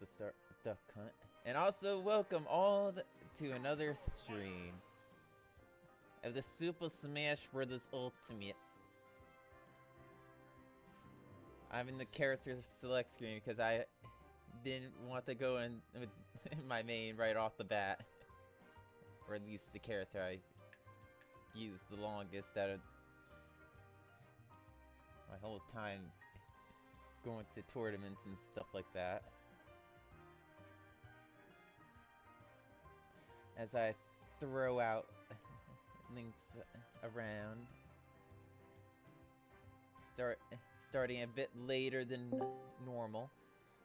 the start duck hunt. And also welcome all to another stream of the Super Smash Bros. Ultimate. I'm in the character select screen because I didn't want to go in with my main right off the bat. Or at least the character I used the longest out of my whole time going to tournaments and stuff like that. As I throw out links around. Starting a bit later than normal,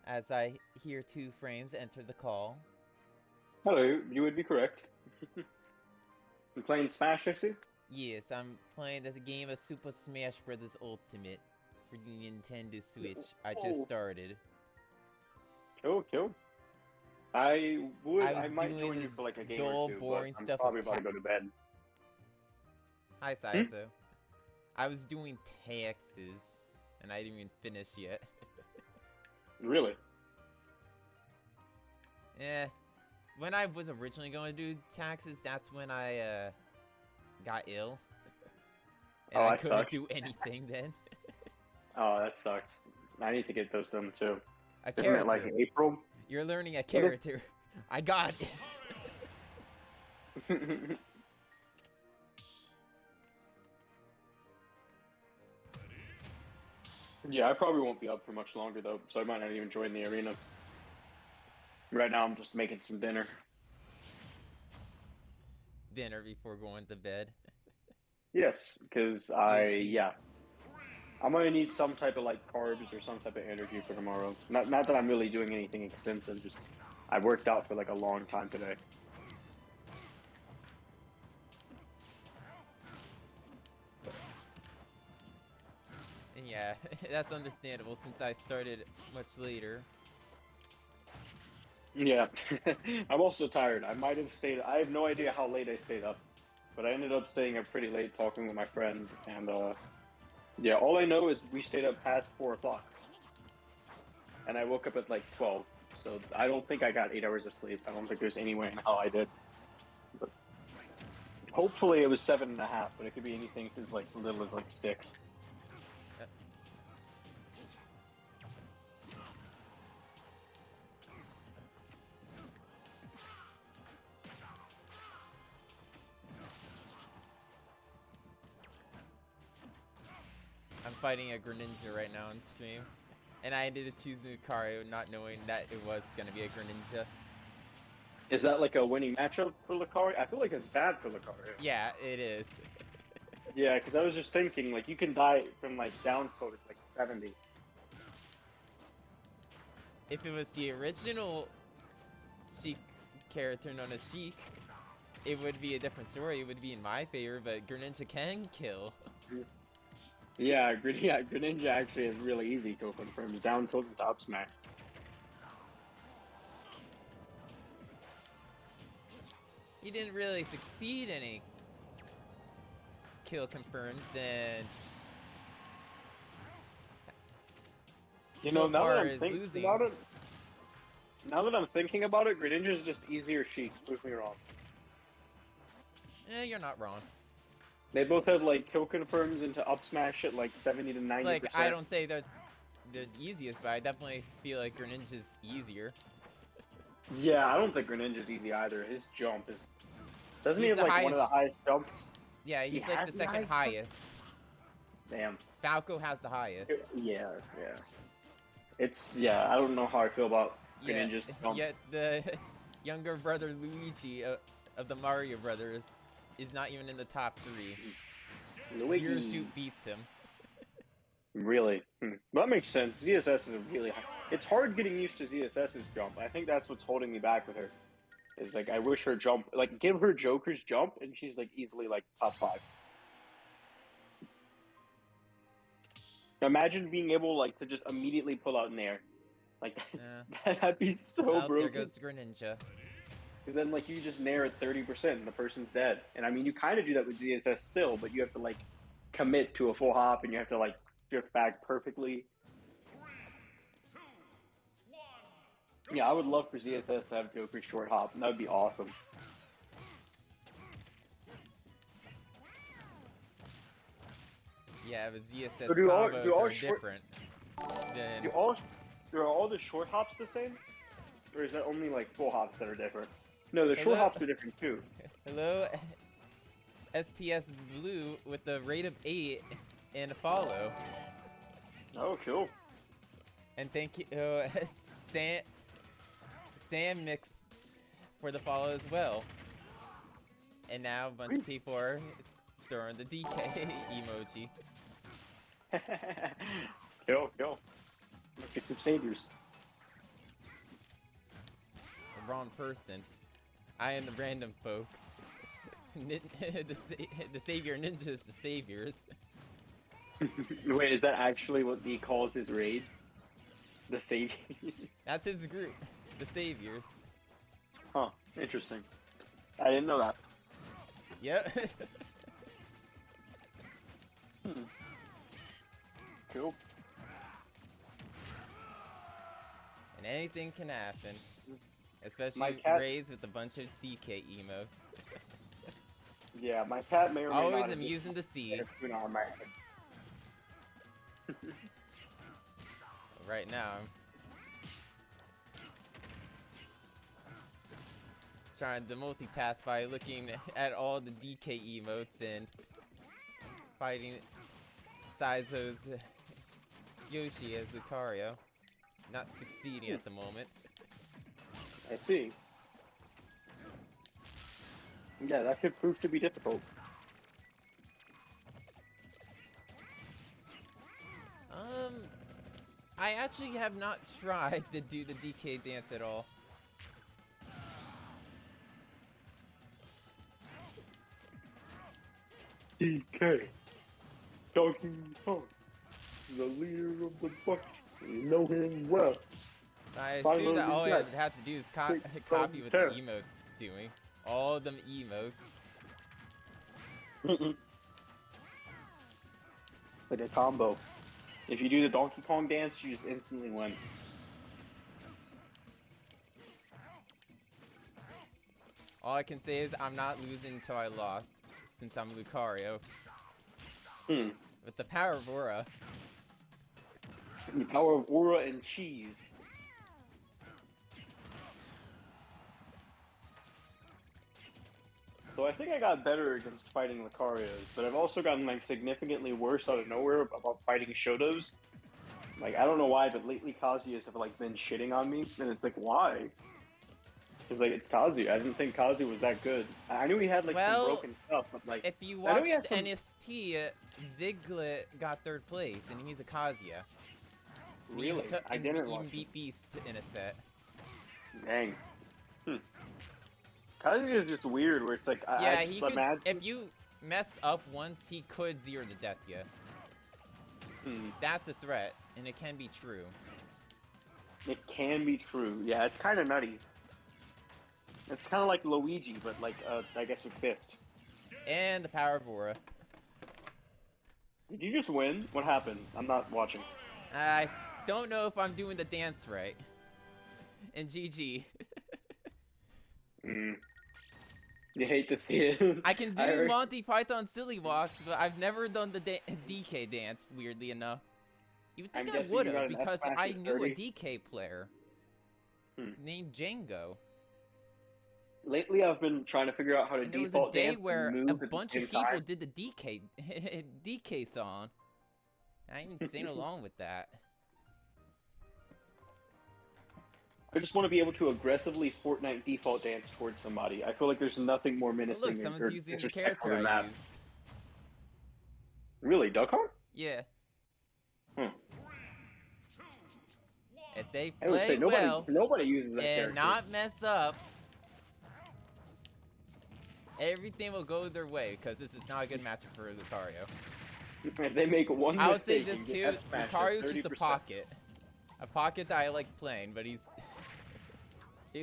as I hear 2 frames enter the call. Hello, you would be correct. You playing Smash, I see? Yes, I'm playing as a game of Super Smash Bros. Ultimate for the Nintendo Switch. I just started. Cool. I might join you for like a game or two, boring but I'm stuff probably about to go to bed. Hi, Saiso. I was doing taxes, and I didn't even finish yet. Really? Yeah. When I was originally going to do taxes, that's when I got ill. And I couldn't do anything then. Oh, that sucks. I need to get those done too. A character. Isn't it like April? You're learning a character. I got it. Yeah, I probably won't be up for much longer though, so I might not even join the arena. Right now I'm just making some dinner. Dinner before going to bed? Yes, because I'm gonna need some type of like carbs or some type of energy for tomorrow. Not that I'm really doing anything extensive, just I worked out for like a long time today. Yeah, that's understandable since I started much later. Yeah, I'm also tired. I might have stayed. I have no idea how late I stayed up, but I ended up staying up pretty late talking with my friend. And yeah, all I know is we stayed up past 4 o'clock, and I woke up at like 12. So I don't think I got 8 hours of sleep. I don't think there's any way in hell I did. But hopefully it was 7.5, but it could be anything as like little as like 6. I'm fighting a Greninja right now on stream. And I ended up choosing Lucario not knowing that it was going to be a Greninja. Is that like a winning matchup for Lucario? I feel like it's bad for Lucario. Yeah, it is. Yeah, because I was just thinking, like, you can die from, like, down tilt like 70. If it was the original Sheik character known as Sheik, it would be a different story. It would be in my favor, but Greninja can kill. Yeah, Greninja actually is really easy to confirm. He's down tilt and top smash. He didn't really succeed any kill confirms, and you know, now that I'm thinking about it, Greninja is just easier Sheik. Prove me wrong. You're not wrong. They both have like kill confirms into up smash at like 70 to 90%. Like, I don't say they're the easiest, but I definitely feel like Greninja's easier. Yeah, I don't think Greninja's easy either. His jump is... Doesn't he have like one of the highest jumps? Yeah, he's like the second highest. Damn. Falco has the highest. Yeah. I don't know how I feel about Greninja's jump. Yet the younger brother Luigi of the Mario Brothers is not even in the top 3. Luigi. Zero Suit beats him. Really? Well, that makes sense. ZSS is a really high... It's hard getting used to ZSS's jump. I think that's what's holding me back with her. Is like, I wish her jump... Like, give her Joker's jump, and she's like easily like top 5. Imagine being able like to just immediately pull out Nair. Like, that'd be so broken. There goes the Greninja. Because then, like, you just Nair at 30% and the person's dead. And I mean, you kind of do that with ZSS still, but you have to, like, commit to a full hop and you have to, like, drift back perfectly. 3, 2, 1, Yeah, I would love for ZSS to have Joker short hop. That would be awesome. Yeah, but ZSS So combos do all are short different than. are all the short hops the same, or is that only like full hops that are different? No, the short Hello, hops are different too. hello, STS Blue with the rate of 8 and a follow. Oh, cool. And thank you, Sam Mix for the follow as well. And now a bunch of people are throwing the DK emoji. Kill. Look at some saviors. The wrong person. I am the random folks. The savior ninjas, the saviors. Wait, is that actually what he calls his raid? The savior? That's his group, the saviors. Huh, interesting. I didn't know that. Yep. Cool. And anything can happen. My Especially cat- raids with a bunch of DK emotes. Yeah, my cat may or may not. Always have amusing to see. just on my Right now, I'm trying to multitask by looking at all the DK emotes and fighting Saizo's Yoshi as Lucario. Not succeeding at the moment. I see. Yeah, that could prove to be difficult. I actually have not tried to do the DK dance at all. DK. Donkey Kong. The leader of the buck. You know him well. I assume Follow that all the I flag. would have to do is Take copy from what the terror. emotes doing. All of them emotes. Like a combo. If you do the Donkey Kong dance, you just instantly win. All I can say is I'm not losing until I lost, since I'm Lucario. Hmm. With the power of Aura. The power of aura and cheese. So I think I got better against fighting Lucarios, but I've also gotten like significantly worse out of nowhere about fighting Shotos. Like I don't know why, but lately Kazuya's have like been shitting on me, and it's like why? Because like it's Kazuya. I didn't think Kazuya was that good. I knew he had like Well, some broken stuff, but like If you I know he watched had some- NST, Ziglet got 3rd place, and he's a Kazuya. And really, I and didn't even watch. beat Beast in a set. Dang. Kazuya is just weird, where it's like Yeah, I he just could. imagine. If you mess up once, he could 0 to death you. That's a threat, and it can be true. It can be true. Yeah, it's kind of nutty. It's kind of like Luigi, but like I guess with fist. And the power of Aura. Did you just win? What happened? I'm not watching. I don't know if I'm doing the dance right. And GG. You hate to see it. I can do heard- Monty Python Silly Walks, but I've never done the DK dance, weirdly enough. You would I'm think I guessing you would got have, an because F-Smash I at knew a 30? DK player named Django. Lately, I've been trying to figure out how to And there was a default day dance where and a move at the bunch same of people time. did the DK song. I even sang along with that. I just want to be able to aggressively Fortnite default dance towards somebody. I feel like there's nothing more Oh, menacing look, or someone's using the disrespectful character than I that. use. Really, Duck Hunt? Yeah. Hmm. If they I would say play well nobody uses that and character. not mess up, everything will go their way, because this is not a good matchup for Lucario. If they make one I would say mistake this and too, get F-smashed at Lucario's just a 30%. pocket. A pocket that I like playing, but he's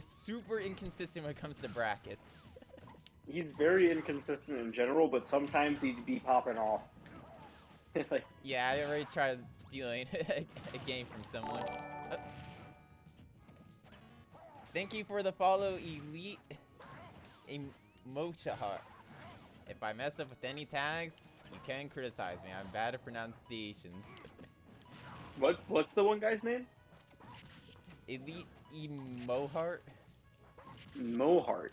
super inconsistent when it comes to brackets. He's very inconsistent in general, but sometimes he'd be popping off. Like, Yeah, I already tried stealing a game from someone. Thank you for the follow, Elite Emocha. If I mess up with any tags, you can criticize me. I'm bad at pronunciations. What's the one guy's name? Elite Emohart? Mohart.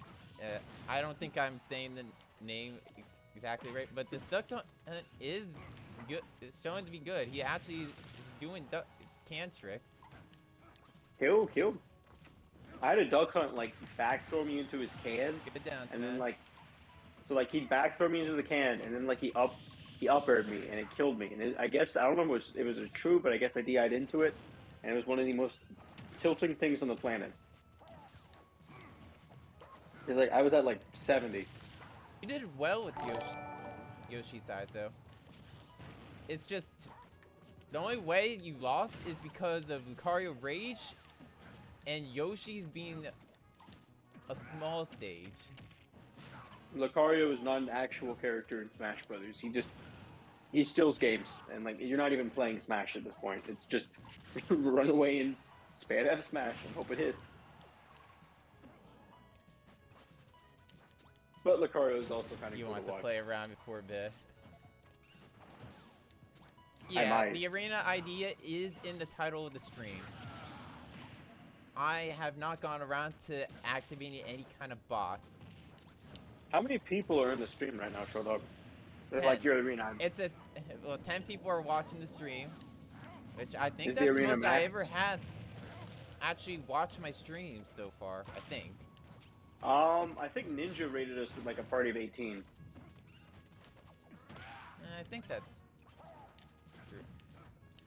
I don't think I'm saying the name exactly right, but this duck hunt is good. It's showing to be good. He actually is doing can tricks. He'll. I had a duck hunt like back throw me into his can, Get down, and then Smash. like he'd back throw me into the can, and then like he up aired me, and it killed me. And I guess I don't know if it was a true, but I guess I DI'd into it, and it was one of the most tilting things on the planet. It's like I was at like 70. You did well with Yoshi's side, though. It's just the only way you lost is because of Lucario Rage and Yoshi's being a small stage. Lucario is not an actual character in Smash Brothers. He steals games, and like you're not even playing Smash at this point. It's just run away and spam F Smash and hope it hits. But Lucario is also kind of You cool want to to watch. play around before a bit. I Yeah, might. the arena idea is in the title of the stream. I have not gone around to activating any kind of bots. How many people are in the stream right now, Showdog? They're 10. like your arena. Well, 10 people are watching the stream, which I think Is the that's the arena most I maxed? ever had actually watched my streams so far, I think. I think Ninja rated us with like a party of 18. I think that's true.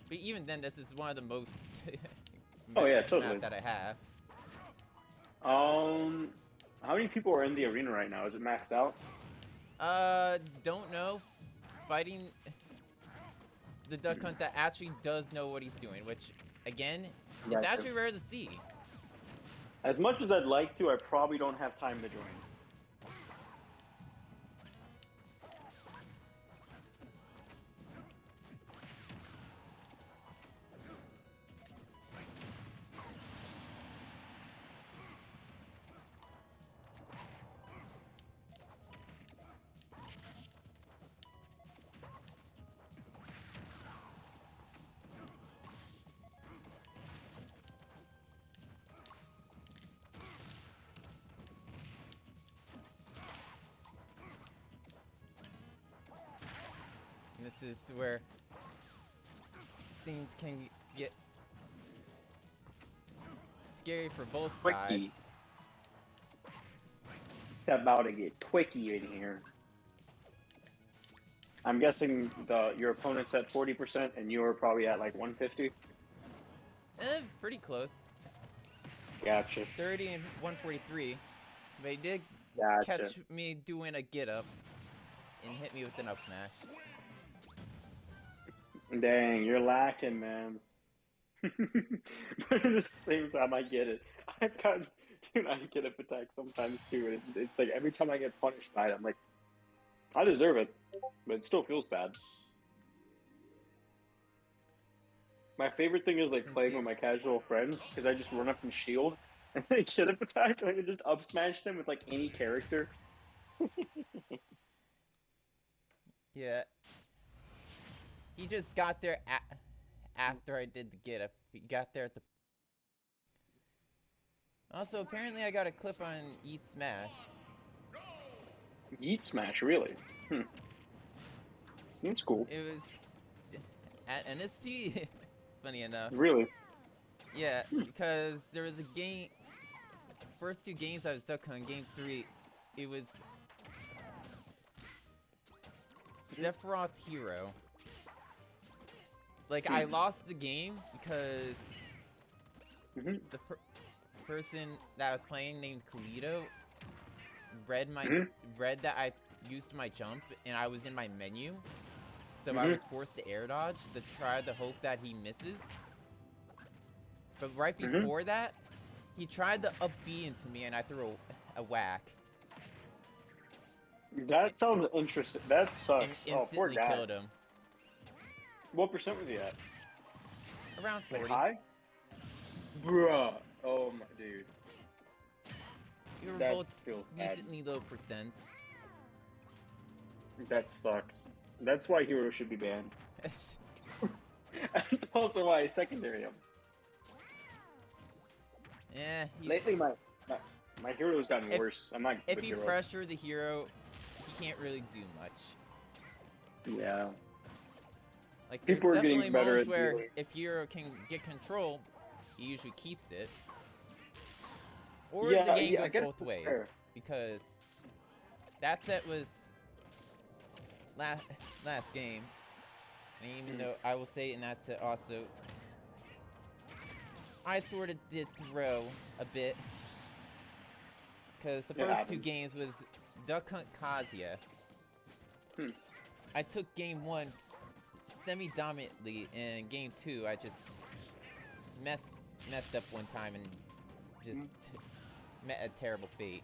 But even then, this is one of the most Oh, yeah, map totally. that I have. How many people are in the arena right now? Is it maxed out? Don't know. Fighting the duck hunt that actually does know what he's doing, which, again, it's Gotcha. actually rare to see. As much as I'd like to, I probably don't have time to join. And this is where things can get scary for both Tricky. sides. It's about to get twicky in here. I'm guessing your opponent's at 40% and you're probably at like 150. Pretty close. Gotcha. 30 and 143. But he did Gotcha. catch me doing a get up and hit me with an up smash. Dang, you're lacking, man. But at the same time, I get it. I've got, dude, I get up attack sometimes too, and it's like every time I get punished by it, I'm like, I deserve it, but it still feels bad. My favorite thing is like playing with my casual friends because I just run up and shield, and they get up attack, and I can just up smash them with like any character. Yeah. He just got there after I did the get up. He got there at the. Also, apparently I got a clip on Eat Smash. Yeet smash, really? That's cool. It was at NST. Funny enough. Really? Yeah, because there was a game. First two games I was stuck on. Game 3, it was Sephiroth Hero. Like I lost the game because the person that I was playing named Kalito read that I used my jump and I was in my menu, so I was forced to air dodge to try to hope that he misses. But right before that, he tried to up B into me and I threw a whack. That sounds interesting. That sucks. And Oh, poor instantly guy. killed him. What percent was he at? Around 40. Like high? Bruh. Oh my dude. You were That both feels bad. decently low percents. That sucks. That's why Hero should be banned. That's also why I secondary him. Yeah, Lately, my Hero's gotten worse. I'm not good if you hero. pressure the hero, he can't really do much. Yeah. Like, People there's are getting definitely better moments at where dealing. if hero can get control, he usually keeps it. Or Yeah, the game yeah, I goes guess both that's ways. fair. Because that set was last game. And even though I will say in that set also, I sort of did throw a bit. Because the It first two happens. games was Duck Hunt Kazuya. I took game 1 semi-dominantly, and game 2 I just messed up one time and just met a terrible fate.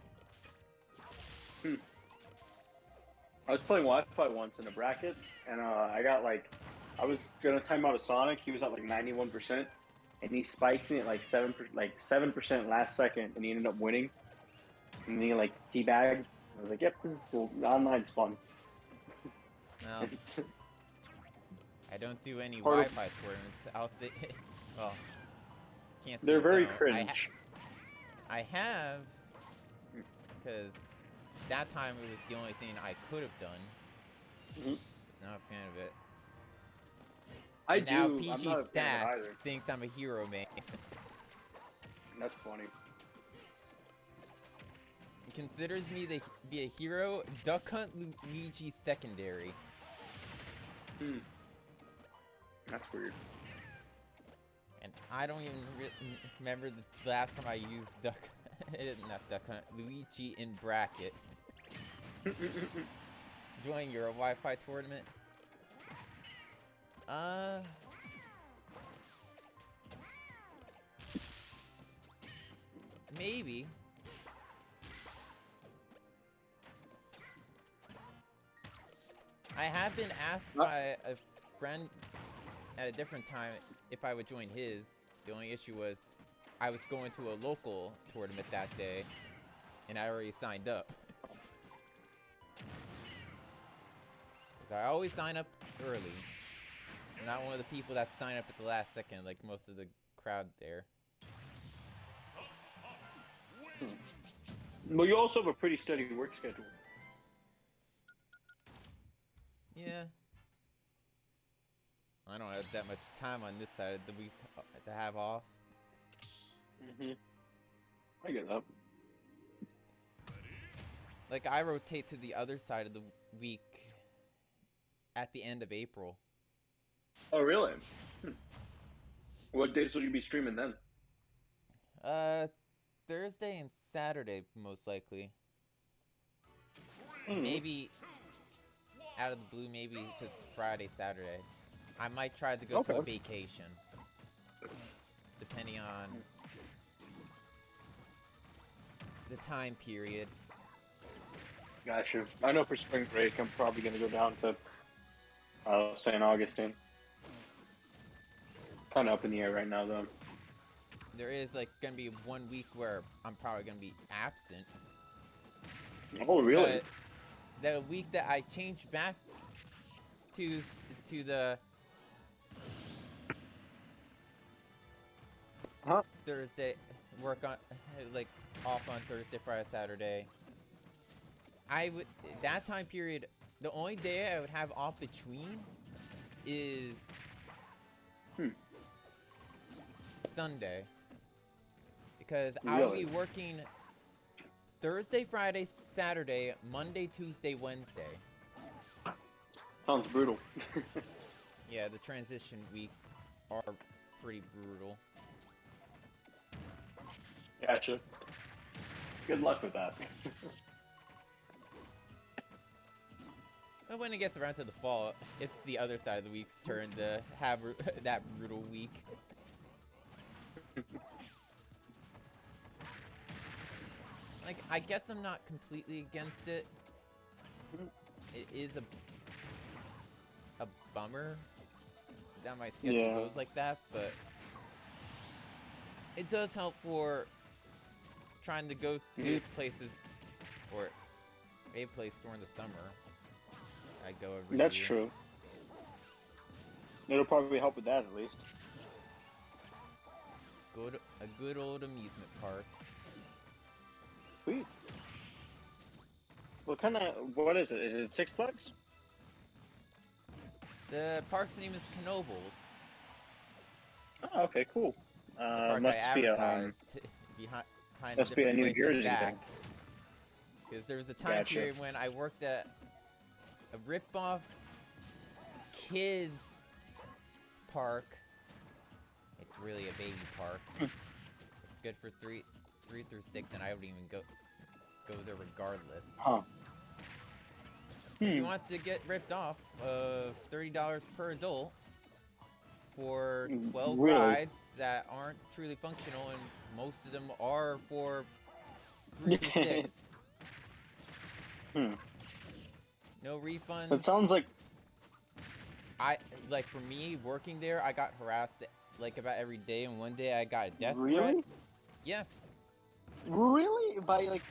I was playing Wi-Fi once in a bracket, and I got like, I was gonna time out a Sonic. He was at like 91%, and he spiked me at like 7% last second, and he ended up winning. And then he like teabagged. I was like, "Yep, this is cool. Online's fun." Well, I don't do any Part of- Wi-Fi tournaments. I'll say, well, can't say They're very don't. cringe. I have, because that time it was the only thing I could have done. Mhm. Just not a fan of it. I And now do. I'm PG not a fan of it either. Stats thinks I'm a hero man. That's funny. Considers me to be a hero. Duck Hunt Luigi secondary. That's weird. And I don't even remember the last time I used not Duck Hunt, Luigi in bracket. Join your Wi-Fi tournament. Maybe. I have been asked by a friend at a different time if I would join his. The only issue was I was going to a local tournament that day, and I already signed up. So I always sign up early. I'm not one of the people that sign up at the last second like most of the crowd there. Well, you also have a pretty steady work schedule. Yeah. I don't have that much time on this side of the week to have off. I get that. Like, I rotate to the other side of the week at the end of April. Oh, really? What days will you be streaming then? Thursday and Saturday, most likely. Maybe out of the blue, maybe just Friday, Saturday. I might try to go to a vacation, depending on the time period. Gotcha. I know for spring break, I'm probably going to go down to St. Augustine. Kind of up in the air right now, though. There is like gonna be 1 week where I'm probably gonna be absent. Oh, really? But the week that I changed back to the Thursday, work on like off on Thursday, Friday, Saturday. I would that time period. The only day I would have off between is Sunday, because I'll be working Thursday, Friday, Saturday, Monday, Tuesday, Wednesday. Sounds brutal. Yeah, the transition weeks are pretty brutal. Gotcha. Good luck with that. But when it gets around to the fall, it's the other side of the week's turn to have that brutal week. Like, I guess I'm not completely against it. It is a bummer that my schedule goes like that, but it does help for trying to go to places, or a place during the summer. I go every That's year. true. It'll probably help with that at least. A good old amusement park. Sweet. What is it? Is it Six Flags? The park's name is Knoebels. Oh, okay, cool. It's the park I Must be advertised behind must be a different New places Jersey back. thing. Because there was a time Gotcha. period when I worked at a rip-off kids park. It's really a baby park. It's good for 3 through 6, and I would even go there regardless. Huh. If you want to get ripped off of $30 per adult for 12 Really? rides that aren't truly functional, and most of them are for 3 through 6. No refunds. That sounds like Like for me working there, I got harassed like about every day, and one day I got a death threat. really, Yeah, really by like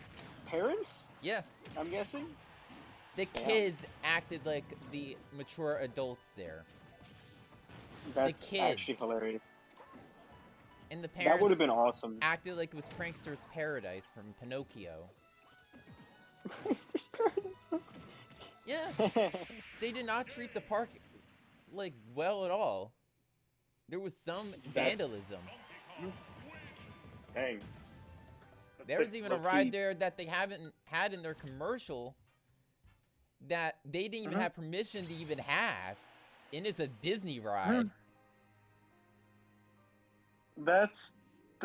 parents. yeah. I'm guessing. The kids acted like the mature adults there, That's kids. actually hilarious. and the parents That would have been awesome. acted like it was Prankster's Paradise from Pinocchio. Prankster's Paradise. Yeah, they did not treat the park like well at all. There was some vandalism. Dang. There was even a ride there that they haven't had in their commercial that they didn't even have permission to even have, and it's a Disney ride. That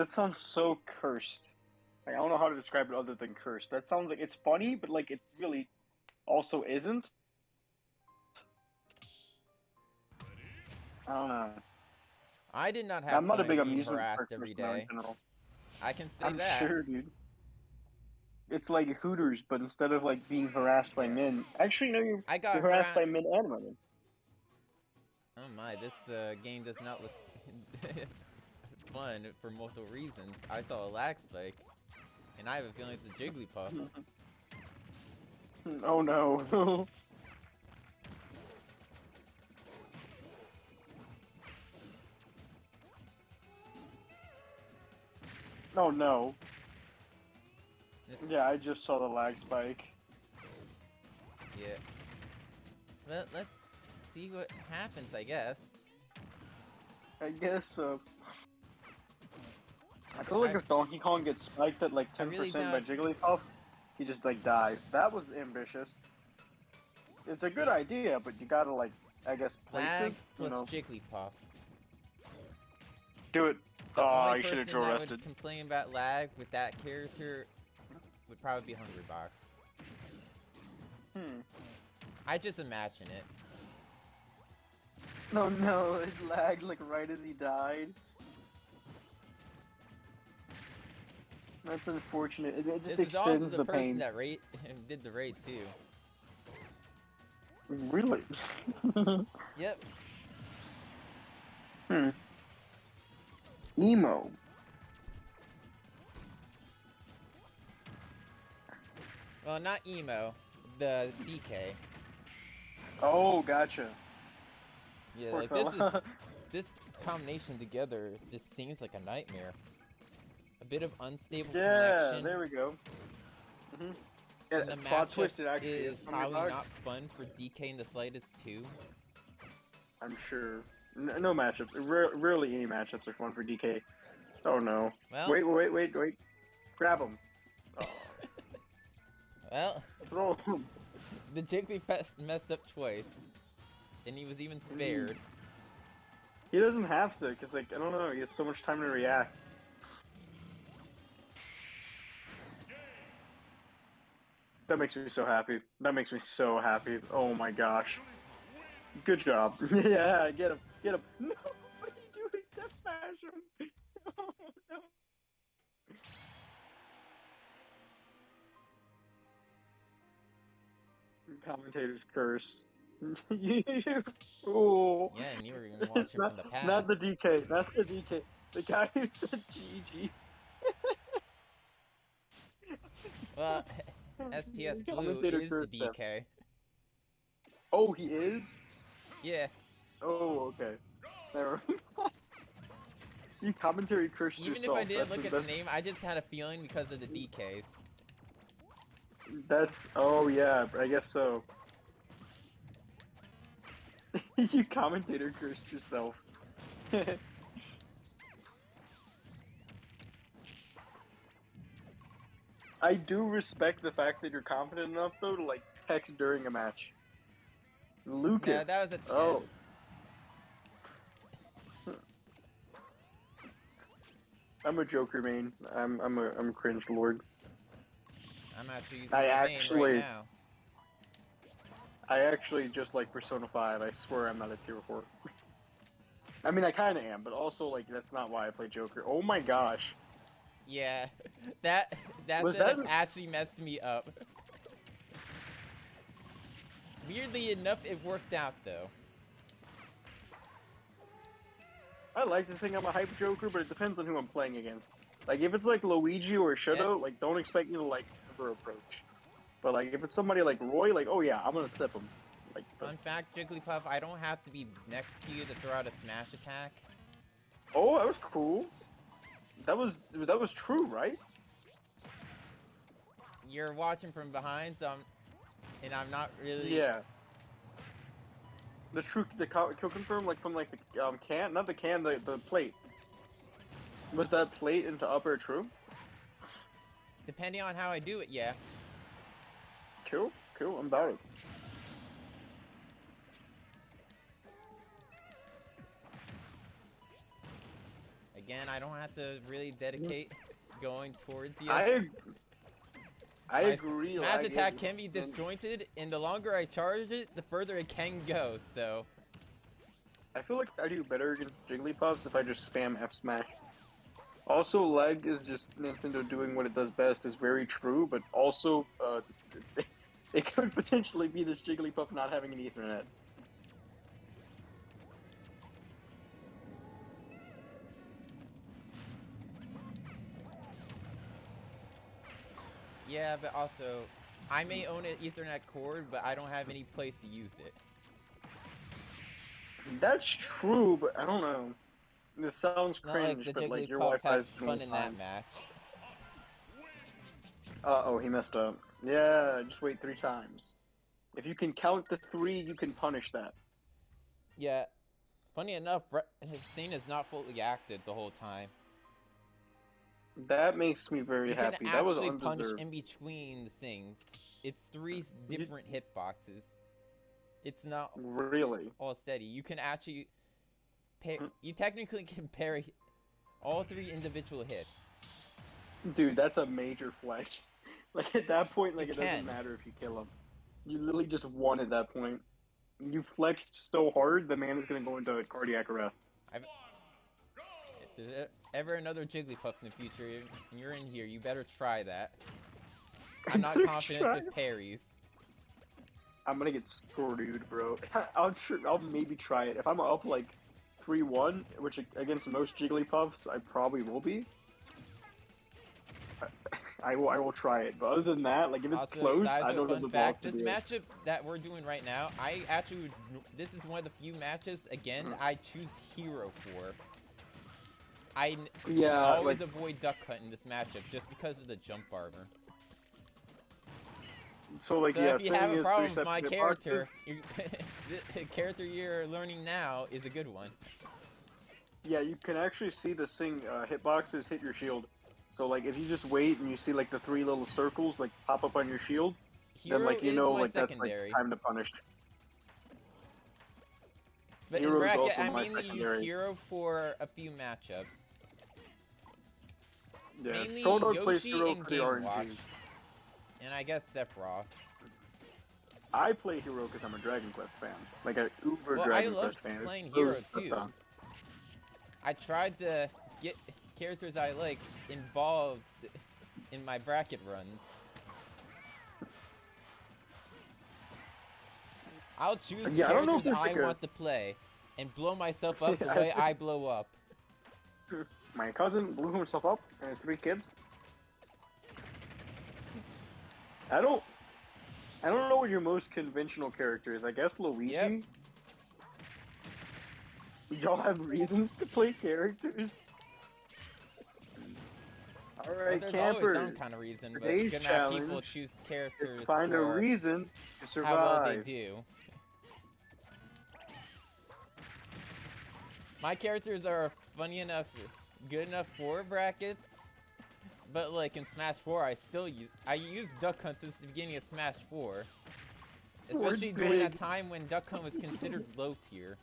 sounds so cursed. Like, I don't know how to describe it other than cursed. That sounds like it's funny, but like it really also isn't. I don't know. I did not have I'm not a fun big being amusement harassed park every person in day. general. I can say I'm that. sure, dude. It's like Hooters, but instead of like being harassed by men, actually, no, you're I got harassed by men and women. Oh my, this game does not look fun for multiple reasons. I saw a lag spike, and I have a feeling it's a Jigglypuff. Oh no. Oh no. This, Yeah, I just saw the lag spike. yeah. Let's see what happens, I guess. I guess so. I feel like if Donkey Kong gets spiked at like 10% really by don't- Jigglypuff, he just like dies. That was ambitious. It's a good idea, but you gotta like, I guess, place Lag it. plus You know, Jigglypuff. do it. The Oh, only you should have person Joe that rested. would complain about lag with that character would probably be Hungrybox. I just imagine it. No, no, it lagged like right as he died. That's unfortunate. It just This is also extends the the person pain. that did the raid too. Really? Yep. Emo. Well, not emo. The DK. Oh, gotcha. Yeah, Poor like this fella. this combination together just seems like a nightmare. A bit of unstable Yeah, connection. there we go. Yeah, And the plot matchup twisted actually is from probably Hungrybox. not fun for DK in the slightest too. I'm sure. No matchups. Rarely any matchups are fun for DK. Oh no. Well, Wait. Grab him. Oh. well, Throw him. the Jigglypuff messed up twice, and he was even spared. He doesn't have to, because, like, I don't know, he has so much time to react. That makes me so happy. That makes me so happy. Oh my gosh. Good job. Yeah, get him. Get him. No, what are you doing? Death smash him. Oh, no. Commentator's curse. Oh. Yeah, and you were gonna watch it from the past. Not the DK. Not the DK. The guy who said GG. Well, STS Blue Commentator is the cursed them. DK. Oh, he is? Yeah. Oh, okay. Never You commentary cursed Even yourself. if I didn't look at the That's- name, I just had a feeling because of the DKs. That's oh yeah, I guess so. You commentator cursed yourself. I do respect the fact that you're confident enough though to like text during a match. Lucas. No, that was at the oh. end. I'm a Joker main. I'm a cringe lord. I'm actually using I my actually- main right now. I actually just like Persona 5. I swear I'm not a tier 4. I mean, I kind of am, but also like that's not why I play Joker. Oh my gosh. Yeah, that Was setup that- actually messed me up. Weirdly enough, it worked out though. I like to think I'm a hype Joker, but it depends on who I'm playing against. Like if it's like Luigi or Shadow, like don't expect me to like ever approach. But like if it's somebody like Roy, like oh yeah, I'm gonna step him. Like Fun fact, Jigglypuff, I don't have to be next to you to throw out a smash attack. oh, that was cool. That was true, right? You're watching from behind, so I'm not really. Yeah. The kill confirm like from like the can, not the can, the plate. Was that plate into upper true? Depending on how I do it, yeah. Cool, I'm about it. Again, I don't have to really dedicate going towards you. I My agree. Smash like, attack it- can be disjointed, and the longer I charge it, the further it can go. So I feel like I do better against Jigglypuffs if I just spam F smash. Also, lag is just Nintendo doing what it does best is very true, but also it could potentially be this Jigglypuff not having an Ethernet. yeah, but also, I may own an Ethernet cord, but I don't have any place to use it. That's true, but I don't know. This sounds Not like cringe, the but like your Jigglypuff Wi-Fi had is fun in that match. Uh-oh, he messed up. Yeah, just wait 3 times. If you can count to 3, you can punish that. Yeah, funny enough, Cena's not fully active the whole time. That makes me very You happy. can That was actually punch undeserved. in between the things. It's 3 different hitboxes. It's not Really? all steady. You can actually you technically can parry all 3 individual hits. Dude, that's a major flex. Like at that point, like You it doesn't can. matter if you kill him. You literally just won at that point. You flexed so hard, the man is gonna go into cardiac arrest. If there's ever another Jigglypuff in the future and you're in here, you better try that. I'm not confident with parries. I'm gonna get screwed, bro. I'll maybe try it. If I'm up like 3-1, which against most Jigglypuffs, I probably will be. I will try it, but other than that, like if it's Also, close, Size I of don't have fun the balls fact, to this do it. matchup that we're doing right now, I actually would, this is one of the few matchups, again, I choose Hero for. I Yeah, always like- avoid Duck Hunt in this matchup just because of the jump armor. So like So yeah, if you saying have a is problem 3 with my separate character, boxes. the character you're learning now is a good one. Yeah, you can actually see the hitboxes hit your shield. So like if you just wait and you see like the 3 little circles like pop up on your shield, Hero then like you is know my like secondary. that's like time to punish. But Hero in is bracket, also I my mainly use secondary. Hero for a few matchups. Yeah, Mainly Sholdog plays Yoshi Hero and for the Game RNG. Watch. And I guess Sephiroth. I play Hero because I'm a Dragon Quest fan, like an uber Well, I Dragon love Quest fan. playing It's Hero, so too. fun. I tried to get characters I like involved in my bracket runs. I'll choose the Yeah, I don't know if characters there's I like a- want to play and blow myself up the Yeah, way I blow up. My cousin blew himself up and had 3 kids. I don't. I don't know what your most conventional character is. I guess Luigi. Yep. Y'all have reasons to play characters. All Well, right, there's always some campers. kind of reason, but Today's good amount of people challenge choose is characters to find a for reason to how well they survive. do. My characters are funny enough, good enough for brackets, but like in Smash 4, I use Duck Hunt since the beginning of Smash 4, especially during that time when Duck Hunt was considered low tier.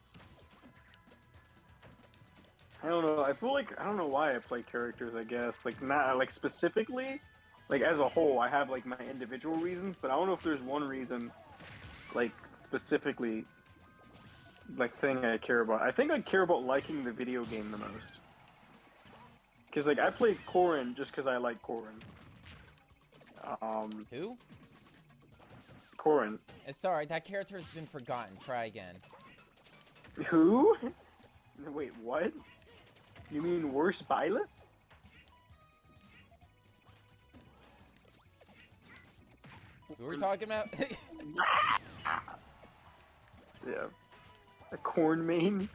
I don't know. I feel like I don't know why I play characters. I guess like not like specifically, like as a whole, I have like my individual reasons, but I don't know if there's one reason, like specifically, like thing I care about. I think I care about liking the video game the most. Cause like I played Corrin just because I like Corrin. Who? Corrin. Sorry, that character has been forgotten. Try again. Who? Wait, what? You mean worse Byleth? Who are we talking about? Yeah. A corn main.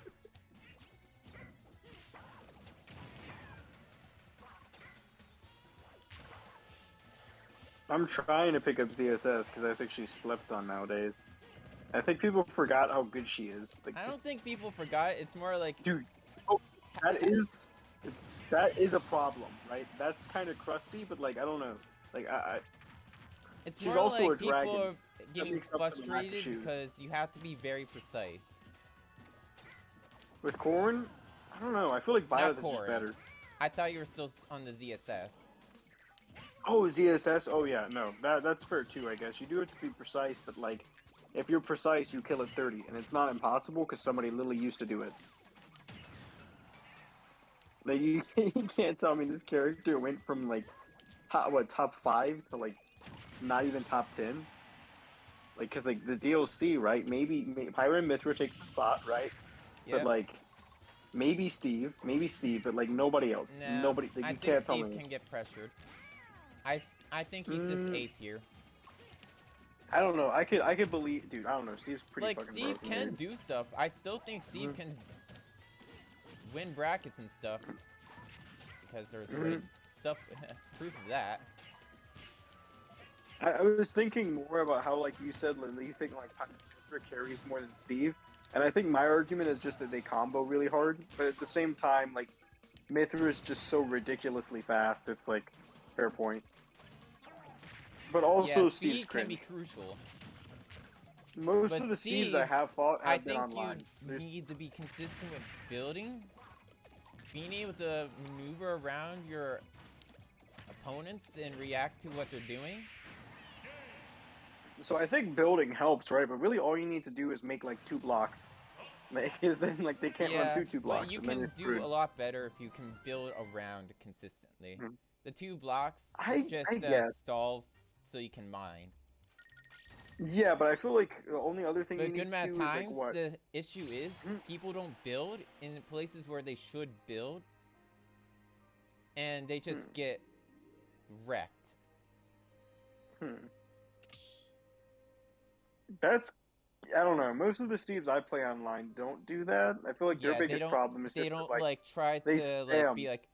I'm trying to pick up ZSS because I think she's slept on nowadays. I think people forgot how good she is. Like, I don't just- think people forgot. It's more like, dude, that is a problem, right? That's kind of crusty, but like I don't know, like it's she's more also like a people dragon. are getting makes up for the lack of frustrated shoes. because you have to be very precise. with Corn, I don't know. I feel like Not Byleth is just Corrin. better. I thought you were still on the ZSS. Oh, ZSS. Oh yeah, no, that's fair too. I guess you do have to be precise, but like, if you're precise, you kill at 30, and it's not impossible because somebody literally used to do it. Like you, you can't tell me this character went from like top 5 to like not even top 10. Like, cause like the DLC, right? Maybe Pyro and Mithra takes a spot, right? Yep. But like, maybe Steve, but like nobody else. No, Nobody. Like, I you think can't tell Steve me. can get pressured. I think he's just A tier. I don't know. I could believe, dude. I don't know. Steve's pretty Like, fucking Steve broken, can dude. do stuff. I still think Steve can win brackets and stuff. Because there's already stuff, proof of that. I was thinking more about how, like you said, Lily, you think like Mithra carries more than Steve, and I think my argument is just that they combo really hard. But at the same time, like Mithra is just so ridiculously fast. It's like fair point. But also Yeah, Steve's speed can cringe. be crucial. Most But of the Steves I have fought I have been think online. you There's- need to be consistent with building. Being able to maneuver around your opponents and react to what they're doing. So I think building helps, right? But really, all you need to do is make like 2 blocks. Because then, like, they can't run through 2 blocks. but you and then can you're do screwed. a lot better if you can build around consistently. Mhm. The 2 blocks I is just guess. stall so you can mine. Yeah, but I feel like the only other thing But you a good need to amount do of is like times, what? the issue is Mhm. people don't build in places where they should build, and they just get wrecked. That's, I don't know. Most of the Steves I play online don't do that. I feel like their Yeah, they biggest don't. problem is They just don't that, like try they to like be spam. like,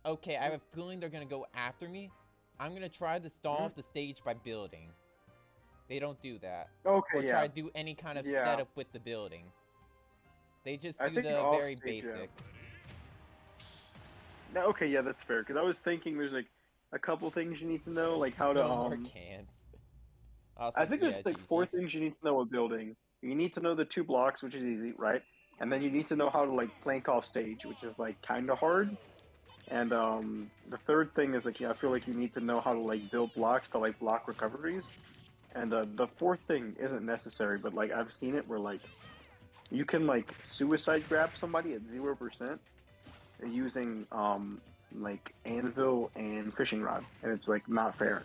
okay, I have a feeling they're gonna go after me. I'm gonna try to stall Mhm. off the stage by building. They don't do that, Okay, or yeah. try to do any kind of Yeah. setup with the building. They just I do think the off very stage, yeah. basic. No, okay, yeah, that's fair. Because I was thinking there's like a couple things you need to know, like how to No more cans. Also, I think yeah, there's like GG. 4 things you need to know with building. You need to know the 2 blocks, which is easy, right? And then you need to know how to like plank off stage, which is like kind of hard. And the third thing is like, yeah, I feel like you need to know how to like build blocks to like block recoveries. And the fourth thing isn't necessary, but like I've seen it where like you can like suicide grab somebody at 0% using like anvil and fishing rod, and it's like not fair.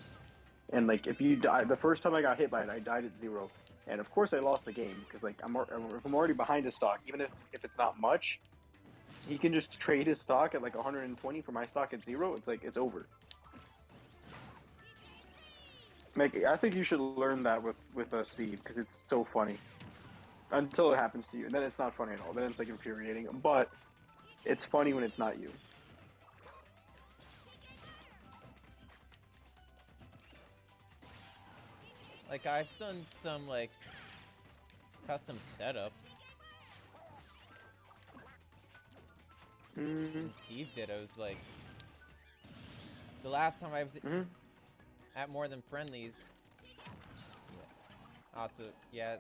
And like if you die, the first time I got hit by it, I died at 0, and of course I lost the game because like if I'm already behind a stock, even if it's not much, he can just trade his stock at like 120 for my stock at 0. It's like it's over. I think you should learn that with Steve because it's so funny until it happens to you, and then it's not funny at all. Then it's like infuriating, but it's funny when it's not you. Like, I've done some, like, custom setups. And Steve did. I was like, the last time I was at More Than Friendlies. Yeah. Also, yeah,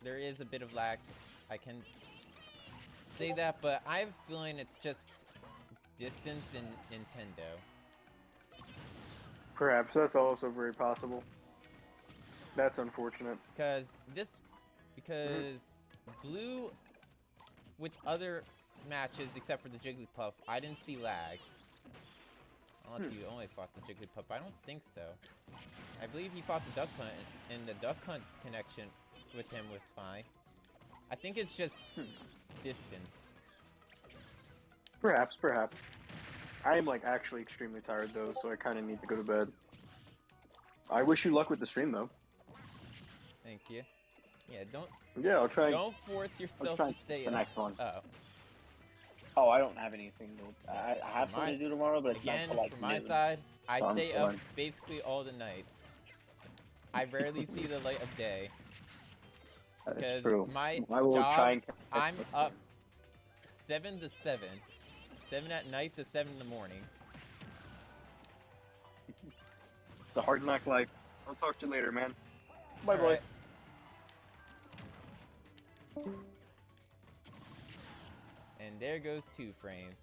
there is a bit of lag. I can say that, but I have a feeling it's just distance in Nintendo. Perhaps that's also very possible. That's unfortunate. Because Blue, with other matches except for the Jigglypuff, I didn't see lag. Unless you only fought the Jigglypuff. I don't think so. I believe he fought the Duck Hunt, and the Duck Hunt's connection with him was fine. I think it's just distance. Perhaps. I am like actually extremely tired though, so I kind of need to go to bed. I wish you luck with the stream though. Thank you. Yeah, don't. Yeah, I'll try. Don't force yourself to stay the up. next one. Oh. Oh, I don't have anything. I have something to do tomorrow, but it's Again, not till like from my noon. side, I So I'm stay up fine. basically all the night. I rarely see the light of day. That is Because true. my I will job, try and catch I'm up. up 7 to 7. 7 at night to 7 in the morning. It's a hard knock life. I'll talk to you later, man. Bye, All boy. right. And there goes 2 frames.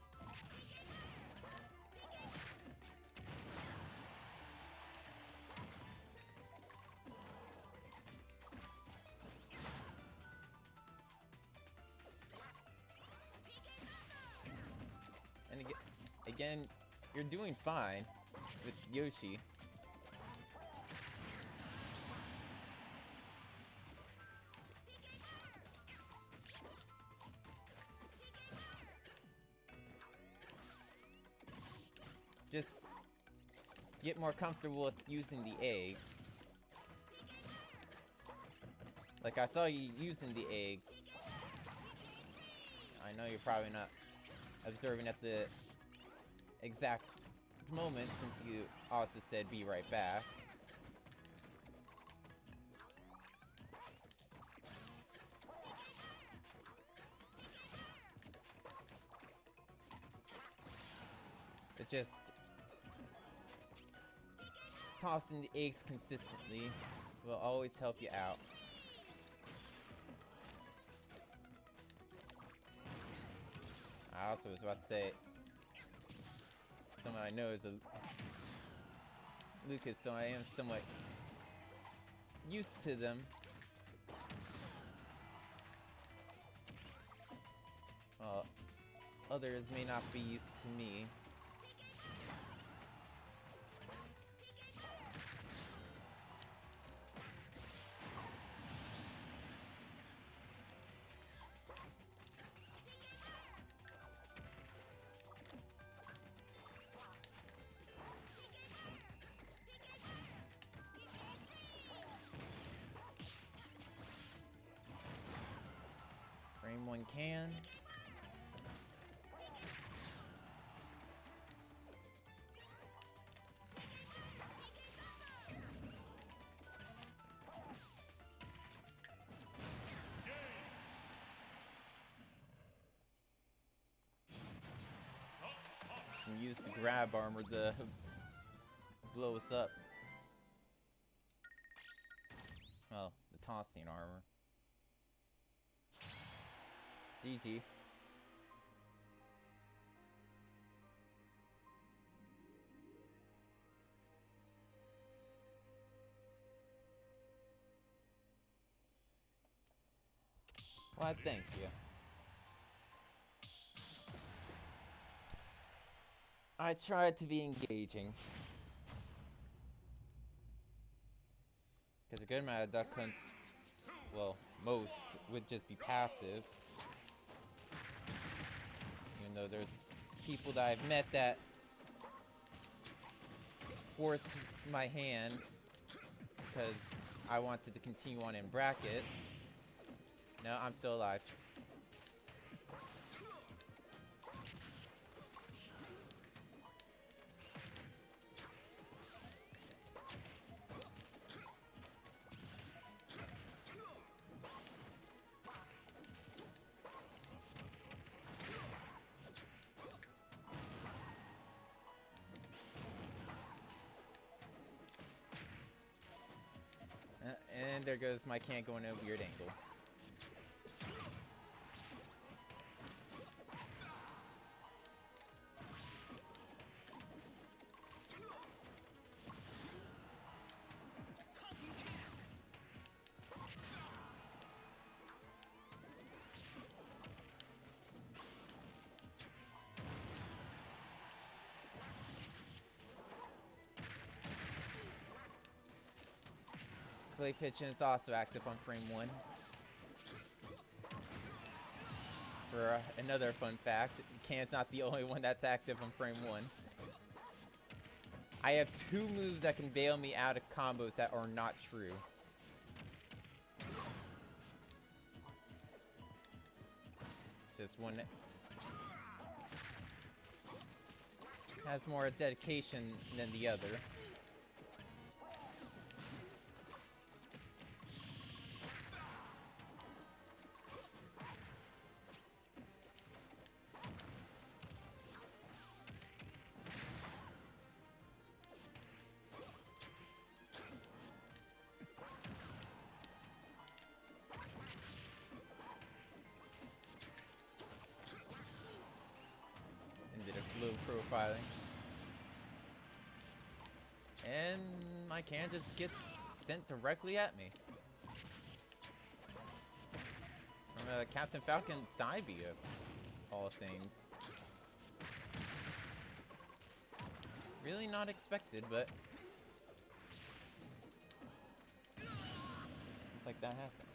And again, you're doing fine with Yoshi. Just get more comfortable with using the eggs. Like, I saw you using the eggs. I know you're probably not observing at the exact moment since you also said be right back. But just tossing the eggs consistently will always help you out. I also was about to say, someone I know is a Lucas, so I am somewhat used to them. Well, others may not be used to me. Frame 1 can. And use the grab armor to blow us up. Well, the tossing armor. GG. Why, thank you. I tried to be engaging. Because a good amount of duck hunts, well, most, would just be passive. Even though there's people that I've met that forced my hand because I wanted to continue on in brackets. No, I'm still alive. And there goes my can going at a weird angle. Clay Pigeon is also active on frame 1. For another fun fact, Can's not the only one that's active on frame 1. I have 2 moves that can bail me out of combos that are not true. Just one that has more dedication than the other. Profiling. And my can just gets sent directly at me. From Captain Falcon side B of all things. Really not expected, but it's like that happened.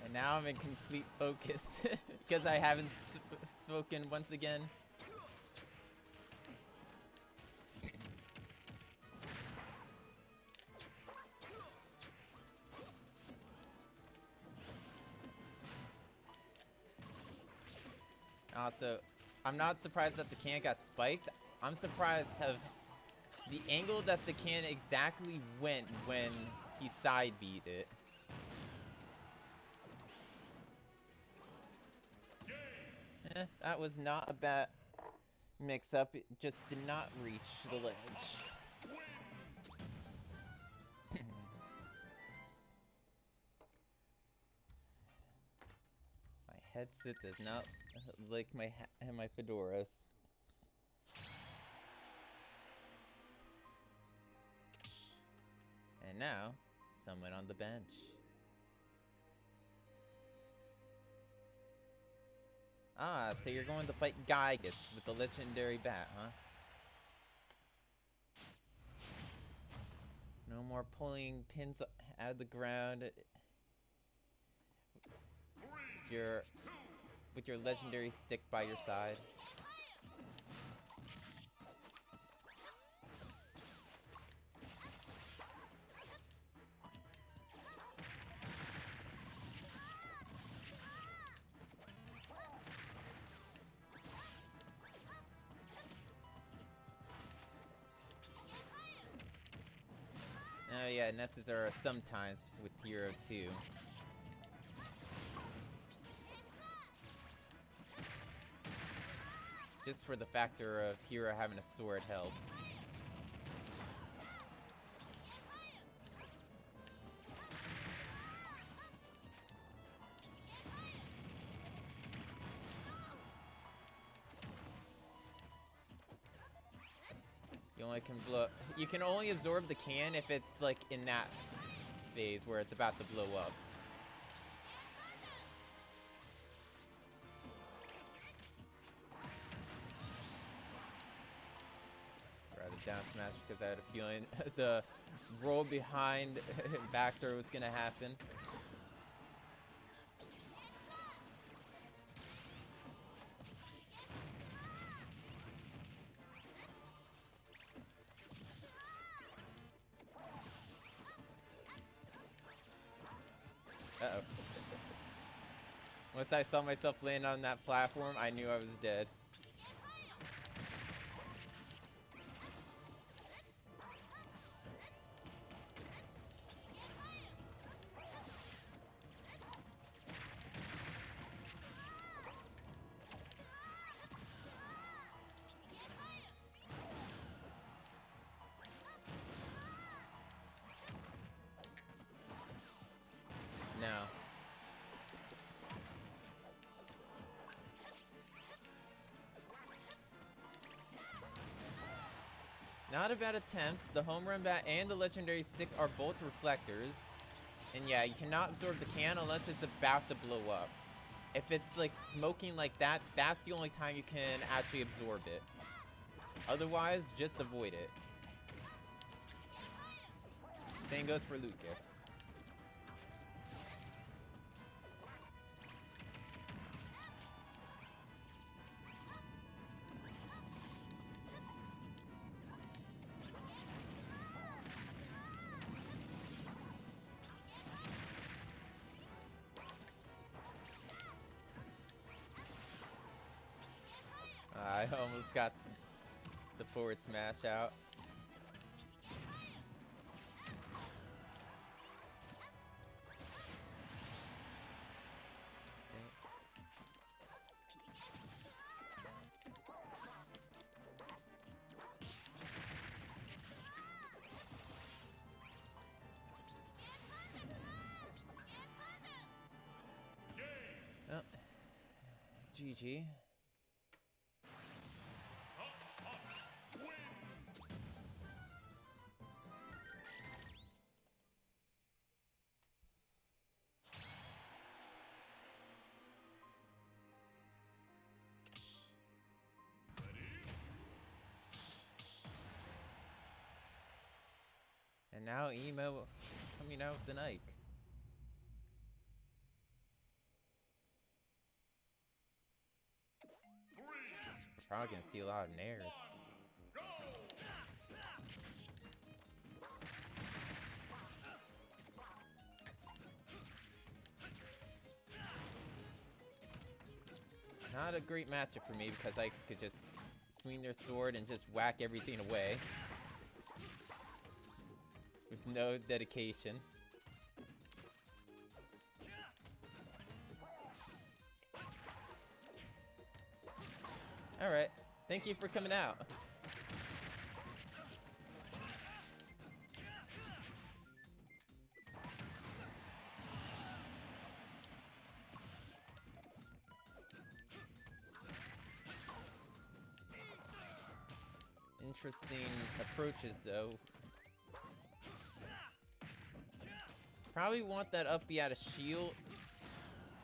And now I'm in complete focus because I haven't spoken once again. Also, I'm not surprised that the can got spiked. I'm surprised of the angle that the can exactly went when he side B'd it. That was not a bad mix-up. It just did not reach the ledge. My headset does not like my fedoras. And now, someone on the bench. Ah, so you're going to fight Gygus with the legendary bat, huh? No more pulling pins out of the ground. With your legendary stick by your side. Oh yeah, Nesses are sometimes with Hero too. Just for the factor of Hero having a sword helps. You only can blow. You can only absorb the can if it's like in that phase where it's about to blow up. Rather down smash because I had a feeling the roll behind back throw was gonna happen. Uh-oh. Once I saw myself land on that platform, I knew I was dead. No. Not a bad attempt. The home run bat and the legendary stick are both reflectors. And yeah, you cannot absorb the can unless it's about to blow up. If it's like smoking like that, that's the only time you can actually absorb it. Otherwise, just avoid it. Same goes for Lucas. I almost got the forward smash out. Oh. GG. And now Emo coming out with an Ike. We're probably gonna see a lot of nairs. Not a great matchup for me because Ikes could just swing their sword and just whack everything away. With no dedication. Alright, thank you for coming out. Interesting approaches though. Probably want that up B out of shield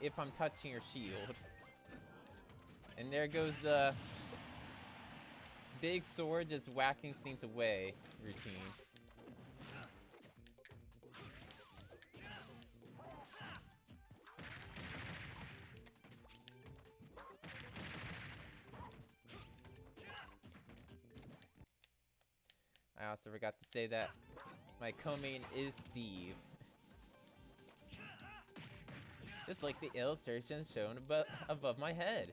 if I'm touching your shield. And there goes the big sword just whacking things away routine. I also forgot to say that my co-main is Steve. Just like the illustration shown above my head.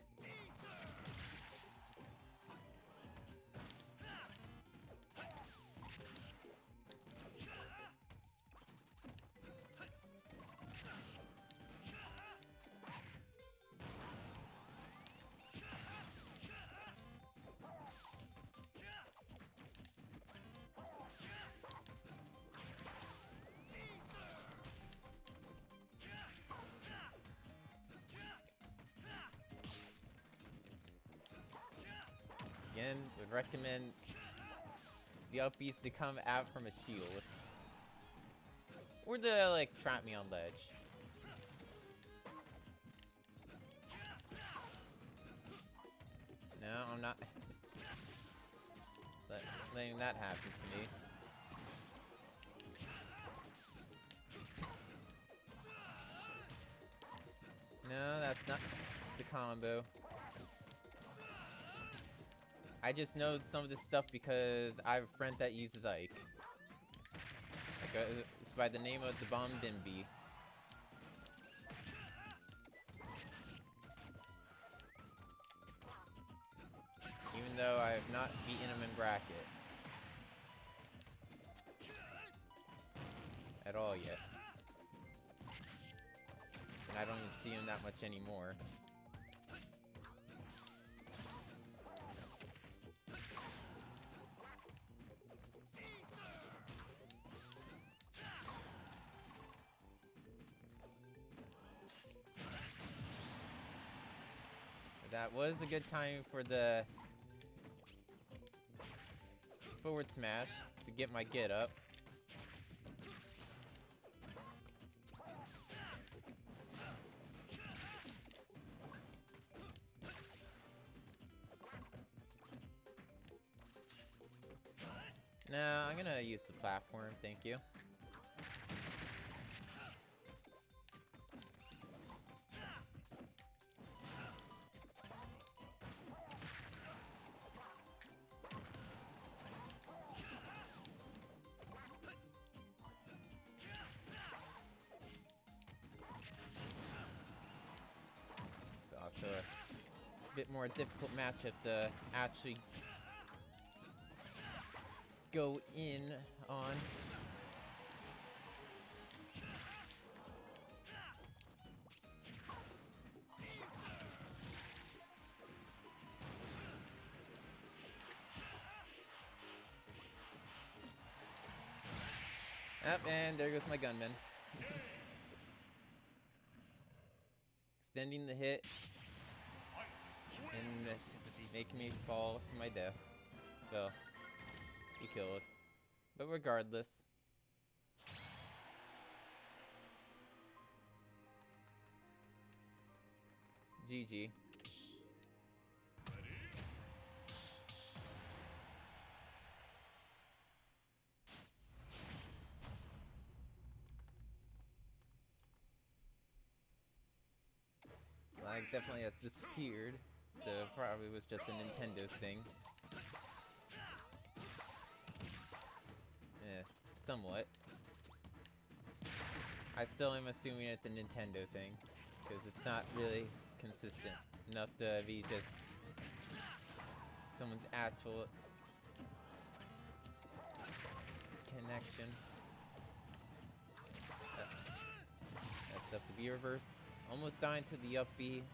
Again, would recommend the upbeats to come out from a shield. Or to, like, trap me on ledge. No, I'm not letting that happen to me. No, that's not the combo. I just know some of this stuff because I have a friend that uses Ike. Like, it's by the name of the Bomb Bimby. Even though I have not beaten him in bracket. At all yet. And I don't even see him that much anymore. That was a good timing for the forward smash to get my get up. No, I'm gonna use the platform, thank you. It's also a bit more difficult matchup to actually go in on. Yep, and there goes my gunman. Extending the hit and making me fall to my death. Well, he killed. But regardless. GG. Lags definitely has disappeared, so it probably was just a Nintendo thing. Yeah, somewhat. I still am assuming it's a Nintendo thing, because it's not really consistent enough to be just someone's actual connection. Messed up the B reverse. Almost dying to the up B.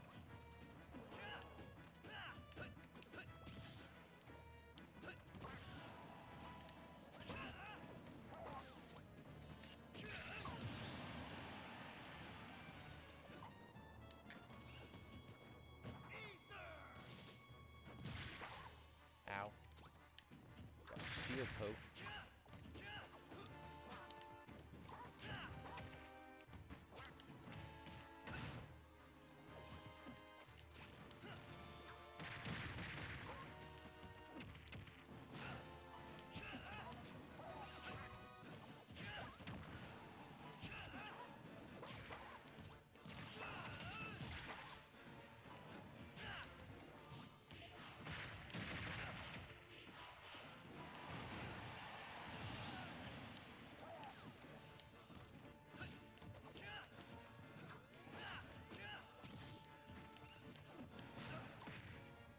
Ow. Got shield poked.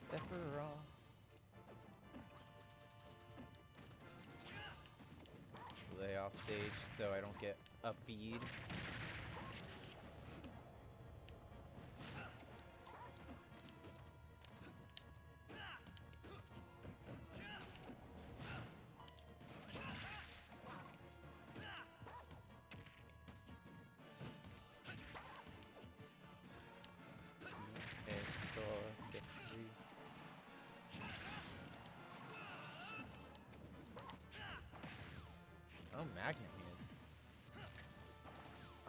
Sephiroth. Lay off stage so I don't get up-bead. Okay, so 6-3.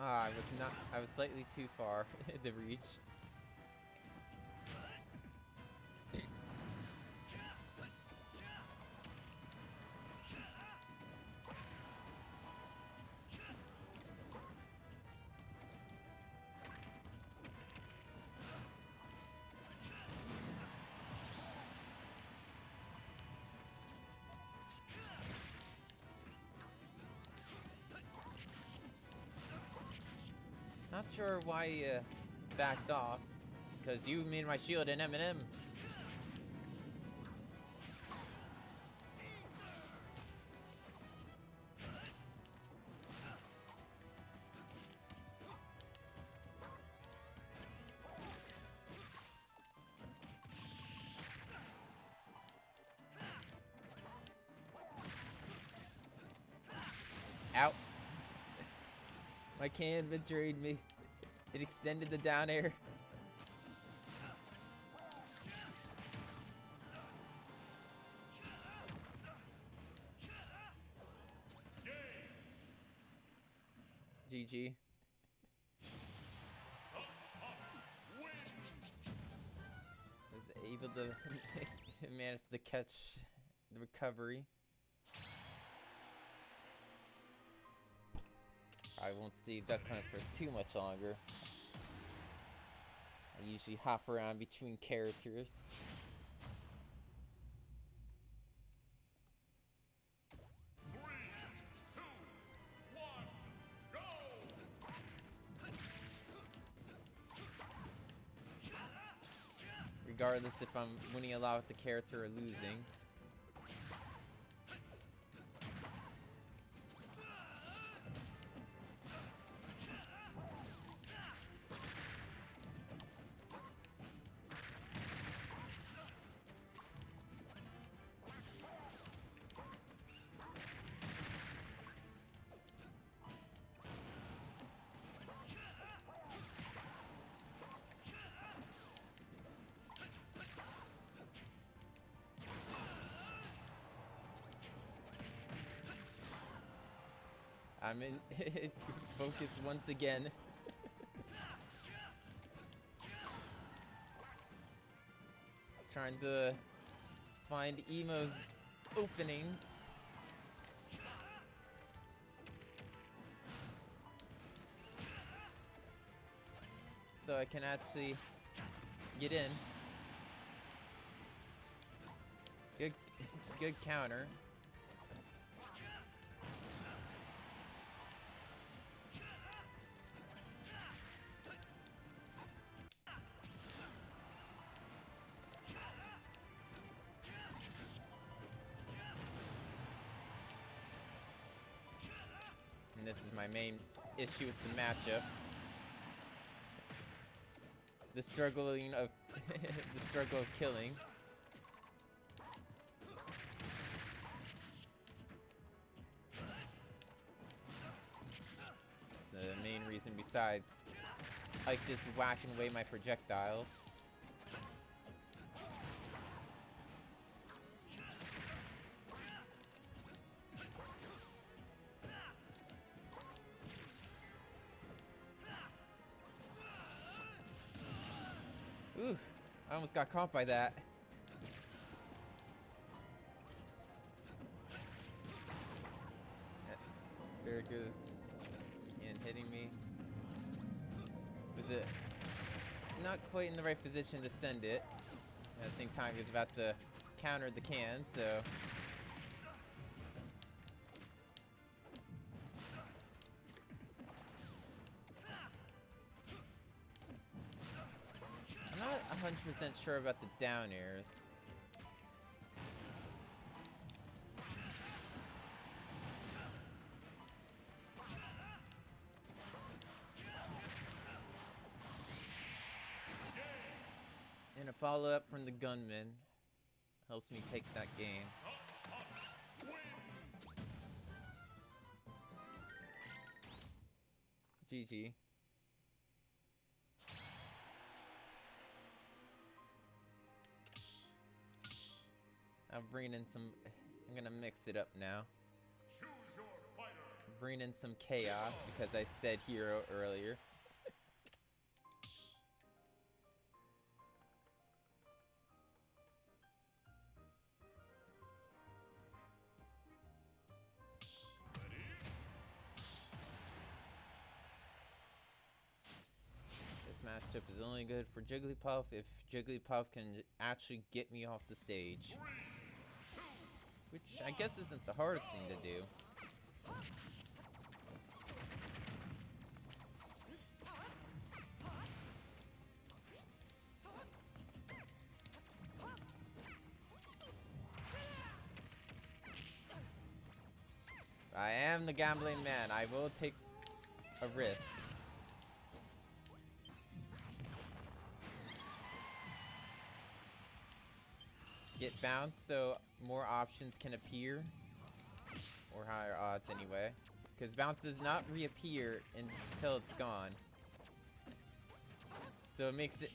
Ah, I was not. I was slightly too far to reach. Not sure why you backed off. Because you mean my shield and Eminem. Out. My can betrayed me. It extended the down air. GG. Was able to manage to catch the recovery. I won't stay duck hunt for too much longer. I usually hop around between characters. Regardless if I'm winning a lot with the character or losing. I'm in focus once again. Trying to find Emo's openings. So I can actually get in. Good counter. And this is my main issue with the matchup. The struggling of the struggle of killing. It's the main reason besides Ike just whacking away my projectiles. Ooh, I almost got caught by that. There it goes. And hitting me. Was it not quite in the right position to send it? At the same time, he was about to counter the can, so. I'm not 100% sure about the down airs. And a follow-up from the gunman helps me take that game. GG. I'm bringing in some. I'm gonna mix it up now. bring in some chaos because I said hero earlier. This matchup is only good for Jigglypuff if Jigglypuff can actually get me off the stage. Which I guess isn't the hardest thing to do. I am the gambling man. I will take a risk. Get bounced so more options can appear. Or higher odds anyway. Because bounce does not reappear until it's gone. So it makes it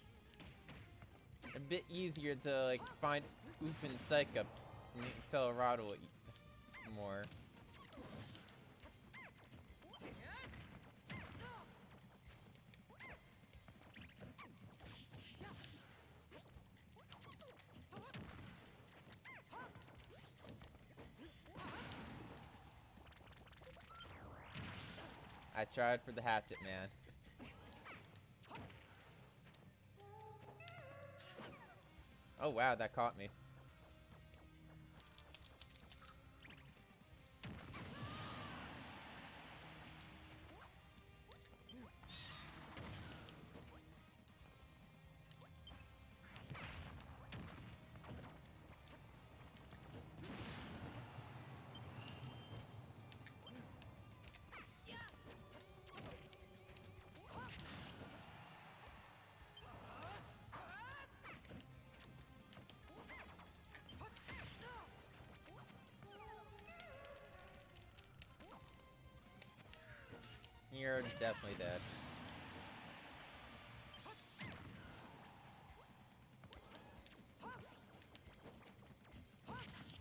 a bit easier to like find Oof and Psych up in the Accelerado more. I tried for the hatchet, man. Oh wow, that caught me. You're definitely dead.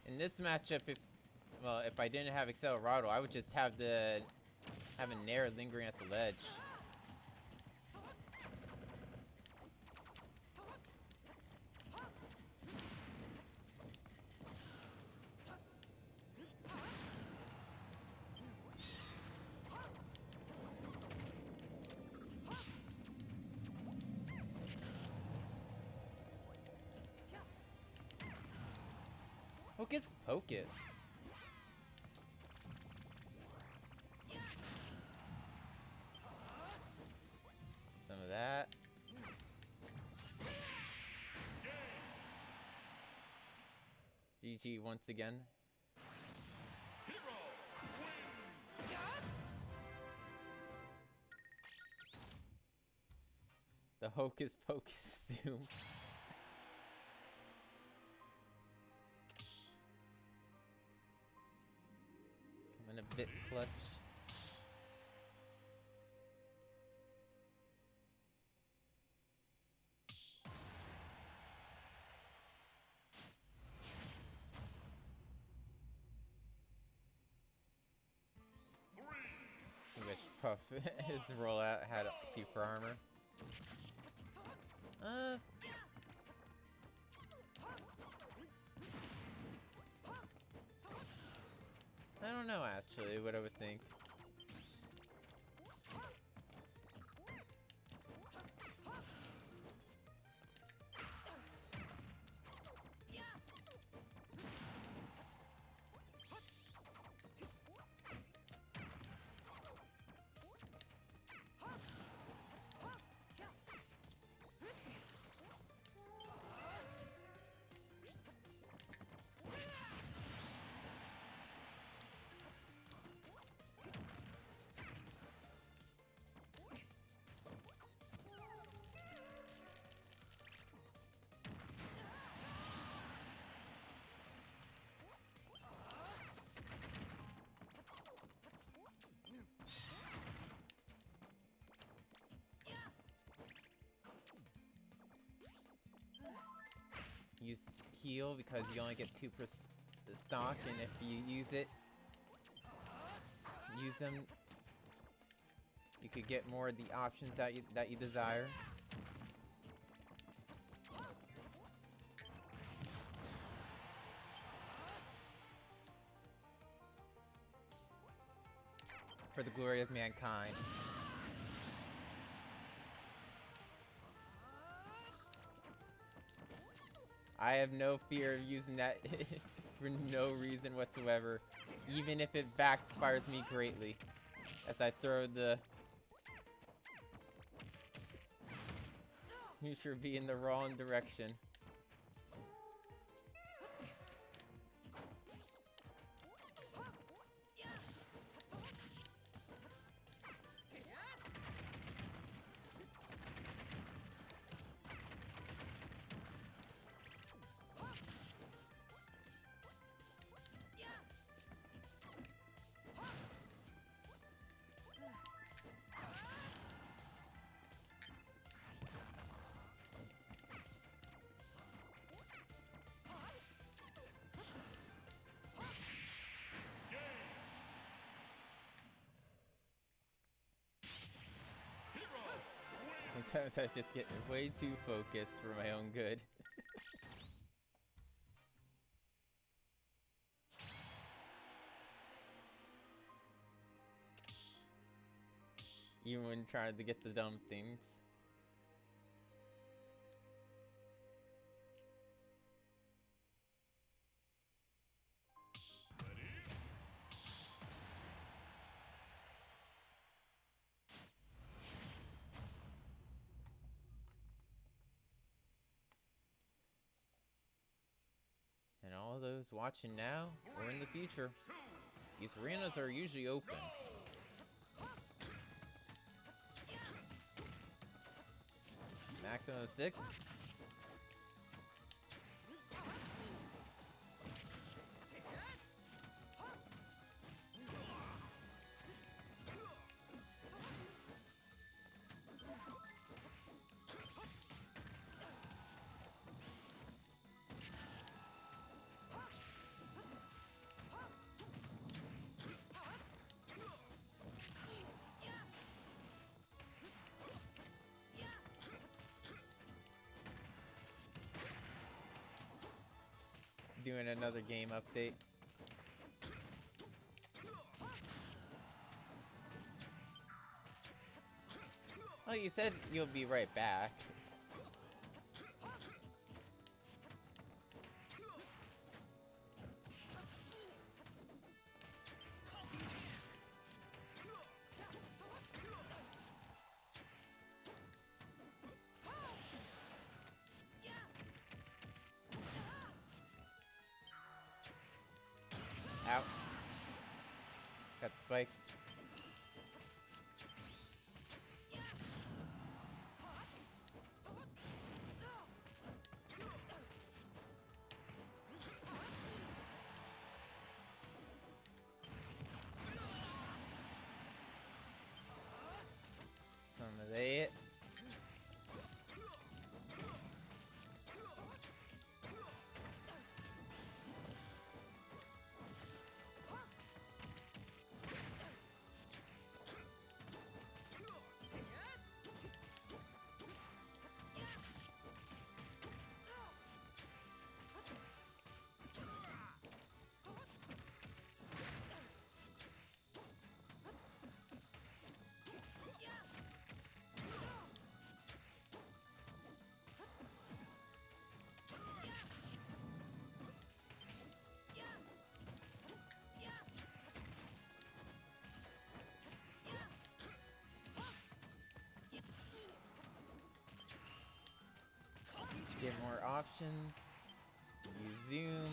In this matchup, if I didn't have Accelerado, I would just have a Nair lingering at the ledge. Hocus Pocus. Some of that. GG once again. The Hocus Pocus zoom. Coming a bit clutch. I wish Puff its rollout had super armor. I don't know actually what I would think. Use heal because you only get 2% stock, and if you use it, use them, you could get more of the options that you desire. For the glory of mankind. I have no fear of using that for no reason whatsoever, even if it backfires me greatly, as I throw the neutral bee in the wrong direction. Sometimes I just get way too focused for my own good. Even when trying to get the dumb things. And all those watching now or in the future, these arenas are usually open. Maximum of 6. Doing another game update. Oh, you said you'll be right back. Out. Got spiked. Some of that. Get more options. Use zoom.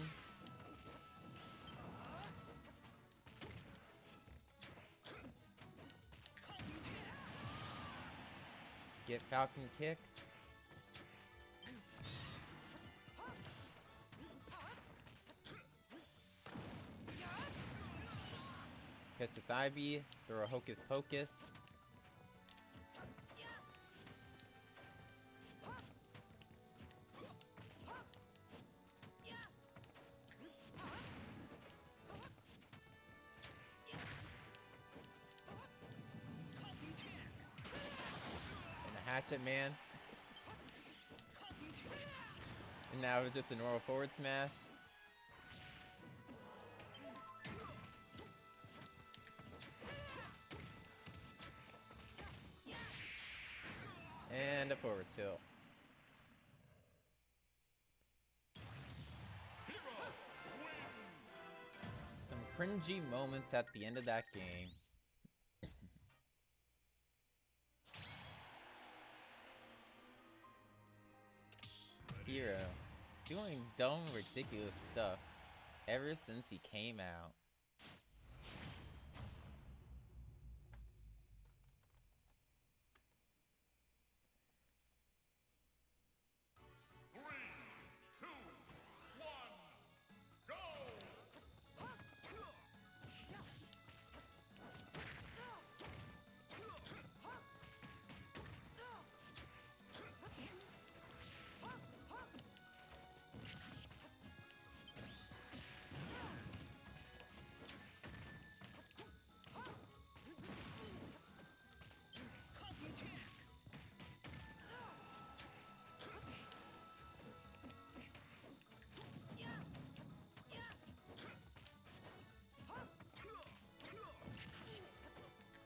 Get Falcon kicked. Catch a Ivy. Throw a Hocus Pocus. Hatchet Man. And now it's just a normal forward smash. And a forward tilt. Some cringy moments at the end of that game. Hero, doing dumb, ridiculous stuff ever since he came out.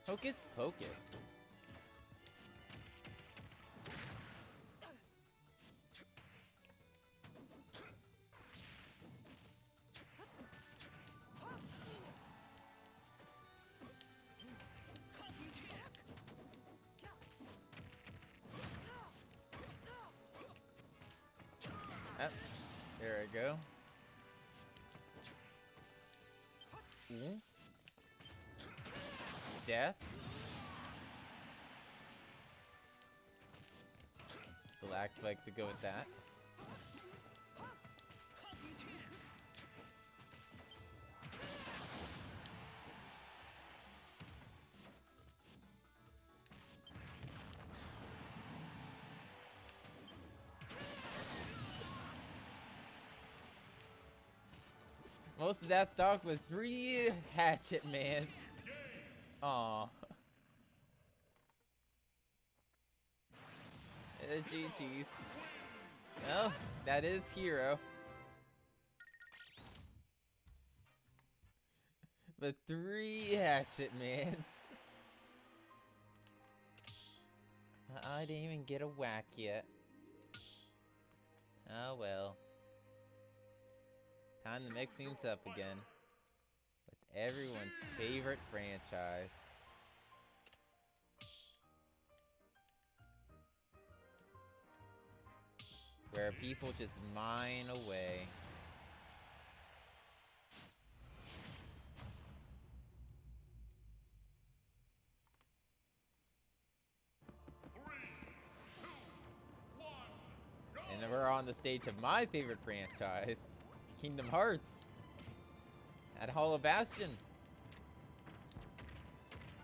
Hocus Pocus. Ah, there I go. Ooh. Death. The lag spike to go with that. Most of that stock was 3 Hatchet Mans. Aww. GG's. Well, that is Hero. But 3 Hatchet Mans. I didn't even get a whack yet. Oh well. Time to mix things up again. With everyone's favorite franchise. Where people just mine away. And then we're on the stage of my favorite franchise, Kingdom Hearts, at Hollow Bastion.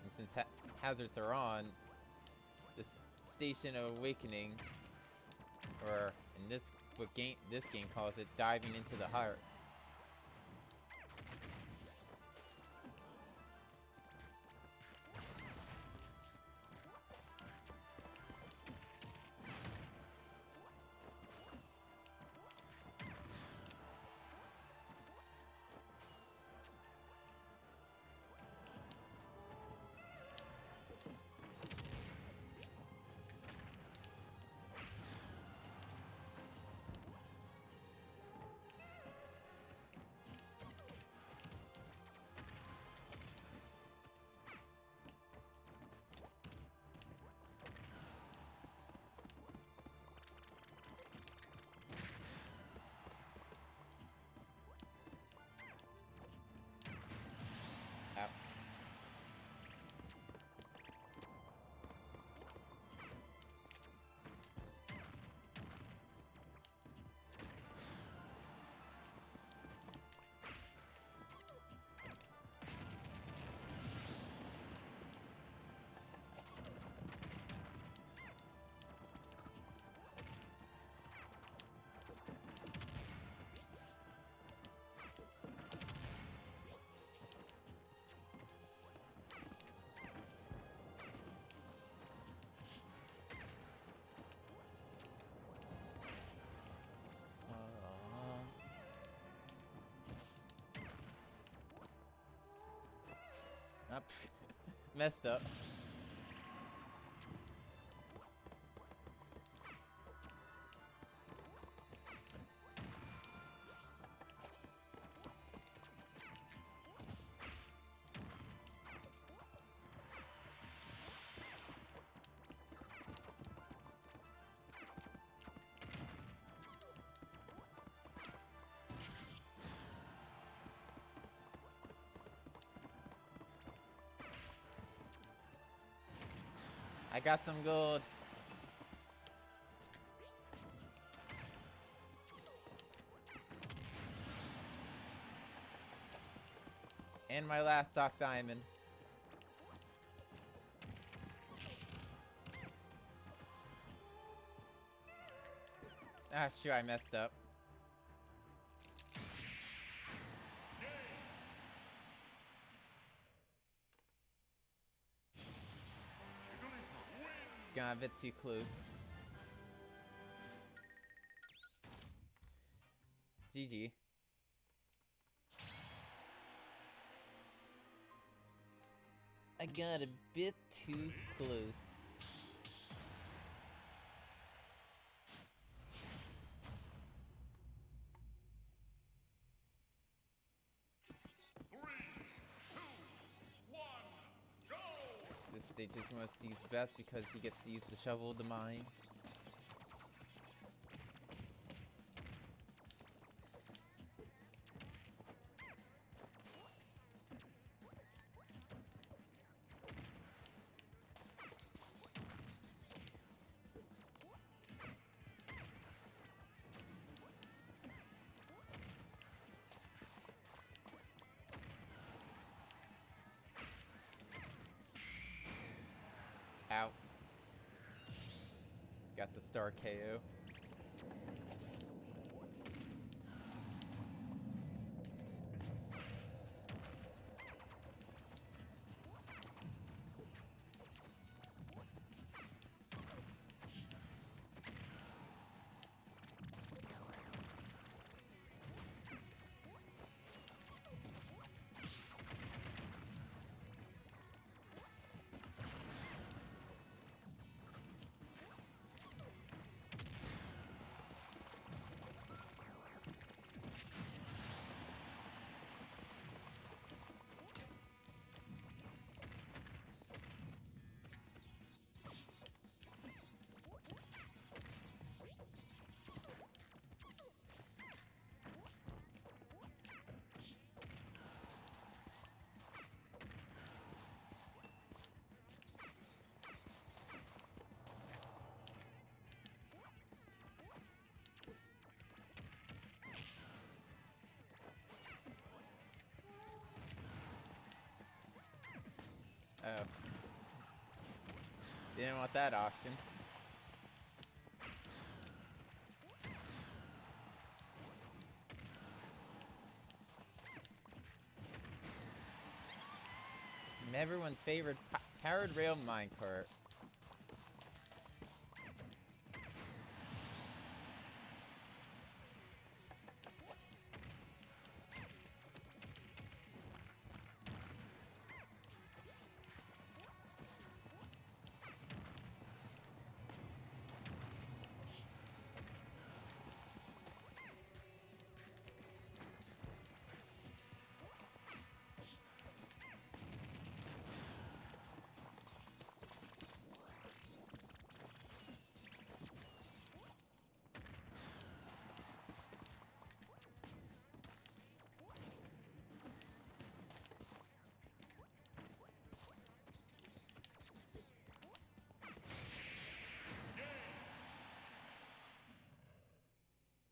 And since hazards are on, this Station of Awakening, or in this game calls it diving into the heart. Up. Messed up. I got some gold. And my last stock diamond. That's true, I messed up. Got a bit too close. GG. I got a bit too close. This stage is Musty's best because he gets to use the shovel of the mine. Ow. Got the star KO. Oh. Didn't want that option. Everyone's favorite powered rail minecart.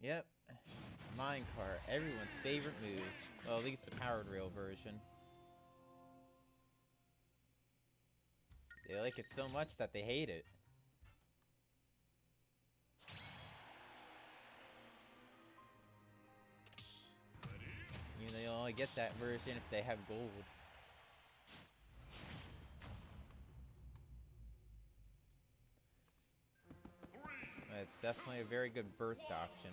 Yep. Minecart, everyone's favorite move. Well, at least the powered rail version. They like it so much that they hate it. You know, you'll only get that version if they have gold. It's definitely a very good burst option.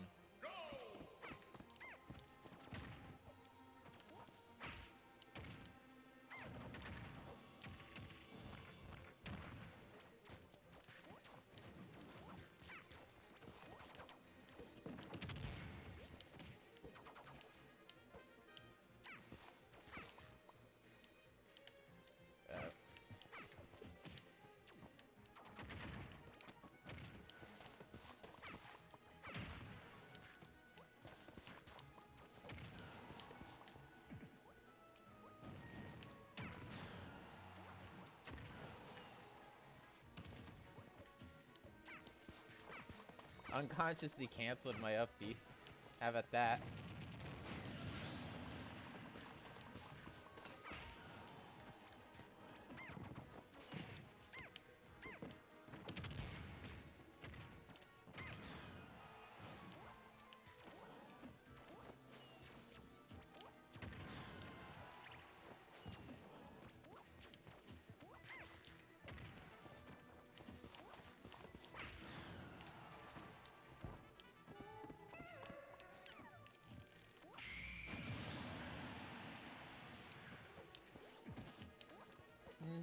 Unconsciously canceled my up B. How about that?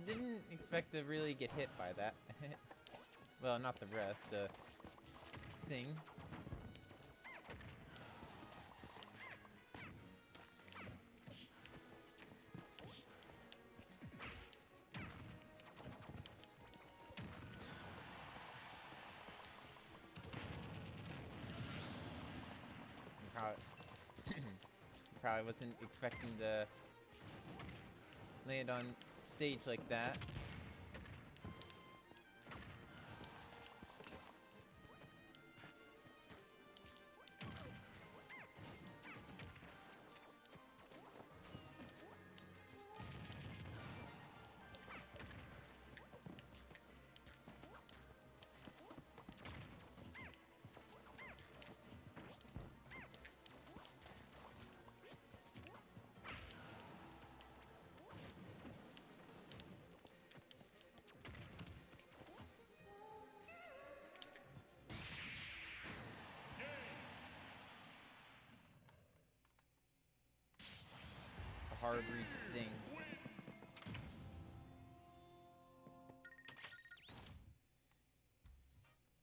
Didn't expect to really get hit by that. Well, not the rest. Sing. Probably wasn't expecting to land on stage like that. Hard read Sing.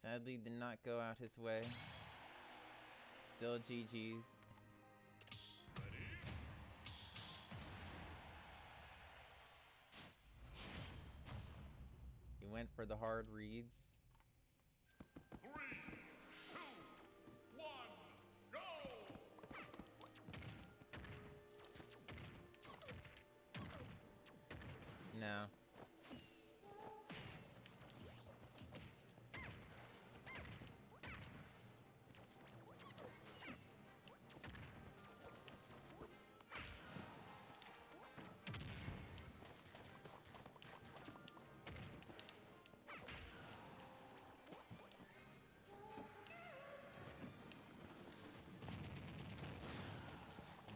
Sadly did not go out his way. Still GG's. He went for the hard reads. 3, 2, 1, go! No.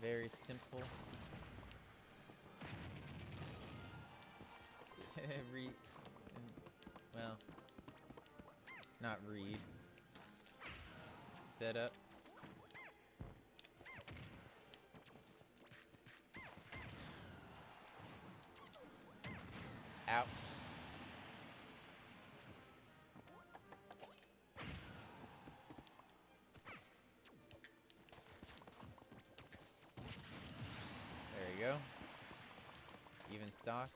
Very simple. Read. Well, not read. Set up. Out. There you go. Even stock.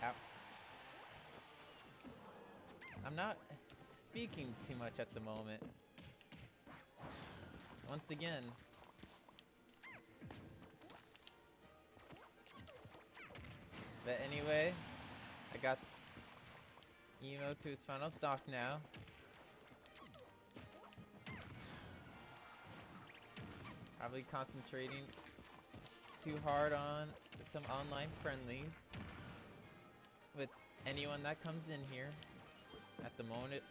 Out. I'm not speaking too much at the moment. Once again. But anyway, I got Emo to his final stock now. Probably concentrating too hard on some online friendlies with anyone that comes in here. At the moment,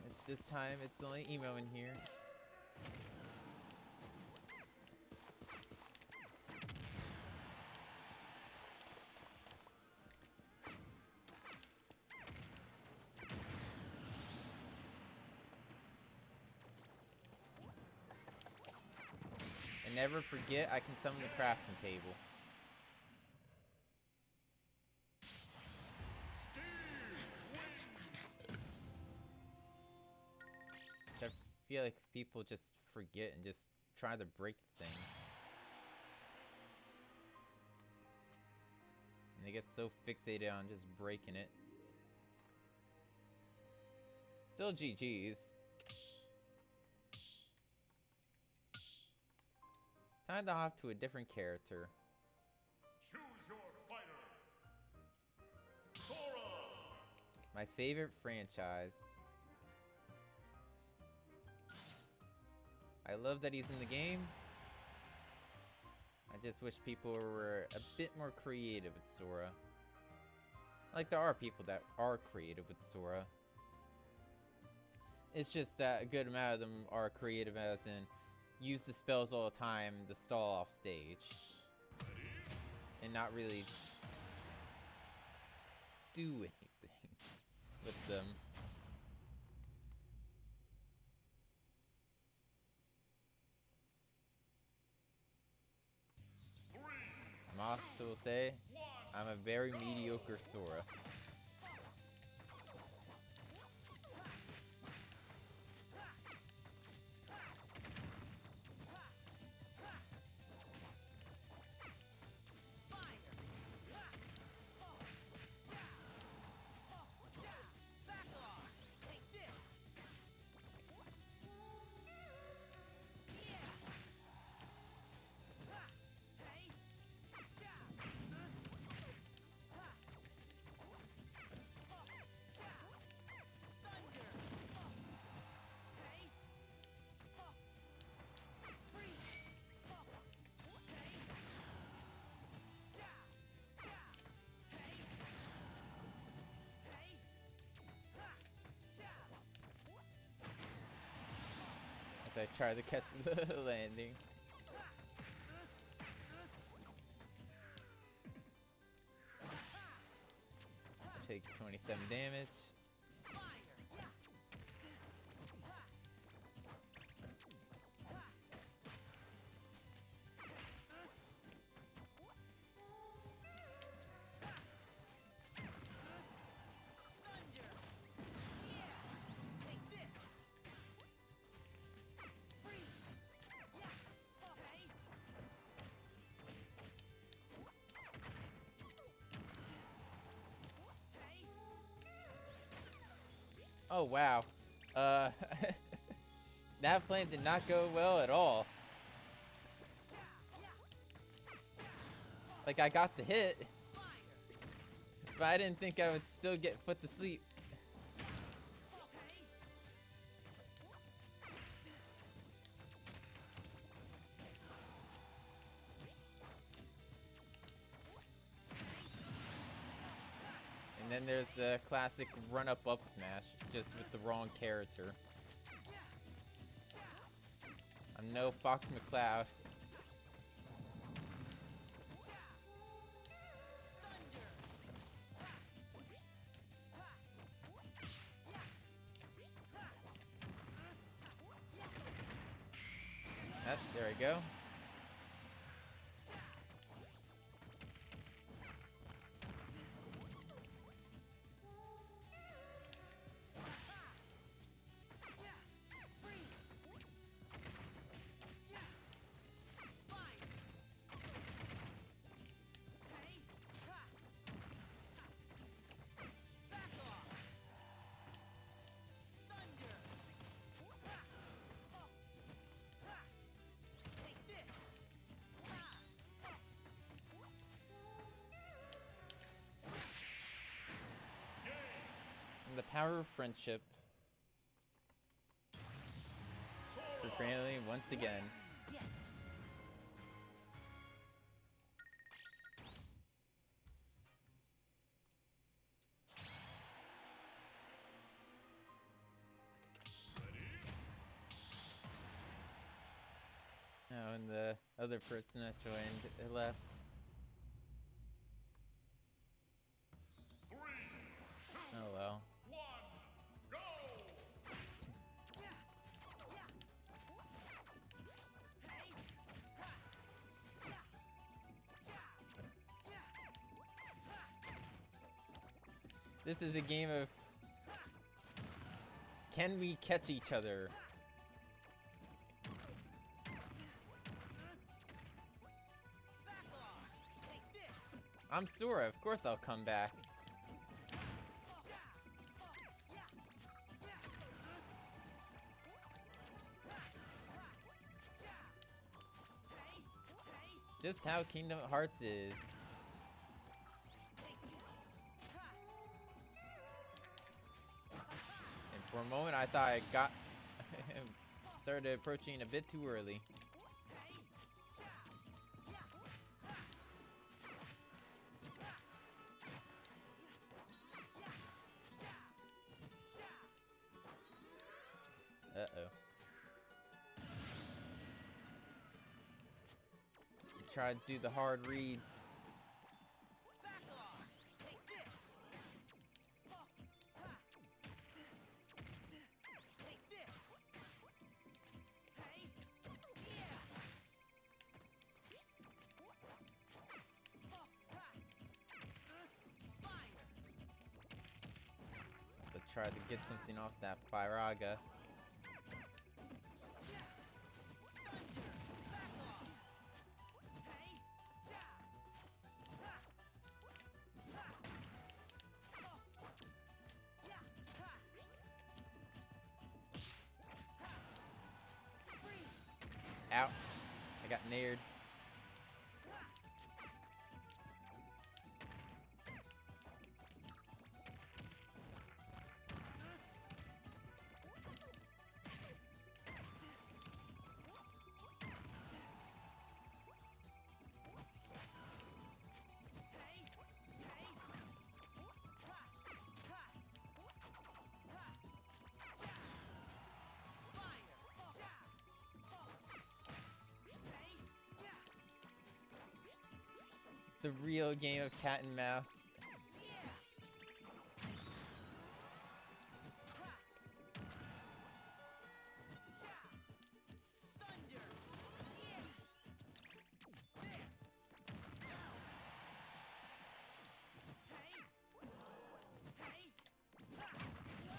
at this time, it's only Emo in here. never forget I can summon the crafting table. I feel like people just forget and just try to break the thing. And they get so fixated on just breaking it. Still GG's. Time to hop to a different character. Choose your fighter. Sora. My favorite franchise. I love that he's in the game. I just wish people were a bit more creative with Sora. Like, there are people that are creative with Sora. It's just that a good amount of them are creative as in use the spells all the time to stall off stage. And not really do anything with them. I also will say, I'm a very mediocre Sora. As I try to catch the landing. Take 27 damage. Oh wow. That plan did not go well at all. Like, I got the hit, but I didn't think I would still get put to sleep. And then there's the classic run-up up smash, just with the wrong character. I'm no Fox McCloud. There we go. And the power of friendship for family once again. Oh, and the other person that joined left. 3, 2, Oh well. 1, go! This is a game of can we catch each other? I'm Sora, of course I'll come back. Just how Kingdom Hearts is. And for a moment I thought I got started approaching a bit too early. Uh-oh. Try to do the hard reads. But try to get something off that Firaga. Ow. I got nared. The real game of cat and mouse.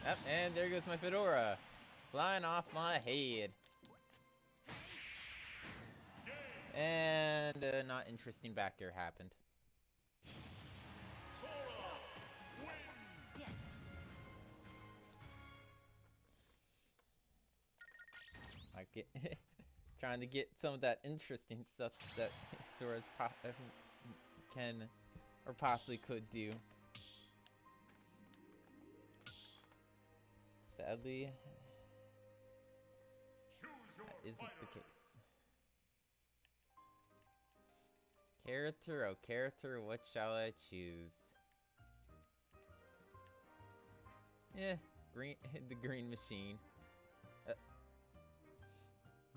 Yep, and there goes my fedora, flying off my head. And not interesting back air happened. I get trying to get some of that interesting stuff that Sora's can or possibly could do. Sadly, that isn't the case. Character, oh character, what shall I choose? Green, the green machine.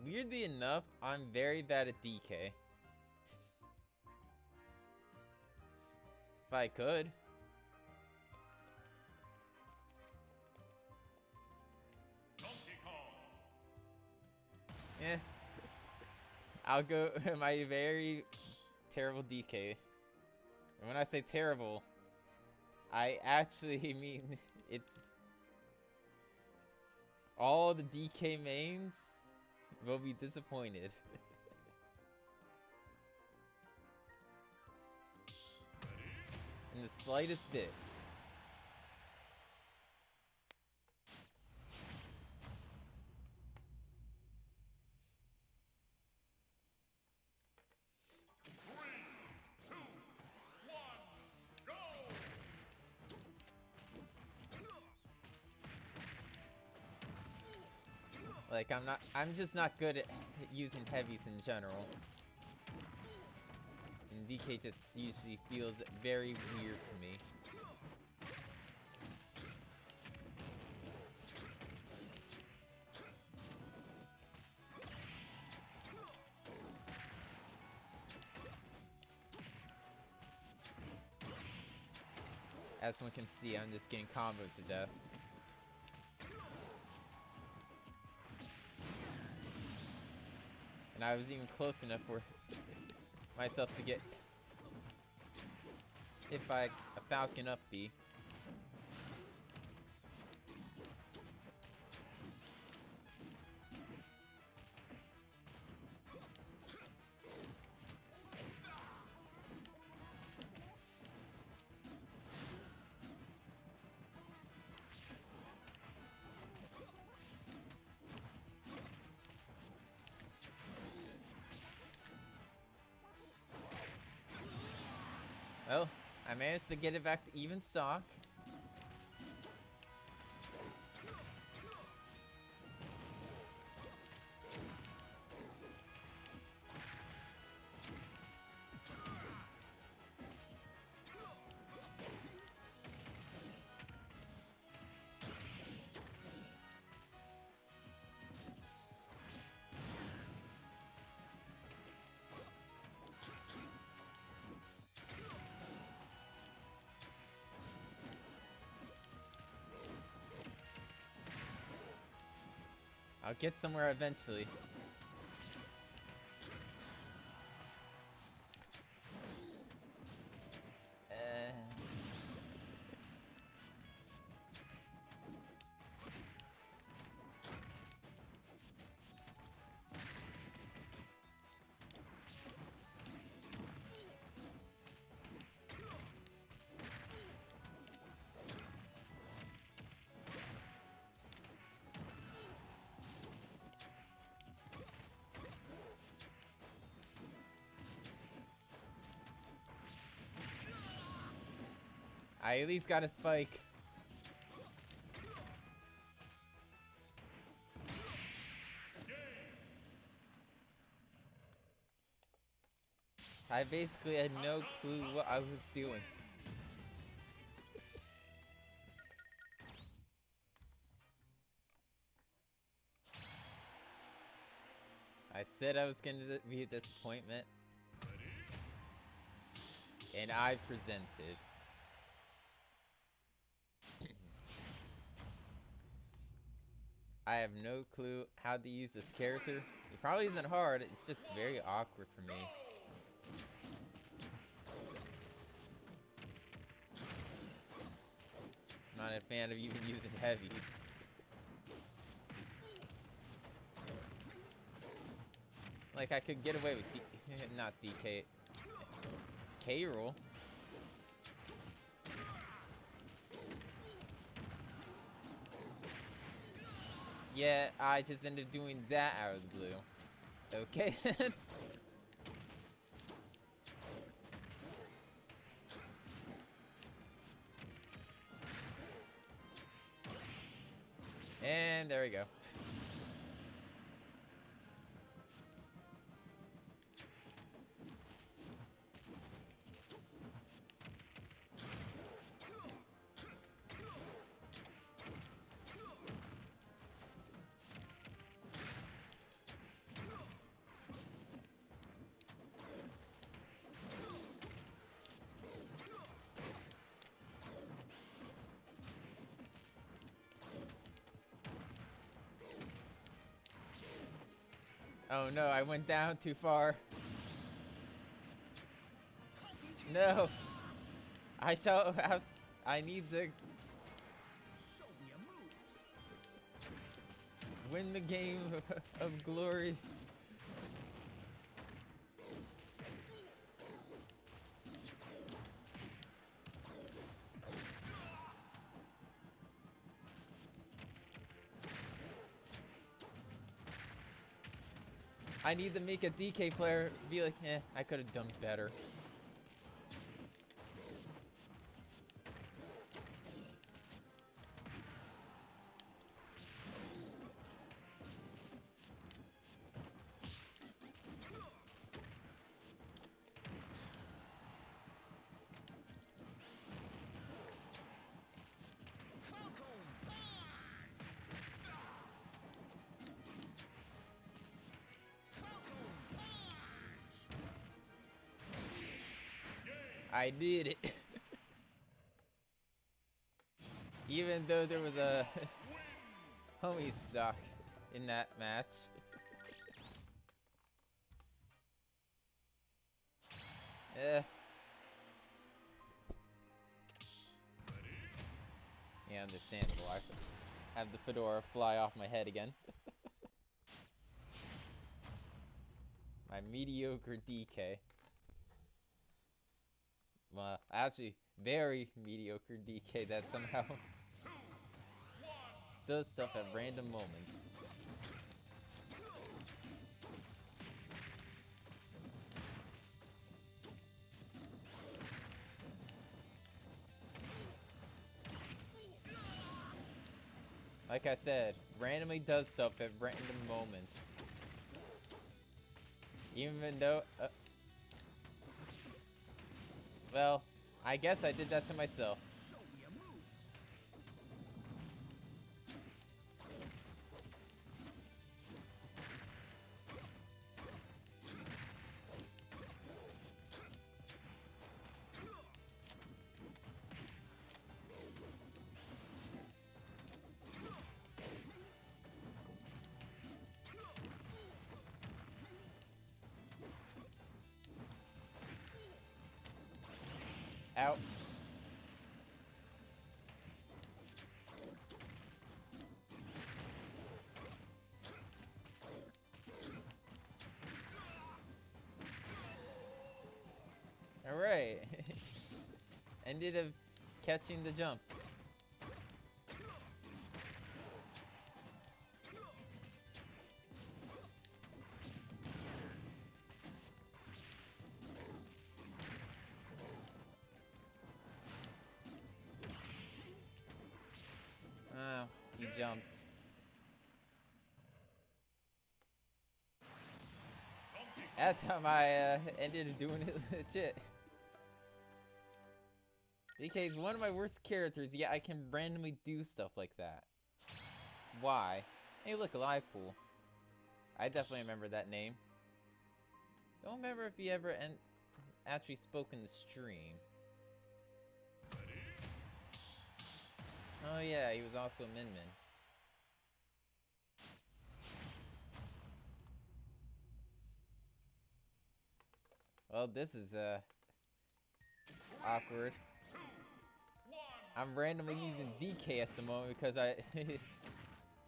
Weirdly enough, I'm very bad at DK. If I could. Donkey Kong. I'll go my very terrible DK. And when I say terrible, I actually mean it's all the DK mains will be disappointed. In the slightest bit. Like, I'm just not good at using heavies in general. And DK just usually feels very weird to me. As one can see, I'm just getting comboed to death. And I was even close enough for myself to get hit by a Falcon up B. I managed to get it back to even stock. I'll get somewhere eventually. I at least got a spike. I basically had no clue what I was doing. I said I was going to be a disappointment. And I presented. I have no clue how to use this character. It probably isn't hard, it's just very awkward for me. I'm not a fan of even using heavies. Like, I could get away with not DK. K-roll. Yeah, I just ended up doing that out of the blue. Okay. And there we go. Oh no, I went down too far. No. I shall have. I need to win the game of glory. I need to make a DK player be like, eh, I could have done better. I did it. Even though there was a homie stock in that match. Yeah, understandable. I have the fedora fly off my head again. My mediocre DK. Well, actually, very mediocre DK that somehow does stuff at random moments. Like I said, randomly does stuff at random moments. Even though... well, I guess I did that to myself. Out. Alright. Ended up catching the jump. Oh, you jumped. That time I ended up doing it legit. DK is one of my worst characters, yet I can randomly do stuff like that. Why? Hey look, Live Pool. I definitely remember that name. Don't remember if he ever actually spoke in the stream. Oh yeah, he was also a Min Min. Well, this is awkward. I'm randomly using DK at the moment because I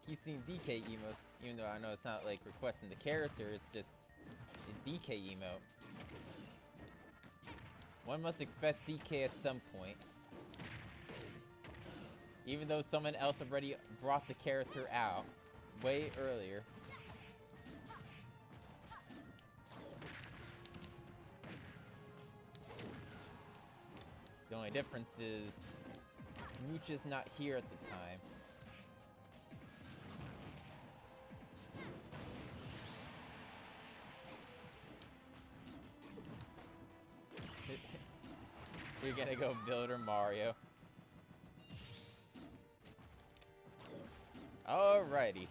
keep seeing DK emotes, even though I know it's not like requesting the character, it's just a DK emote. One must expect DK at some point. Even though someone else already brought the character out way earlier. The only difference is Mooch is not here at the time. You're gonna go Builder Mario. Alrighty.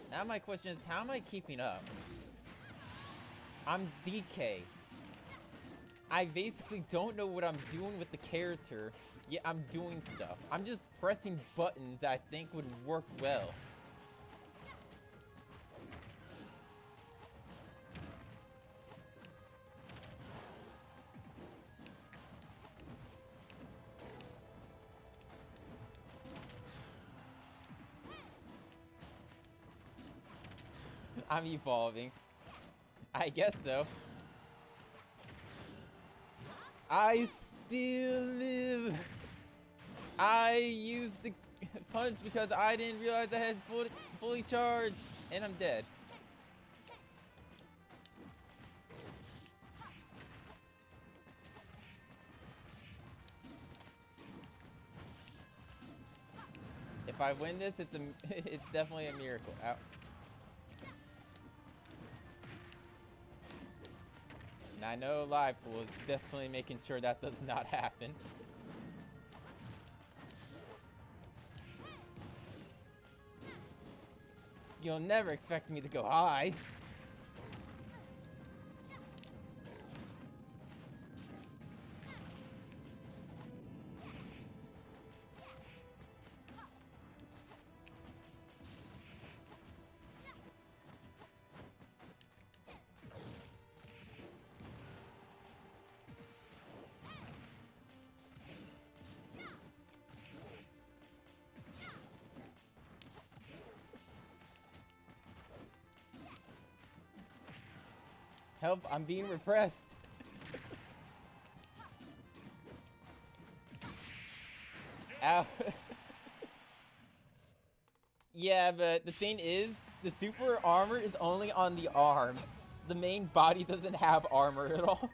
Now my question is, how am I keeping up? I'm DK. I basically don't know what I'm doing with the character, yet I'm doing stuff. I'm just pressing buttons that I think would work well. I'm evolving. I guess so. I still live. I used the punch because I didn't realize I had fully charged, and I'm dead. If I win this, it's definitely a miracle. Ow. And I know Live Pool is definitely making sure that does not happen. You'll never expect me to go high. Help, I'm being repressed. Ow. Yeah, but the thing is, the super armor is only on the arms. The main body doesn't have armor at all.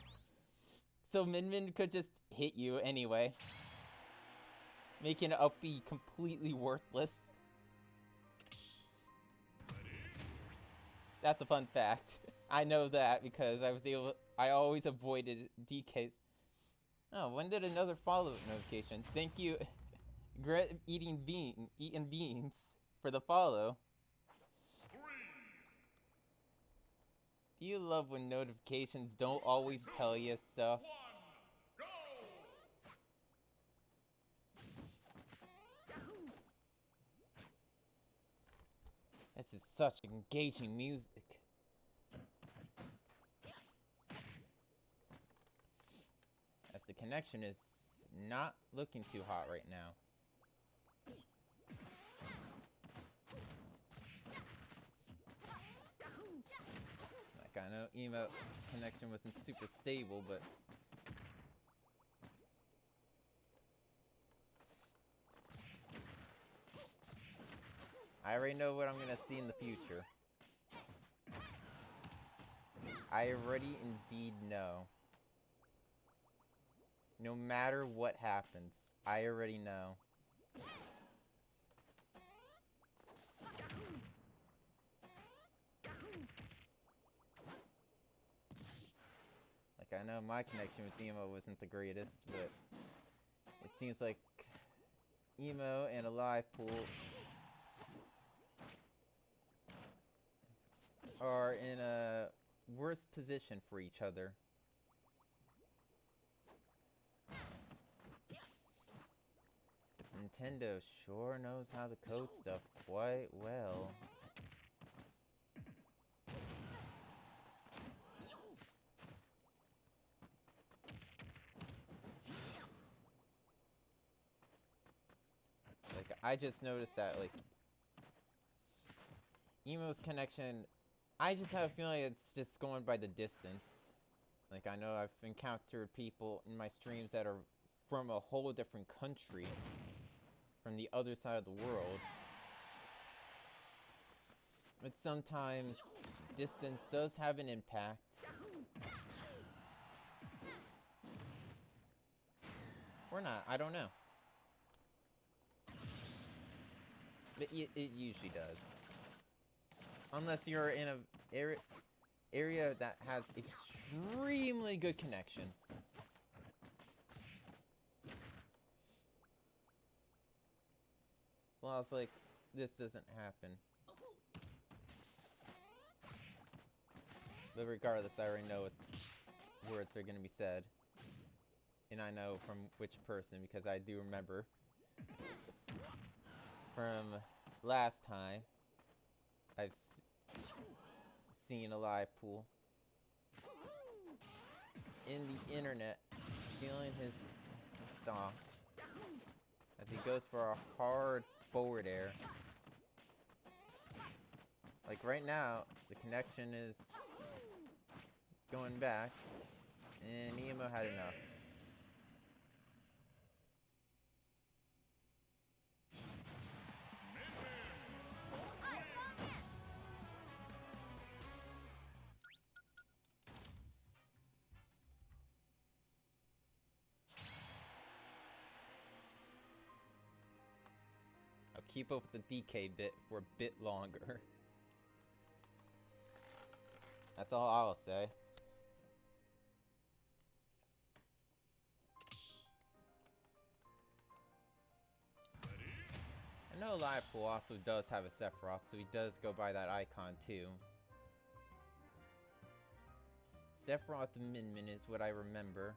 So Min Min could just hit you anyway, making Up B completely worthless. That's a fun fact. I know that because I always avoided DKs. Oh, when did another follow-up notification? Thank you, eating beans for the follow. Do you love when notifications don't always tell you stuff? This is such engaging music. As the connection is not looking too hot right now. Like, I know Emo's connection wasn't super stable, but I already know what I'm gonna see in the future. I already indeed know. No matter what happens, I already know. Like, I know my connection with Emo wasn't the greatest, but it seems like Emo and Alive Pool are in a worse position for each other. Because Nintendo sure knows how to code stuff quite well. Like, I just noticed that, like, Emo's connection, I just have a feeling it's just going by the distance. Like, I know I've encountered people in my streams that are from a whole different country, from the other side of the world. But sometimes distance does have an impact. Or not, I don't know. But it usually does. Unless you're in a area that has extremely good connection. Well, I was like, this doesn't happen. But regardless, I already know what words are gonna be said. And I know from which person, because I do remember from last time I've seen a live pool in the internet stealing his stock as he goes for a hard forward air. Like right now, the connection is going back, and Emo had enough. I'll keep up with the DK bit for a bit longer. That's all I'll say. I know Livepool also does have a Sephiroth, so he does go by that icon too. Sephiroth the Min Min is what I remember.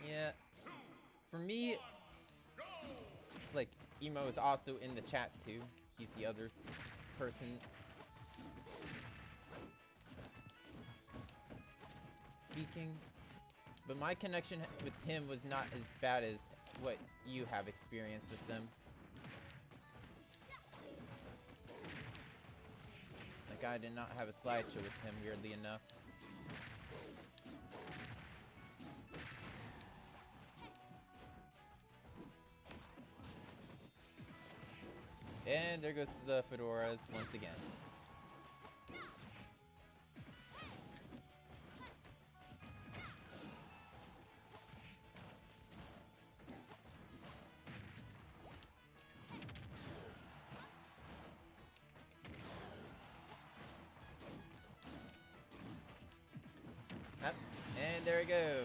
Yeah, for me, like, Emo is also in the chat too. He's the other person speaking. But my connection with him was not as bad as what you have experienced with them. Like, I did not have a slideshow with him, weirdly enough. And there goes the fedoras once again. Up, and there we go.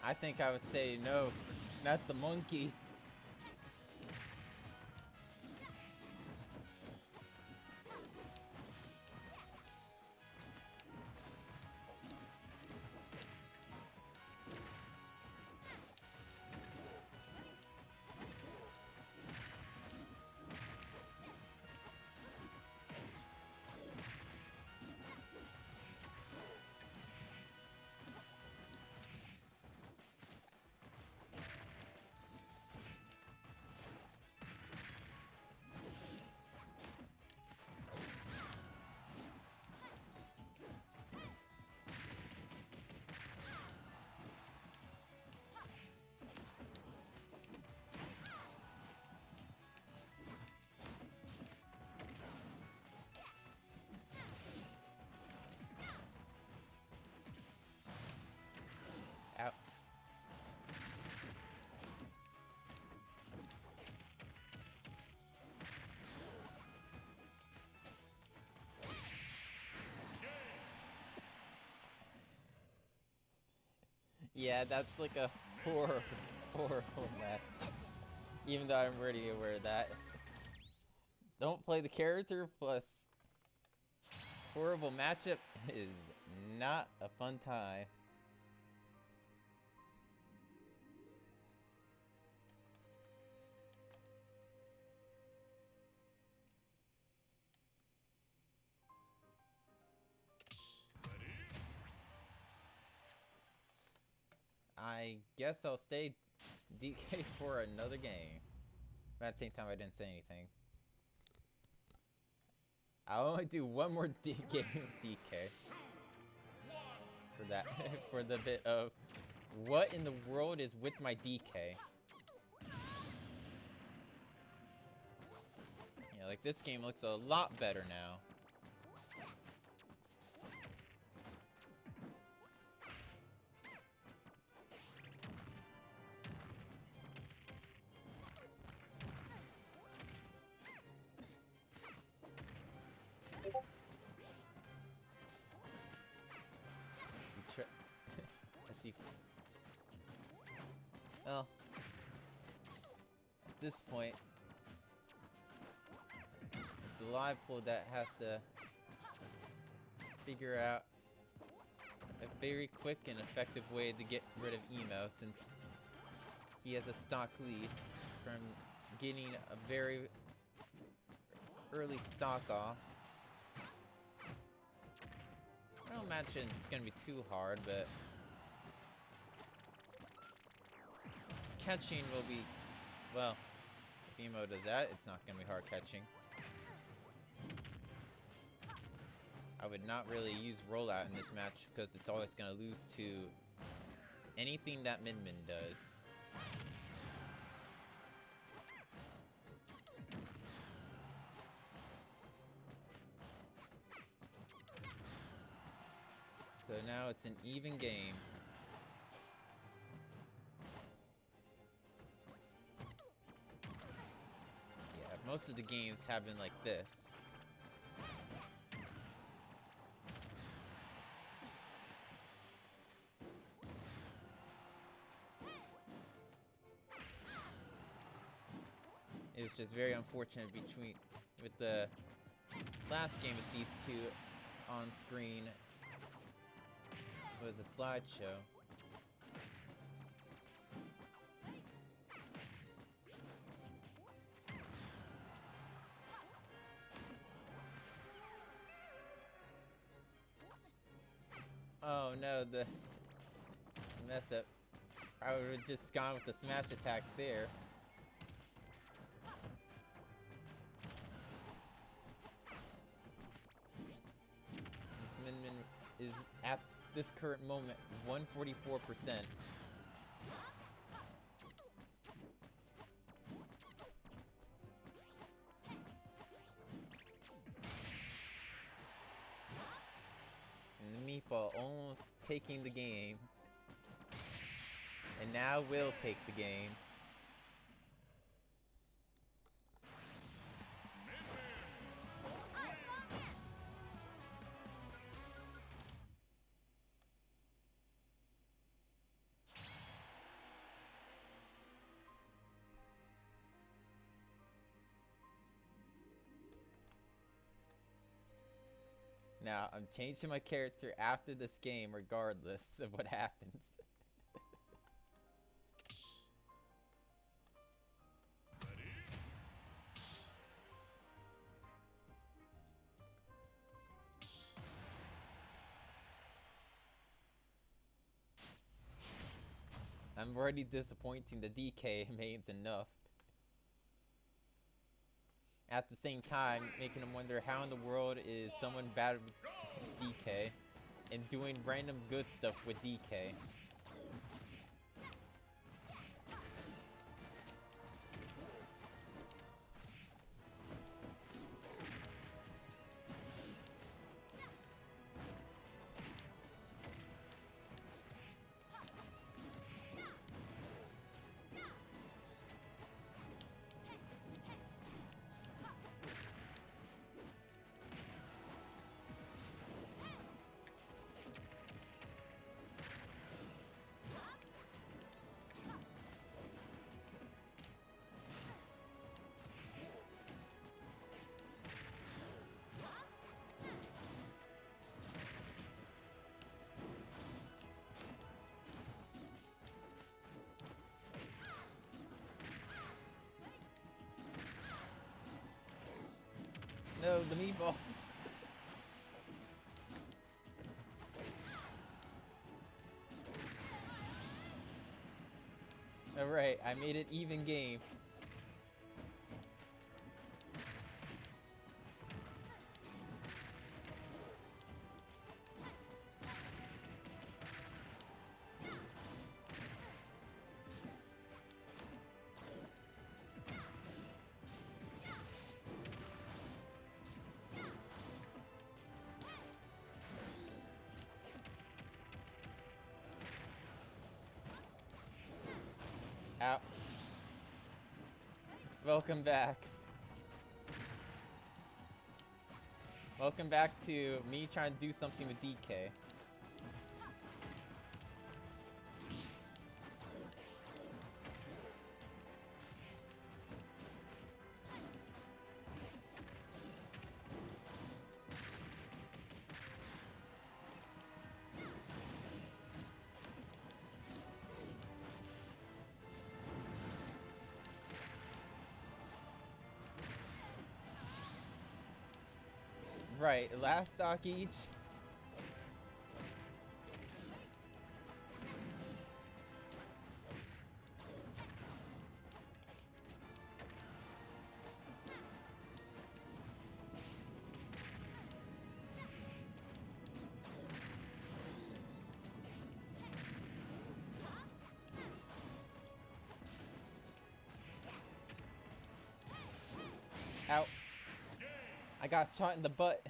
I think I would say no, not the monkey. Out. Yeah, that's like a horrible, horrible match. Even though I'm already aware of that. Don't play the character plus horrible matchup is not a fun time. I guess I'll stay DK for another game. But at the same time, I didn't say anything. I'll only do one more game with DK. For that, for the bit of what in the world is with my DK? Yeah, like this game looks a lot better now. Let's see. Well, at this point, it's the live pool that has to figure out a very quick and effective way to get rid of Emo, since he has a stock lead from getting a very early stock off. I don't imagine it's gonna be too hard, but catching will be, well, if Emo does that, it's not gonna be hard catching. I would not really use rollout in this match because it's always gonna lose to anything that Min Min does. So now it's an even game. Yeah, most of the games have been like this. It was just very unfortunate with the last game with these two on screen. It was a slideshow. Oh no, the mess up. I would have just gone with the smash attack there. This Min Min is at this current moment 144%. And the meatball almost taking the game. And now will take the game. Now, I'm changing my character after this game regardless of what happens. I'm already disappointing the DK mains enough. At the same time, making them wonder how in the world is someone bad with DK and doing random good stuff with DK. No, the meatball. Alright, I made it even game. Out. Welcome back. Welcome back to me trying to do something with DK. Right, last stock each. Out. I got shot in the butt.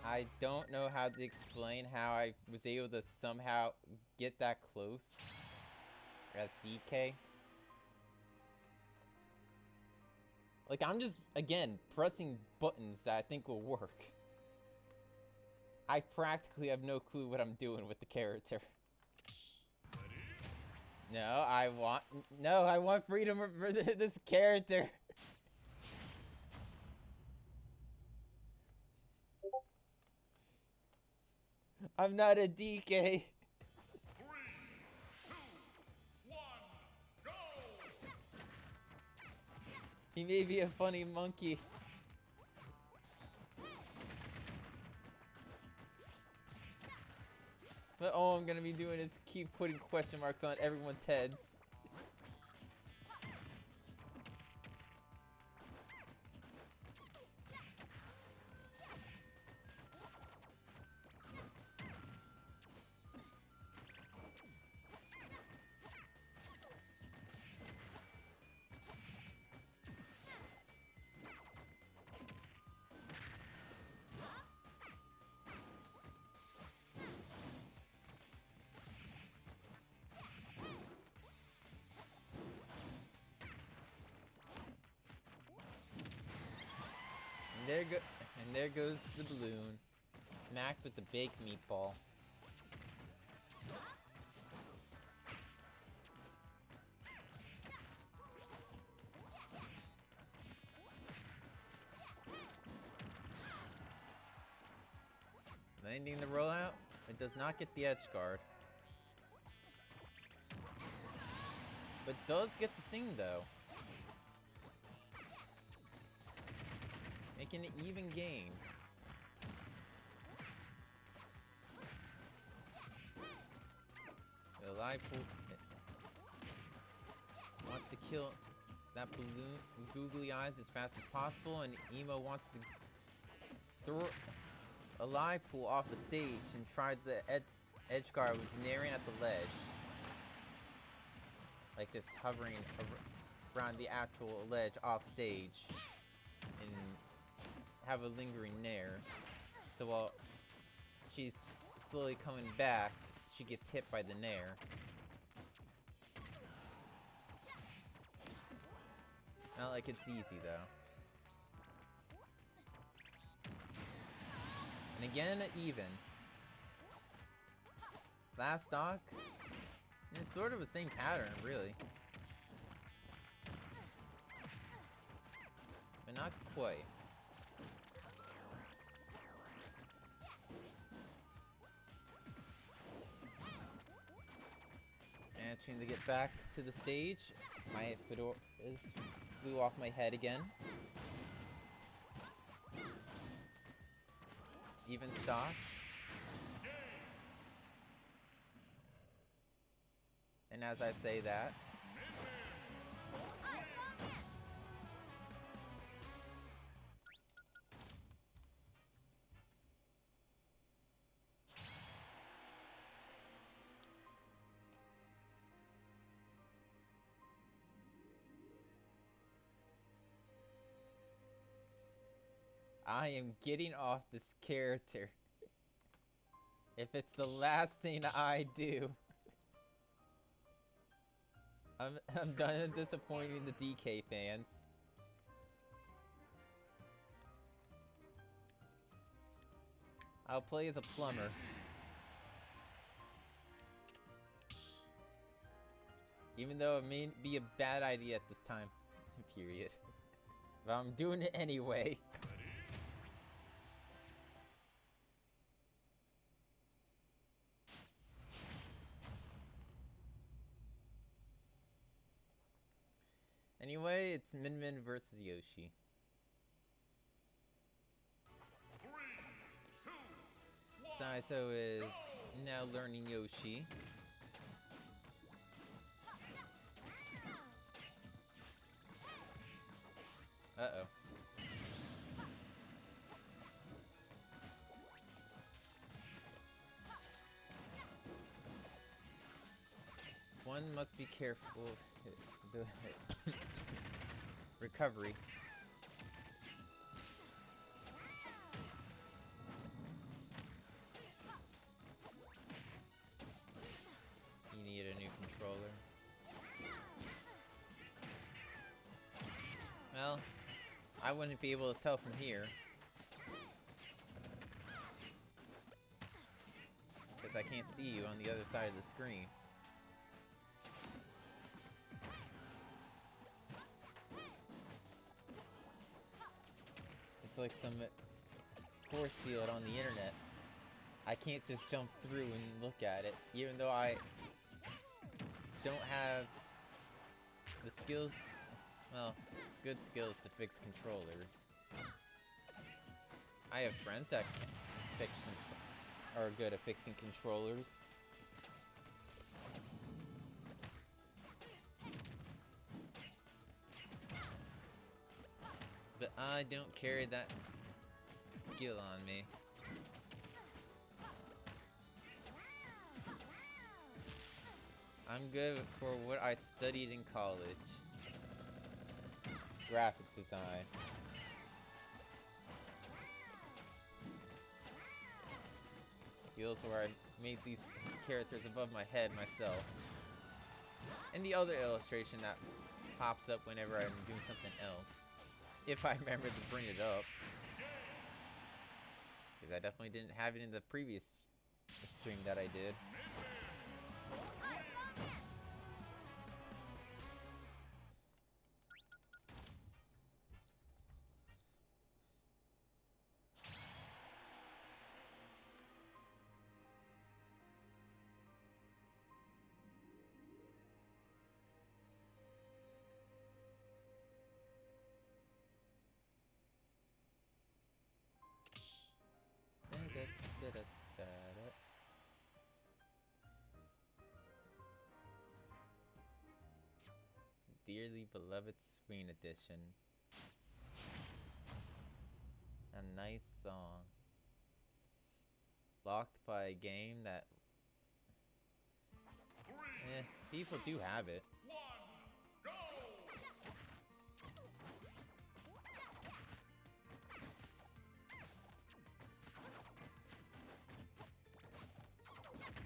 I don't know how to explain how I was able to somehow get that close as DK. Like, I'm just, again, pressing buttons that I think will work. I practically have no clue what I'm doing with the character. No, I want freedom for this character. I'm not a DK. 3, 2, 1, go! He may be a funny monkey. But all I'm gonna be doing is keep putting question marks on everyone's heads. And there goes the balloon, smacked with the baked meatball. Landing the rollout, it does not get the edge guard. But does get the sing though. Making an even game. The live pool wants to kill that balloon with googly eyes as fast as possible, and Emo wants to throw a live pool off the stage and try the edge guard with Narian at the ledge. Like just hovering around the actual ledge off stage and have a lingering nair. So while she's slowly coming back, she gets hit by the nair. Not like it's easy though. And again, even. Last stock, it's sort of the same pattern, really. But not quite. Managing to get back to the stage. My fedora flew off my head again. Even stock. And as I say that, I am getting off this character. If it's the last thing I do. I'm done disappointing the DK fans. I'll play as a plumber. Even though it may be a bad idea at this time period. But I'm doing it anyway. Anyway, it's Min Min versus Yoshi. 3, 2, 1. Saiso is now learning Yoshi. Uh-oh. One must be careful. Recovery. You need a new controller. Well, I wouldn't be able to tell from here. I can't see you on the other side of the screen. It's like some force field on the internet. I can't just jump through and look at it, even though I don't have the skills, well, good skills to fix controllers. I have friends that can fix are good at fixing controllers. But I don't carry that skill on me. I'm good for what I studied in college. Graphic design. Skills where I made these characters above my head myself. And the other illustration that pops up whenever I'm doing something else. If I remember to bring it up. Because I definitely didn't have it in the previous stream that I did. Dearly Beloved Screen Edition. A nice song. Locked by a game that... people do have it. Go!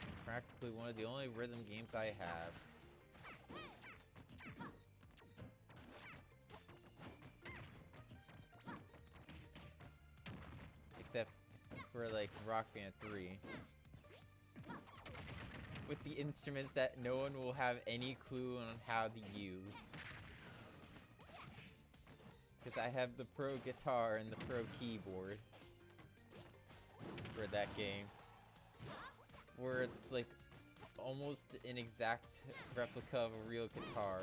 It's practically one of the only rhythm games I have. Except for like Rock Band 3. With the instruments that no one will have any clue on how to use. Because I have the pro guitar and the pro keyboard for that game. Where it's like almost an exact replica of a real guitar.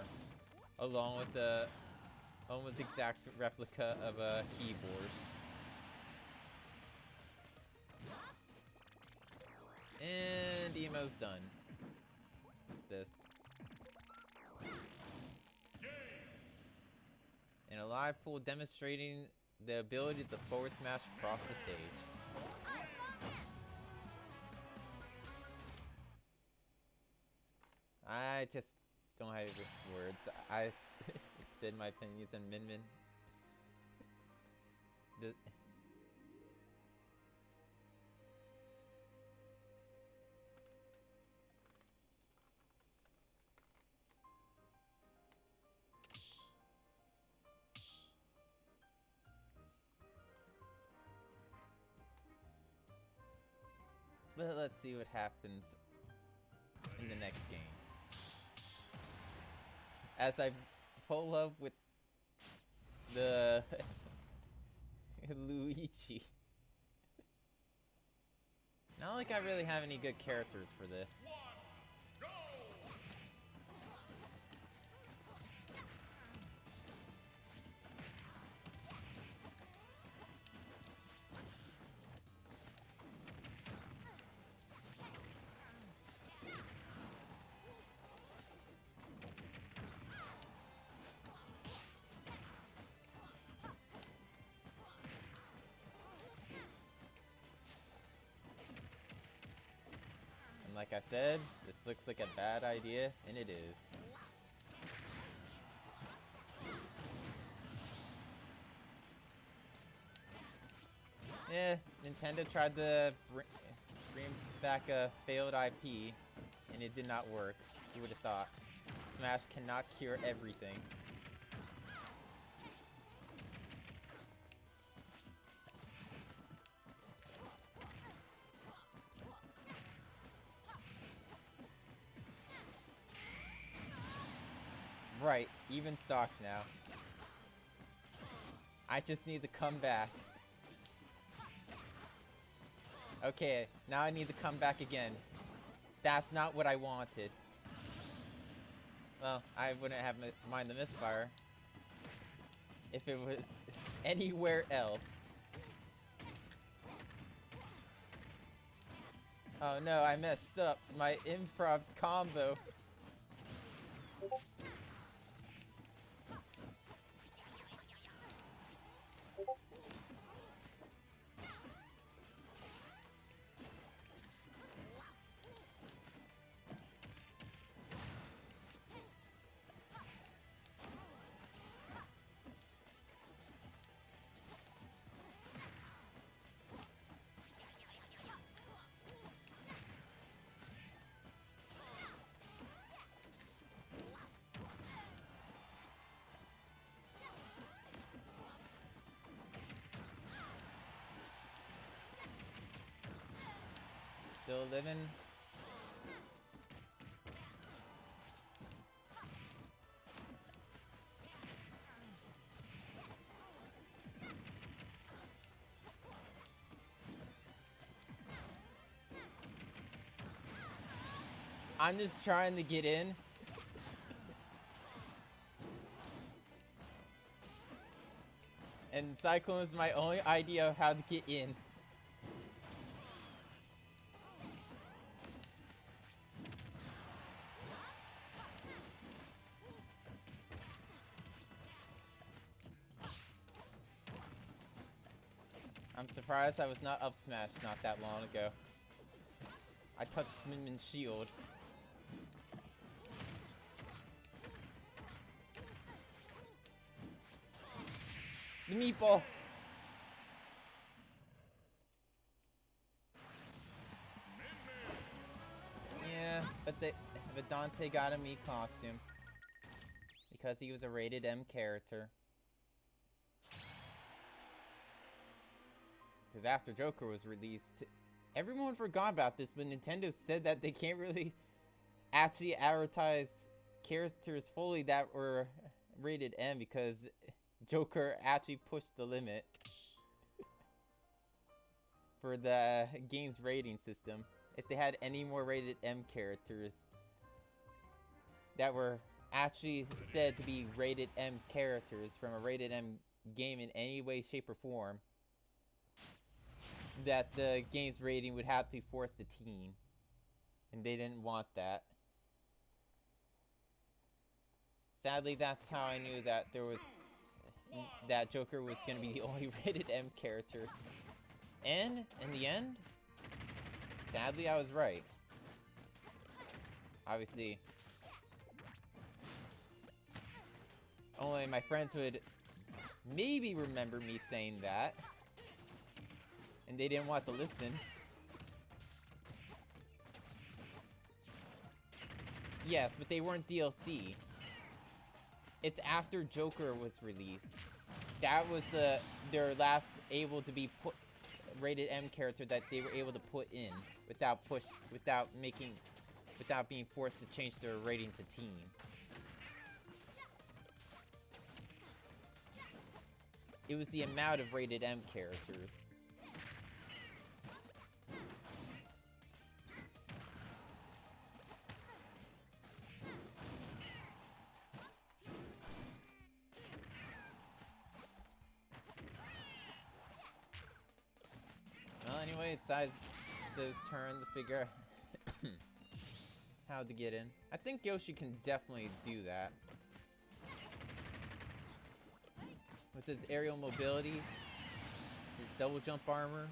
Along with the almost exact replica of a keyboard. And the emo's done. This. And a live pool demonstrating the ability to forward smash across the stage. I just don't have words. I said my opinions on Min Min. But let's see what happens in the next game. As I pull up with the Luigi. Not like I really have any good characters for this. Go! And like I said, this looks like a bad idea, and it is. Yeah, Nintendo tried to bring back a failed IP, and it did not work. You would have thought. Smash cannot cure everything. Right, even stocks now. I just need to come back. Okay, now I need to come back again. That's not what I wanted. Well, I wouldn't have mind the misfire if it was anywhere else. Oh no, I messed up my improv combo. Still living. I'm just trying to get in. And Cyclone is my only idea of how to get in. I'm surprised I was not up smashed not that long ago. I touched Minmin's shield. The meatball! Yeah, but Dante got a Mii costume. Because he was a rated M character. Because after Joker was released, everyone forgot about this, but Nintendo said that they can't really actually advertise characters fully that were rated M because Joker actually pushed the limit for the game's rating system. If they had any more rated M characters that were actually said to be rated M characters from a rated M game in any way, shape, or form, that the game's rating would have to be forced to teen. And they didn't want that. Sadly, that's how I knew that that Joker was going to be the only rated M character. And, in the end, sadly, I was right. Obviously, only my friends would maybe remember me saying that. And they didn't want to listen. Yes, but they weren't DLC. It's after Joker was released. That was their last able to be put rated M character that they were able to put in without being forced to change their rating to teen. It was the amount of rated M characters. Well, anyway, it's Zo's turn to figure out how to get in. I think Yoshi can definitely do that. With his aerial mobility, his double jump armor,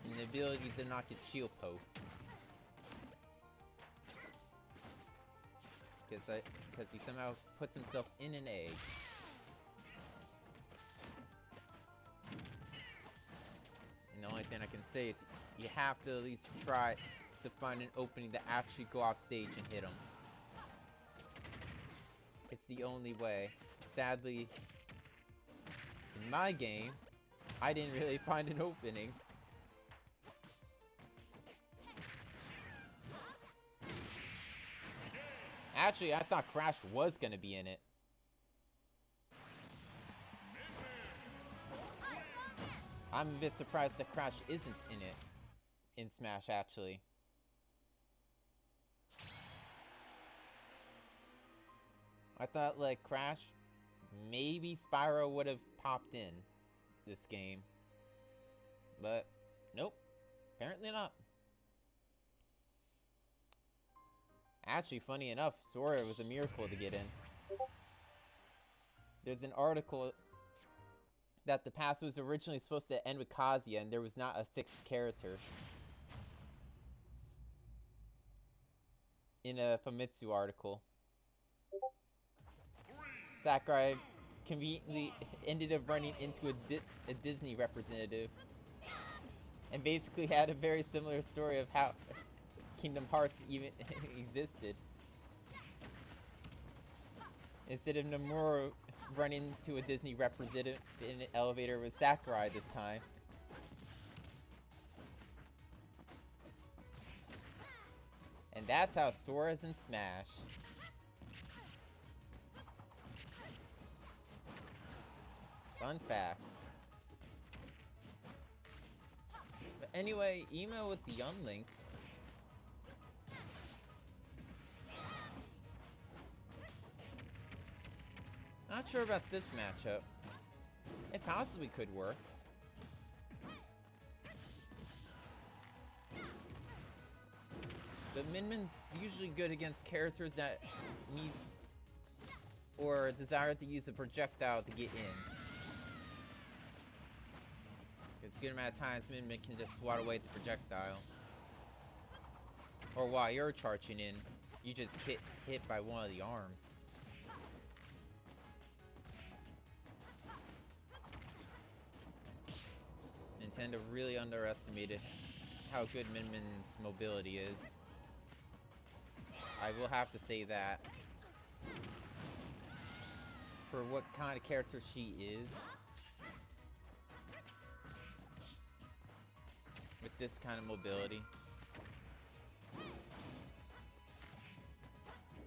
and the ability to not get shield poked. Because he somehow puts himself in an egg. And the only thing I can say is you have to at least try to find an opening to actually go off stage and hit him. It's the only way. Sadly, in my game, I didn't really find an opening. Actually, I thought Crash was gonna be in it. I'm a bit surprised that Crash isn't in it. In Smash, actually. I thought, like, Crash, maybe Spyro would have popped in this game. But, nope. Apparently not. Actually, funny enough, Sora was a miracle to get in. There's an article that the past was originally supposed to end with Kazuya, and there was not a sixth character. In a Famitsu article. Sakurai conveniently ended up running into a Disney representative. And basically had a very similar story of how Kingdom Hearts even existed. Instead of Nomura running into a Disney representative in an elevator with Sakurai this time. And that's how Sora's in Smash. Fun facts. But anyway, email with the Unlink. Not sure about this matchup. It possibly could work. But Min Min's usually good against characters that need or desire to use a projectile to get in. Because a good amount of times Min Min can just swat away the projectile. Or while you're charging in, you just get hit by one of the arms. Nintendo really underestimated how good Min Min's mobility is. I will have to say that. For what kind of character she is. With this kind of mobility.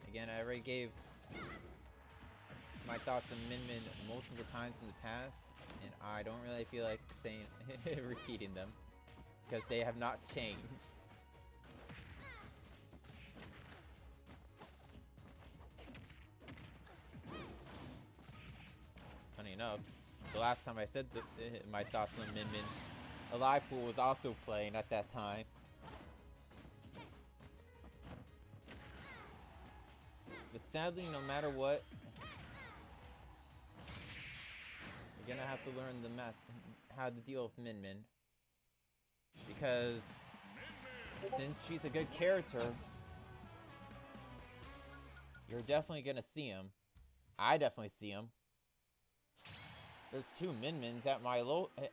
Again, I already gave my thoughts on Min Min multiple times in the past, and I don't really feel like saying repeating them because they have not changed. Funny enough, the last time I said my thoughts on Min Min, Alive Pool was also playing at that time. But sadly, no matter what, you're gonna have to learn the how to deal with Min Min. Because since she's a good character, you're definitely gonna see him. I definitely see him. There's two Min Mins at my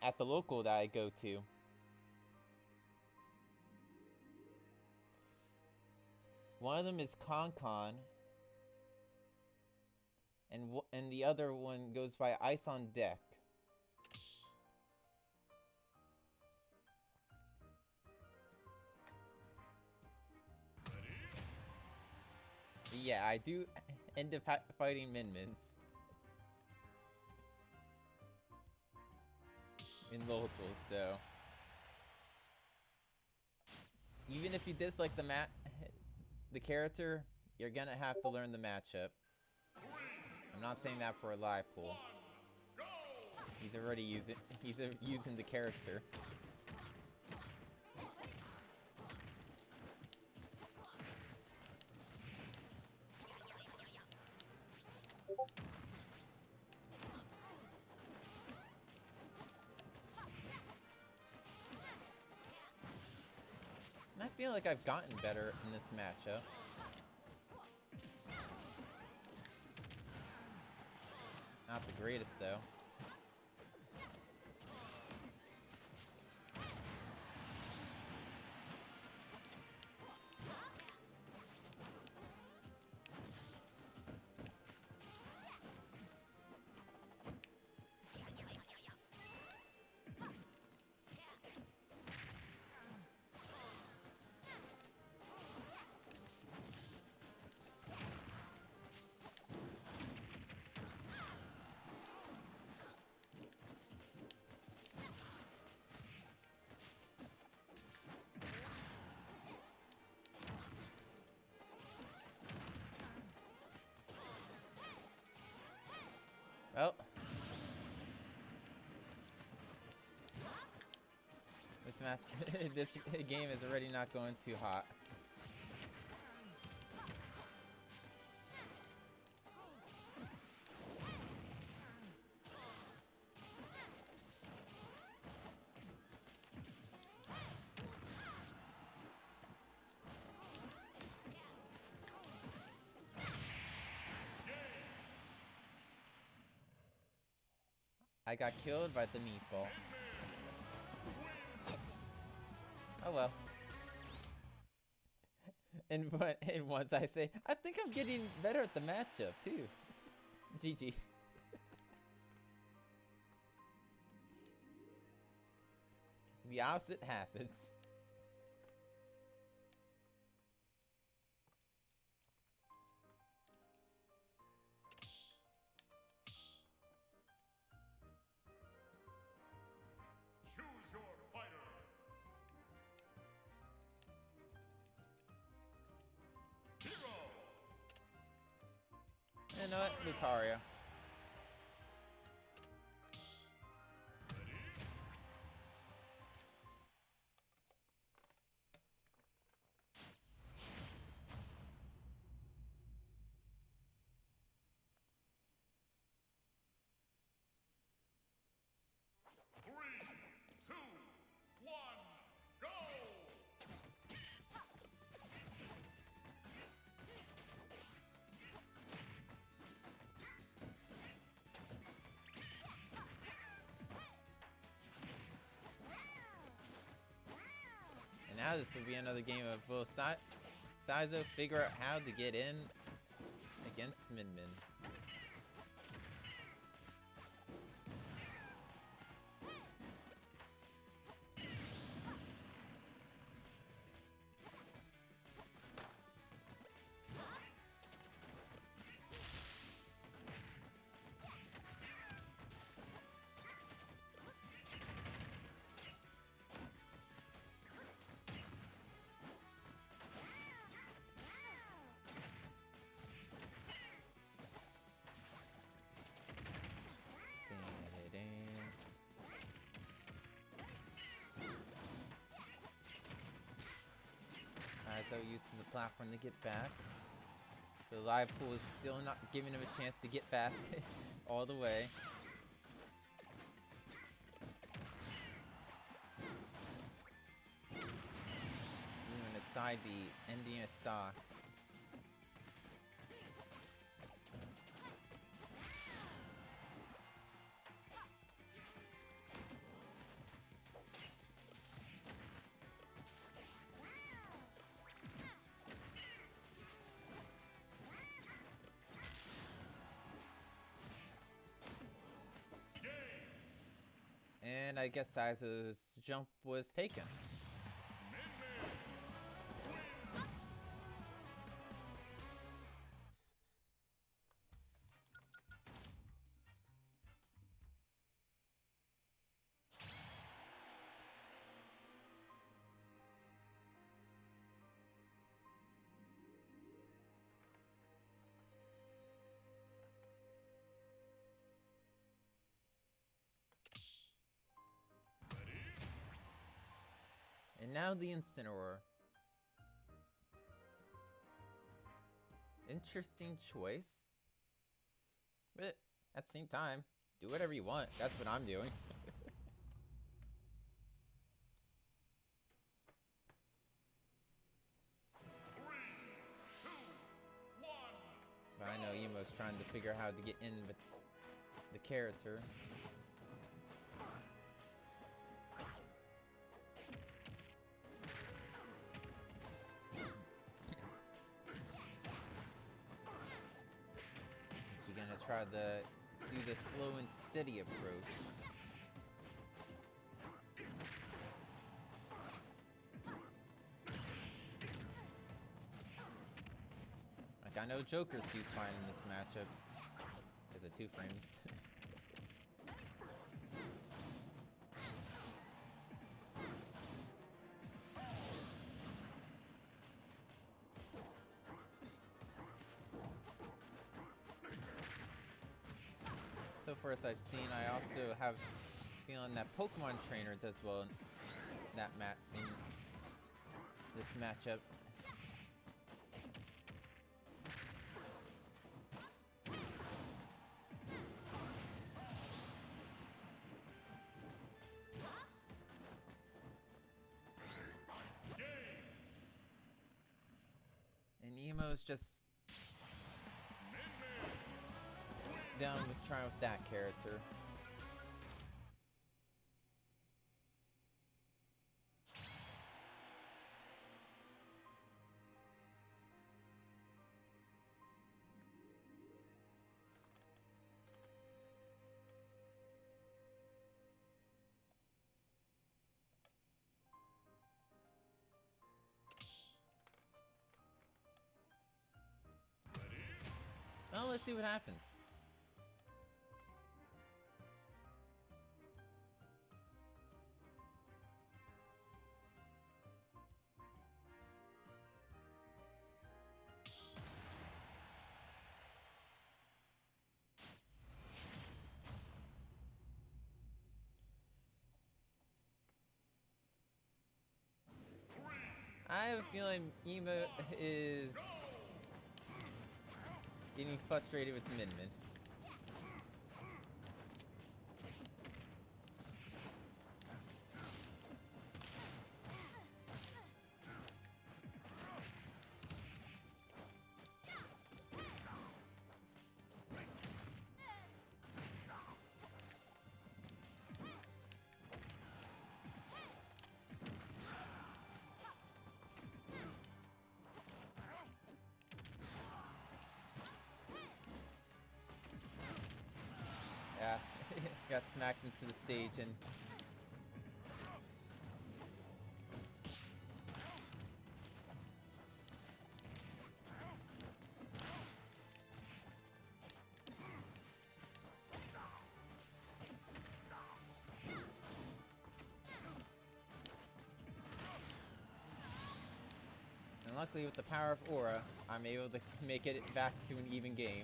at the local that I go to. One of them is Con Con. And the other one goes by Ice on Deck. But yeah, I do end up fighting Min Mins. In locals, so. Even if you dislike the character, you're gonna have to learn the matchup. I'm not saying that for a live pool. He's already using the character. And I feel like I've gotten better in this matchup. Not the greatest, though. match, this game is already not going too hot. I got killed by the meatball. Oh well. And once I say, I think I'm getting better at the matchup too. GG. The opposite happens. Choose your fighter. Hero. You know what? Lucario. Three, two, one, go! And now this will be another game of will Saizo figure out how to get in against Min Min. Saizo using the platform to get back. The live pool is still not giving him a chance to get back all the way. Doing a side B, ending a stock. And I guess Saizo's jump was taken. And now the Incineroar. Interesting choice. But at the same time, do whatever you want. That's what I'm doing. But I know Emo's trying to figure out how to get in with the character. Try to do the slow and steady approach. Like, I know Jokers do fine in this matchup because of 2 frames. So far as I've seen, I also have a feeling that Pokemon Trainer does well that in this matchup. And Emo's just down with trying with that character. Well, let's see what happens. I have a feeling Ema is getting frustrated with Min Min. Yeah, got smacked into the stage and luckily with the power of Aura, I'm able to make it back to an even game.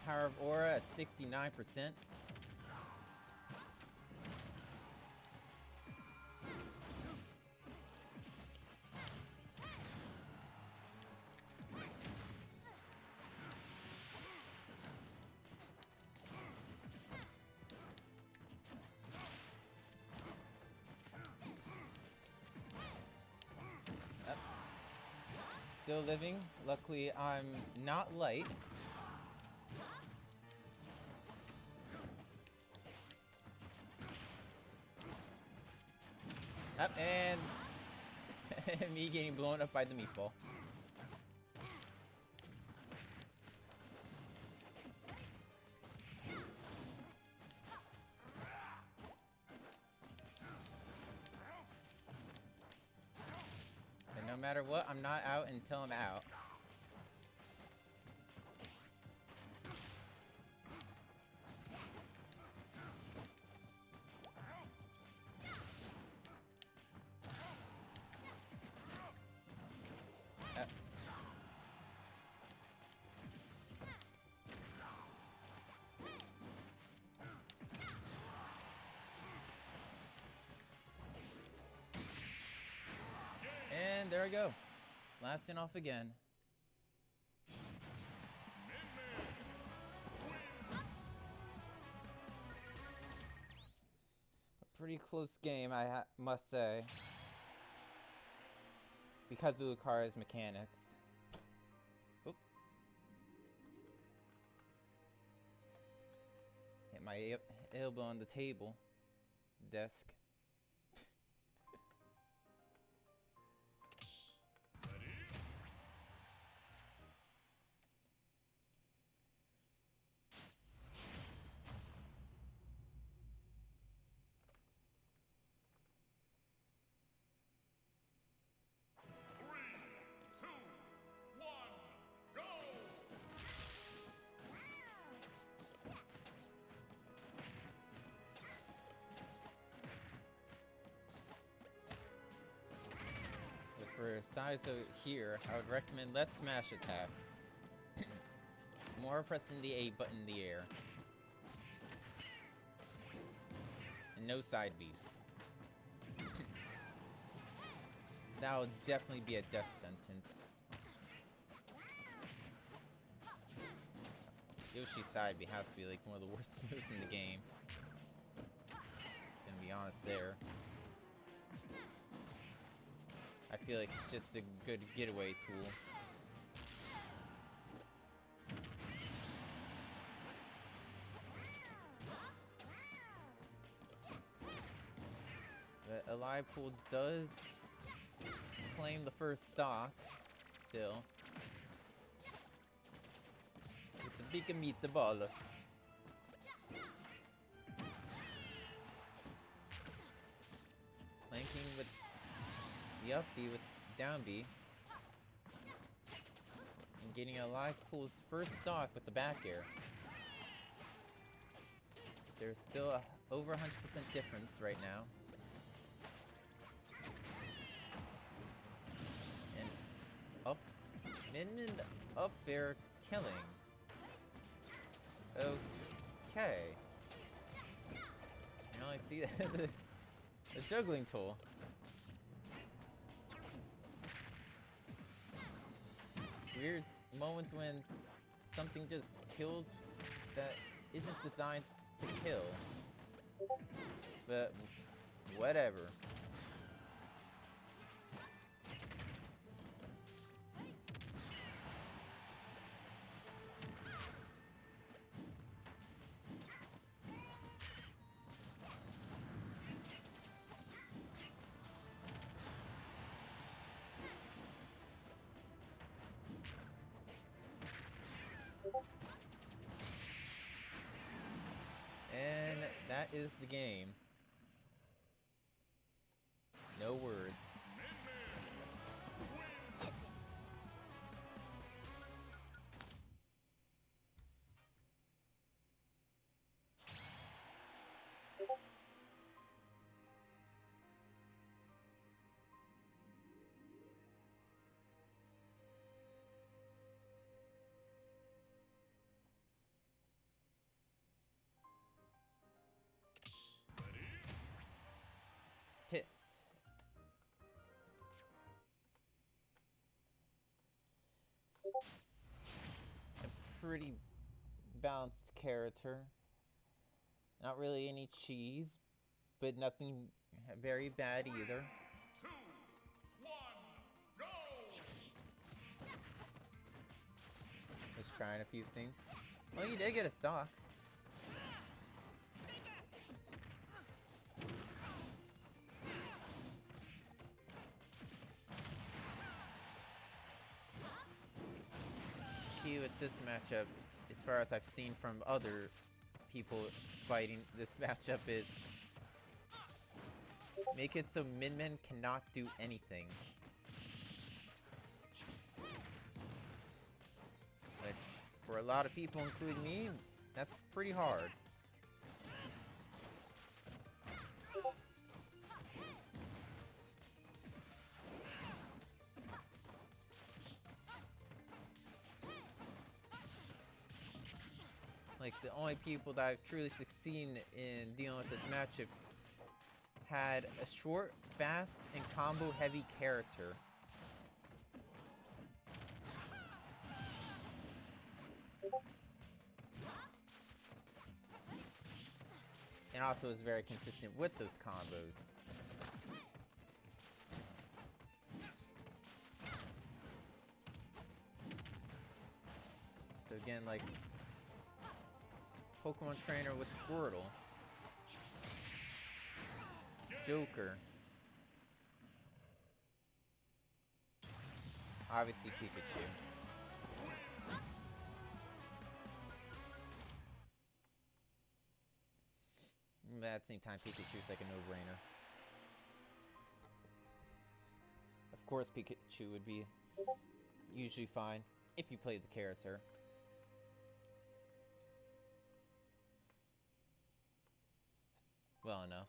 Power of Aura at 69%. Yep. Still living. Luckily, I'm not light. Up and me getting blown up by the meatball. And no matter what, I'm not out until I'm out. And there we go. Lasting off again. A pretty close game, I must say. Because of Lucario's mechanics. Oop. Hit my elbow on the table. Desk. besides here, I would recommend less smash attacks. More pressing the A button in the air. And no side Bs. That would definitely be a death sentence. Yoshi's side B has to be like one of the worst moves in the game. Gonna be honest there. I feel like it's just a good getaway tool. But Alive Pool does claim the first stock still. With the big meatball. Flanking with the up B with down B. And getting Alive Pool's first stock with the back air. There's still a over 100% difference right now. And up, Min up there killing. Okay. I only see that as a juggling tool. Weird moments when something just kills that isn't designed to kill. But whatever. And that is the game. No words. Hit. A pretty balanced character. Not really any cheese, but nothing very bad either. 2, 1, go! Just trying a few things. Well, you did get a stock. Key with this matchup, as far as I've seen from other people fighting this matchup, is make it so Min Min cannot do anything. Which, for a lot of people, including me, that's pretty hard. Like, the only people that I've truly succeeded in dealing with this matchup had a short, fast, and combo-heavy character. And also is very consistent with those combos. So again, like Pokemon Trainer with Squirtle, Joker, obviously Pikachu. But at the same time, Pikachu's like a no-brainer. Of course, Pikachu would be usually fine if you played the character. Well enough.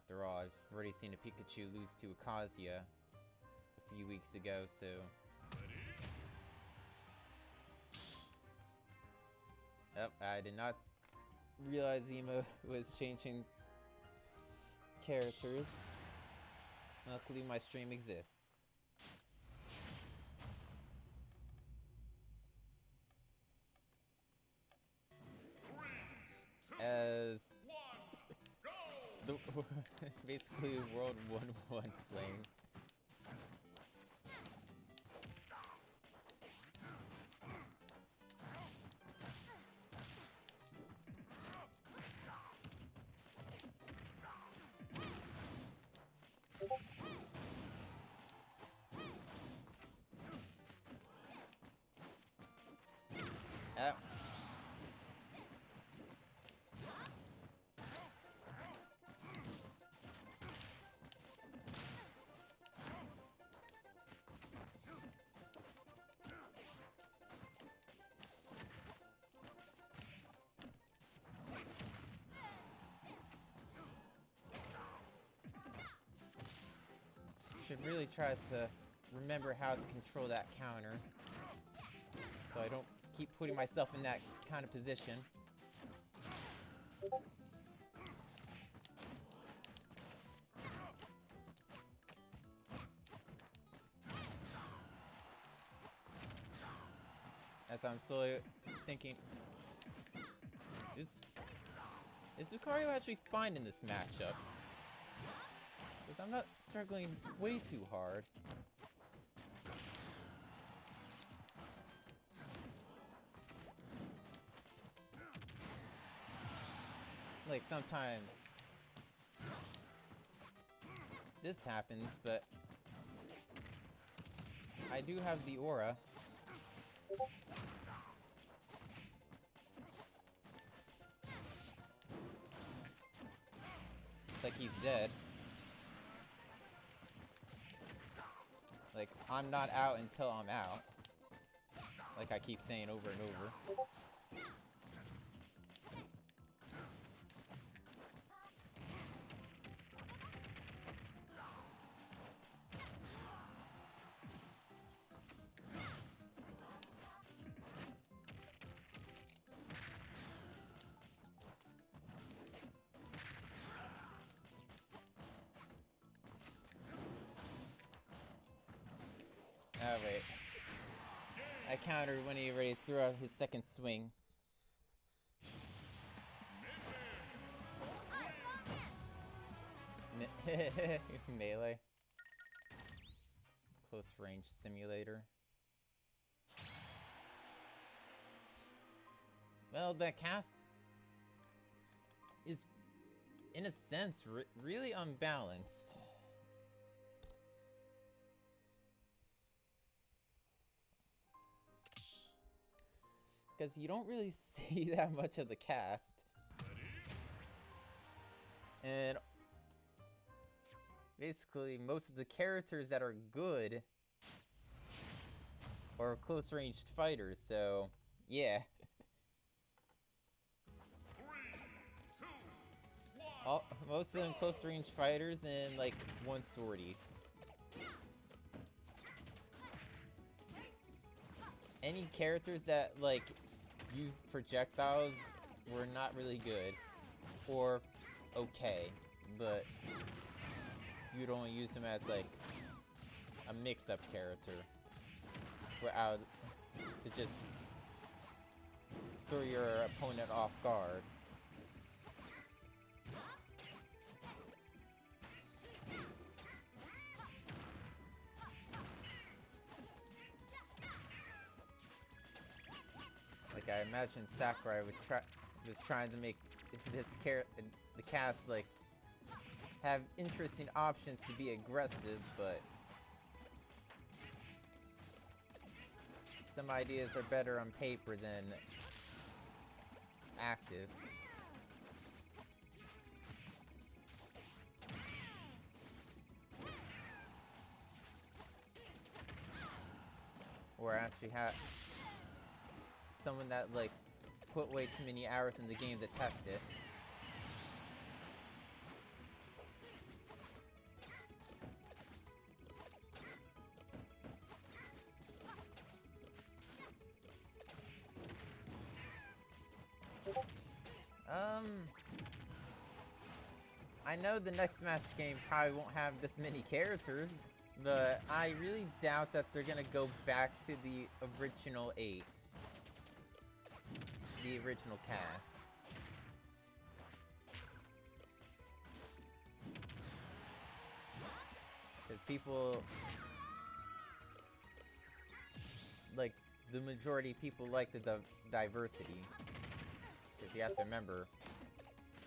after all. I've already seen a Pikachu lose to a Kazuya a few weeks ago, so... Oh, I did not realize Emo was changing characters. Luckily, my stream exists. As the basically World 1-1 playing. Oh. Should really try to remember how to control that counter, so I don't keep putting myself in that kind of position. As I'm slowly thinking, is Lucario actually fine in this matchup? Because I'm not struggling way too hard. Like, sometimes this happens, but I do have the aura. Like he's dead. Like, I'm not out until I'm out. Like I keep saying over and over. Oh, wait. I countered when he already threw out his second swing. Melee. Close range simulator. Well, the cast is, in a sense, really unbalanced. Because you don't really see that much of the cast. And basically, most of the characters that are good are close-ranged fighters, so yeah. Most of them close-range fighters and like one swordy. Any characters that like use projectiles were not really good, or okay, but you'd only use them as like a mix-up character, without to just throw your opponent off guard. Like, I imagine Sakurai was trying to make the cast like have interesting options to be aggressive, but some ideas are better on paper than active. Or actually have someone that like put way too many hours in the game to test it. I know the next Smash game probably won't have this many characters, but I really doubt that they're gonna go back to the original 8. The original cast. Because people... Like, the majority of people like the diversity. Because you have to remember,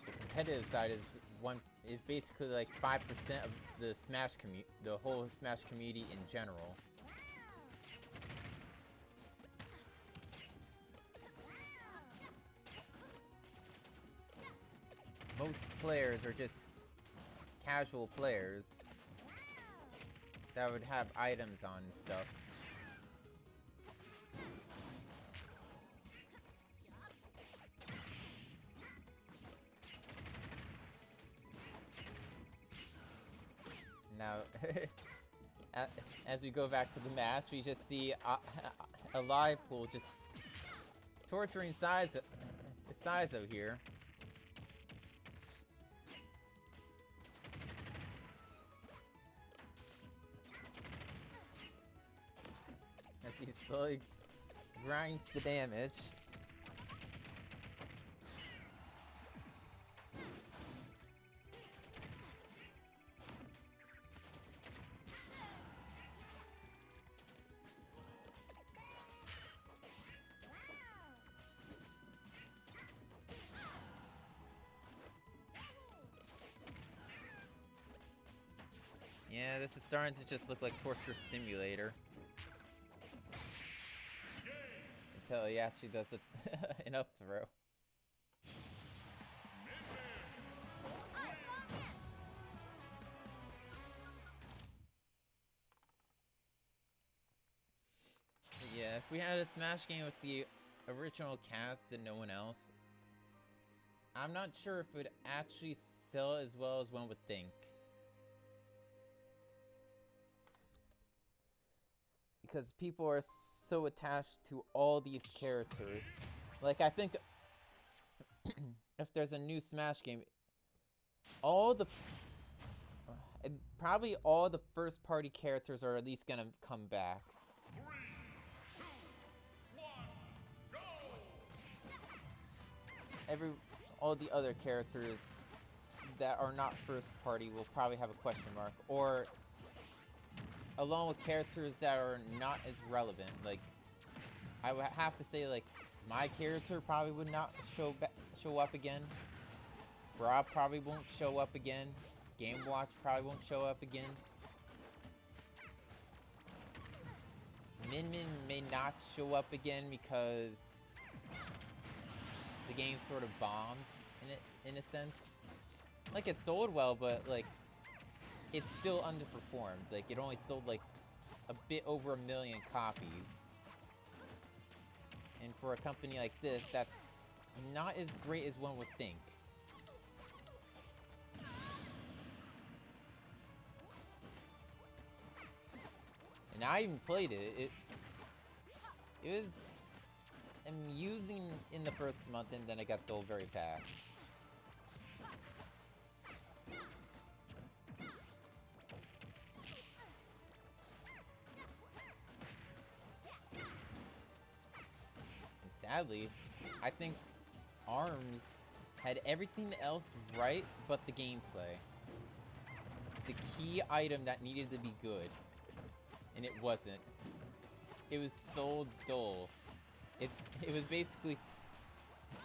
the competitive side is basically like 5% of the Smash community, the whole Smash community in general. Most players are just casual players that would have items on and stuff. Now, as we go back to the match, we just see a live pool just torturing Saizo here. As he slowly grinds the damage. Yeah, this is starting to just look like Torture Simulator. Until he actually does an up throw. Yeah, if we had a Smash game with the original cast and no one else, I'm not sure if it would actually sell as well as one would think. Because people are so attached to all these characters. Like, I think if there's a new Smash game, probably all the first party characters are at least gonna come back. 3, 2, 1, go! All the other characters that are not first party will probably have a question mark, or along with characters that are not as relevant. Like, I would have to say, like, my character probably would not show up again. Rob probably won't show up again. Game Watch probably won't show up again. Min Min may not show up again because the game sort of bombed in a sense. Like, it sold well, but like, it's still underperformed. Like, it only sold like a bit over 1 million copies. And for a company like this, that's not as great as one would think. And I even played it. It was amusing in the first month, and then it got dull very fast. Sadly, I think ARMS had everything else right but the gameplay. The key item that needed to be good, and it wasn't. It was so dull. It was basically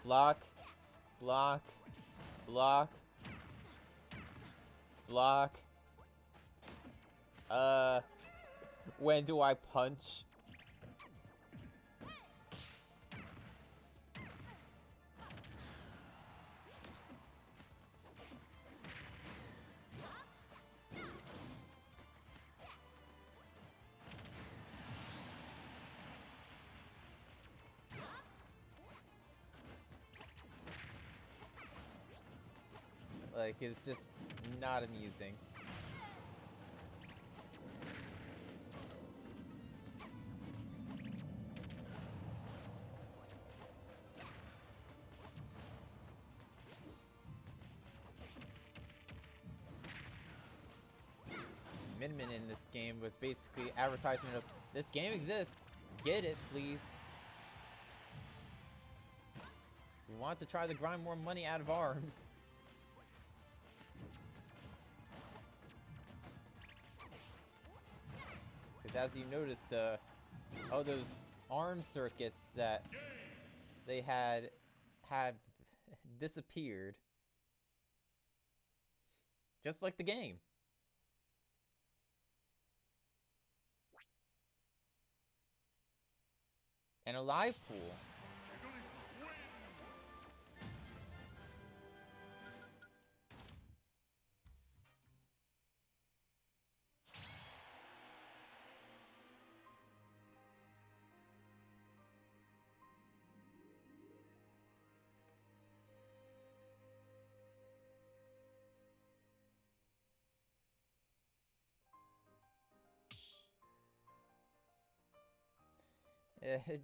block, block, block, block. When do I punch? Like, it was just not amusing. Min Min in this game was basically advertisement of this game exists. Get it, please. We want to try to grind more money out of ARMS. Because as you noticed, all those ARM circuits that they had disappeared. Just like the game. And a live pool.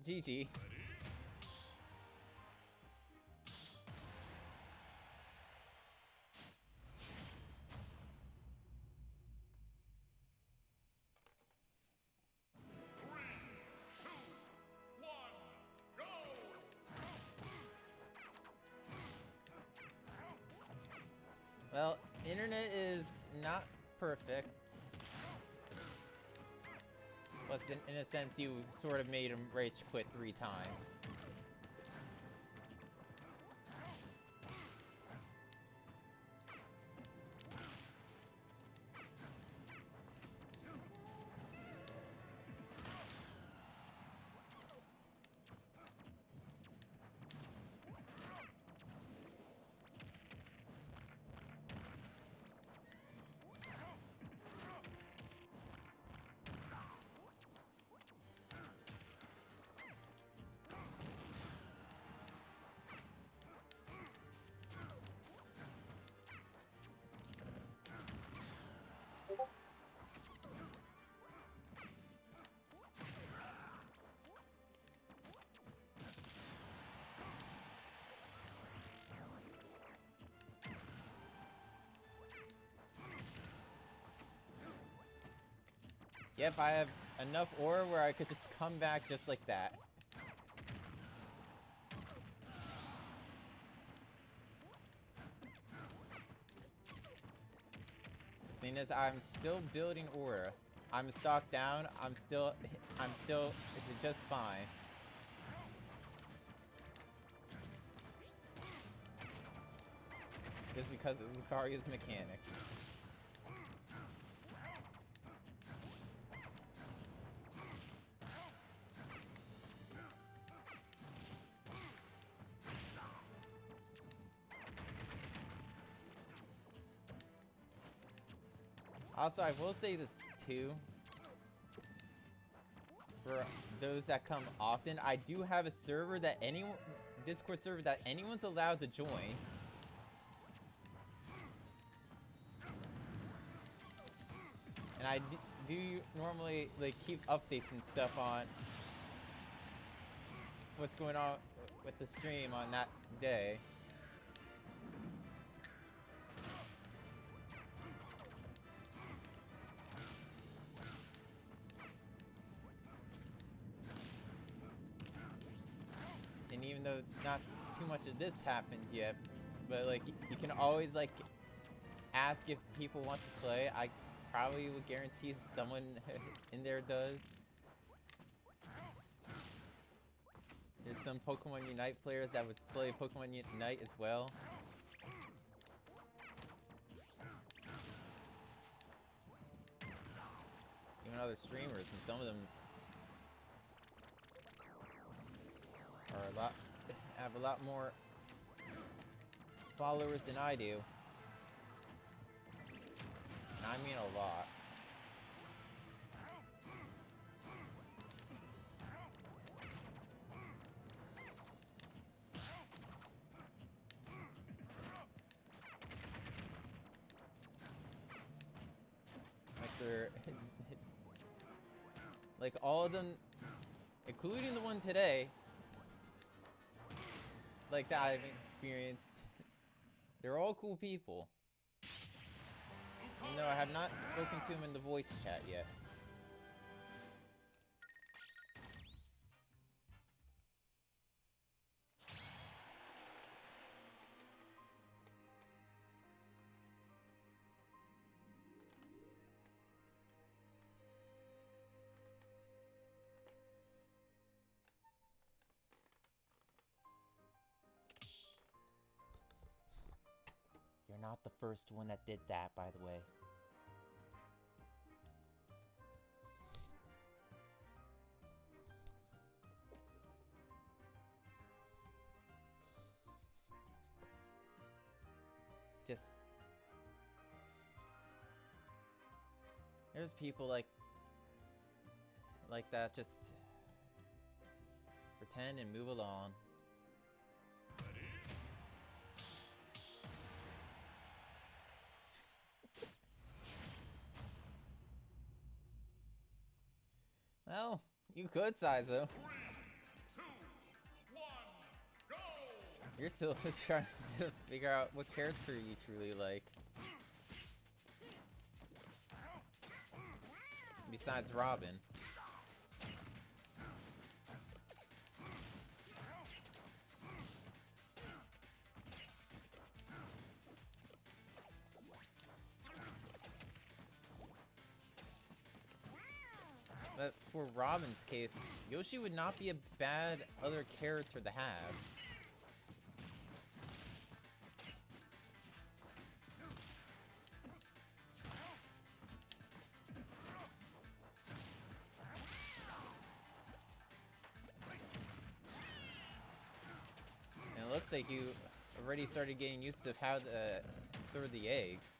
GG. Well, internet is not perfect. Plus, in a sense, you sort of made him rage quit 3 times. Yep, I have enough ore where I could just come back just like that. The thing is, I'm still building ore. I'm stocked down. I'm still just fine. Just because of Lucario's mechanics. Also, I will say this too. For those that come often, I do have a server that Discord server that anyone's allowed to join. And I do normally like keep updates and stuff on what's going on with the stream on that day. And even though not too much of this happened yet, but like you can always like ask if people want to play. I probably would guarantee someone in there does. There's some Pokemon Unite players that would play Pokemon Unite as well. Even other streamers, and some of them are have a lot more followers than I do. And I mean a lot. Like they're like all of them, including the one today, like that I've experienced. They're all cool people. Even though I have not spoken to him in the voice chat yet. You're not the first one that did that, by the way. Just... There's people like that, just pretend and move along. Well, you could size them. 3, 2, 1, go! You're still just trying to figure out what character you truly like. Besides Robin. But for Robin's case, Yoshi would not be a bad other character to have. And it looks like you already started getting used to how to throw the eggs.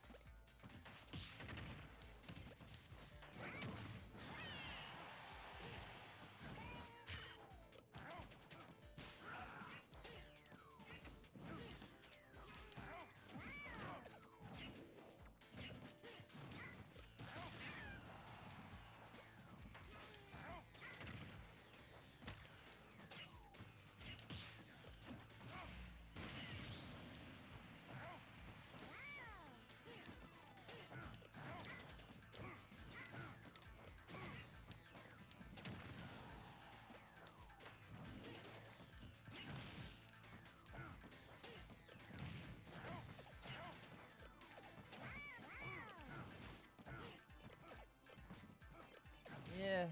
Yeah.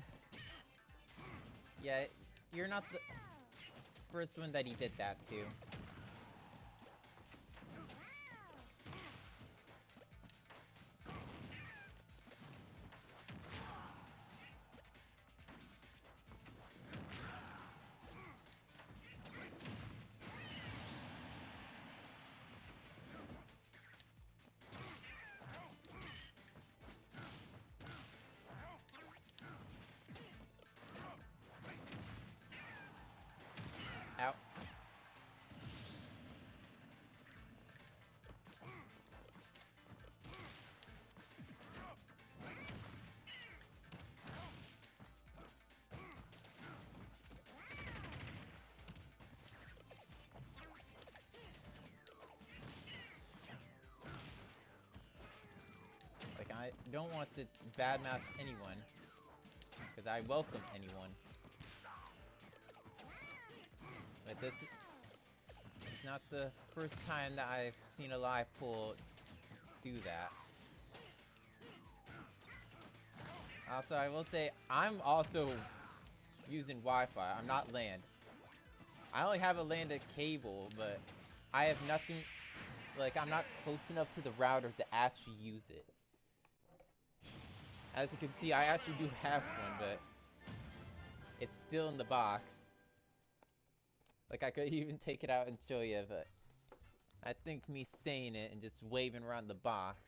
Yeah, you're not the first one that he did that to. Out. Like, I don't want to badmouth anyone, because I welcome anyone. But this is not the first time that I've seen a live pool do that. Also, I will say, I'm also using Wi-Fi. I'm not LAN. I only have a LAN to cable, but I have nothing, like, I'm not close enough to the router to actually use it. As you can see, I actually do have one, but it's still in the box. Like, I could even take it out and show you, but I think me saying it and just waving around the box,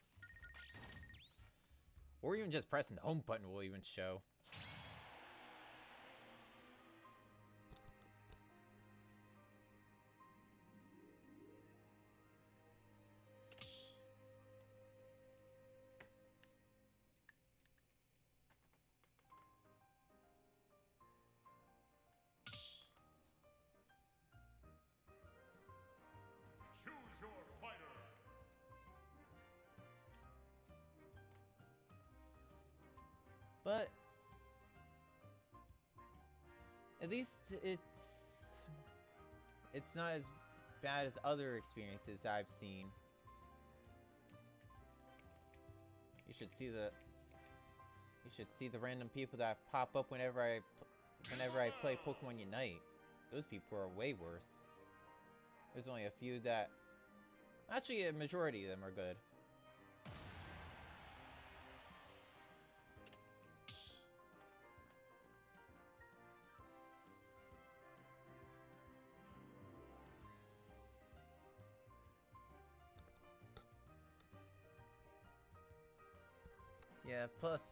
or even just pressing the home button will even show. Choose your fighter. At least it's not as bad as other experiences I've seen. You should see the random people that pop up whenever I play Pokemon Unite. Those people are way worse. There's only a few that, actually a majority of them are good. Yeah, plus,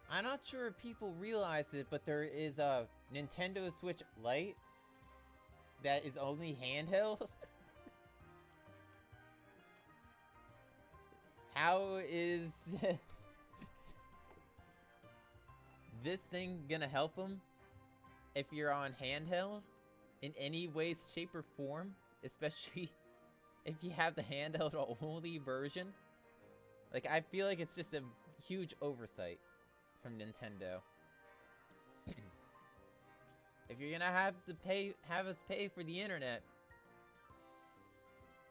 I'm not sure if people realize it, but there is a Nintendo Switch Lite that is only handheld. How is this thing gonna help them if you're on handheld in any way, shape, or form? Especially if you have the handheld only version? Like, I feel like it's just a huge oversight from Nintendo. If you're gonna have us pay for the internet,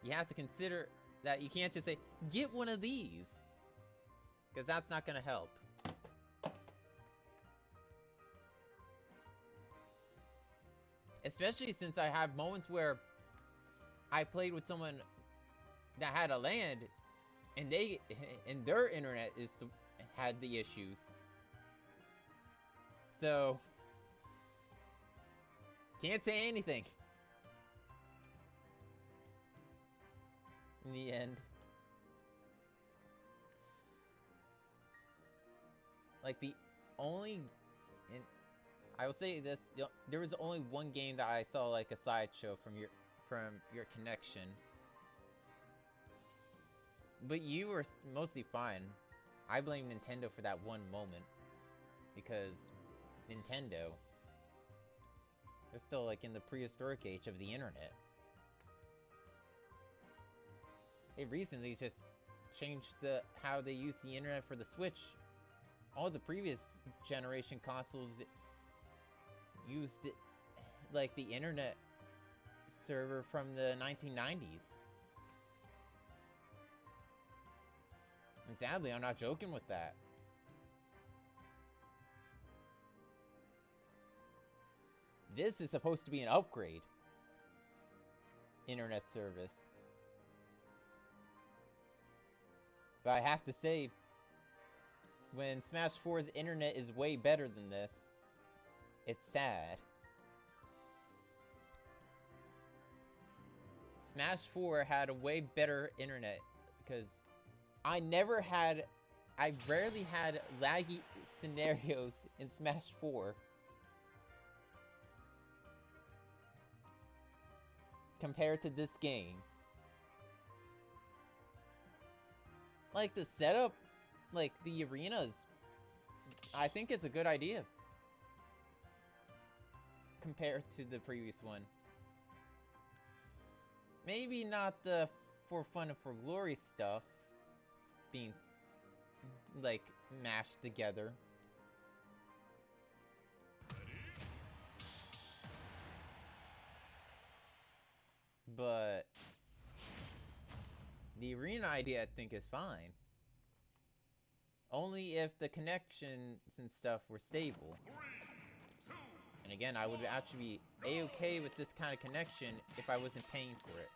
you have to consider that you can't just say, get one of these. Because that's not gonna help. Especially since I have moments where I played with someone that had a LAN and their internet had the issues. So can't say anything in the end. Like I will say this, there was only one game that I saw like a sideshow from your connection. But you were mostly fine. I blame Nintendo for that one moment. Because Nintendo, they're still like in the prehistoric age of the internet. They recently just changed how they use the internet for the Switch. All the previous generation consoles used like the internet server from the 1990s. And sadly, I'm not joking with that. This is supposed to be an upgrade. Internet service. But I have to say, when Smash 4's internet is way better than this, it's sad. Smash 4 had a way better internet because I rarely had laggy scenarios in Smash 4 compared to this game. Like the setup, like the arenas, I think it's a good idea compared to the previous one. Maybe not the for fun and for glory stuff being like mashed together. But the arena idea I think is fine. Only if the connections and stuff were stable. And again, I would actually be a-okay with this kind of connection if I wasn't paying for it.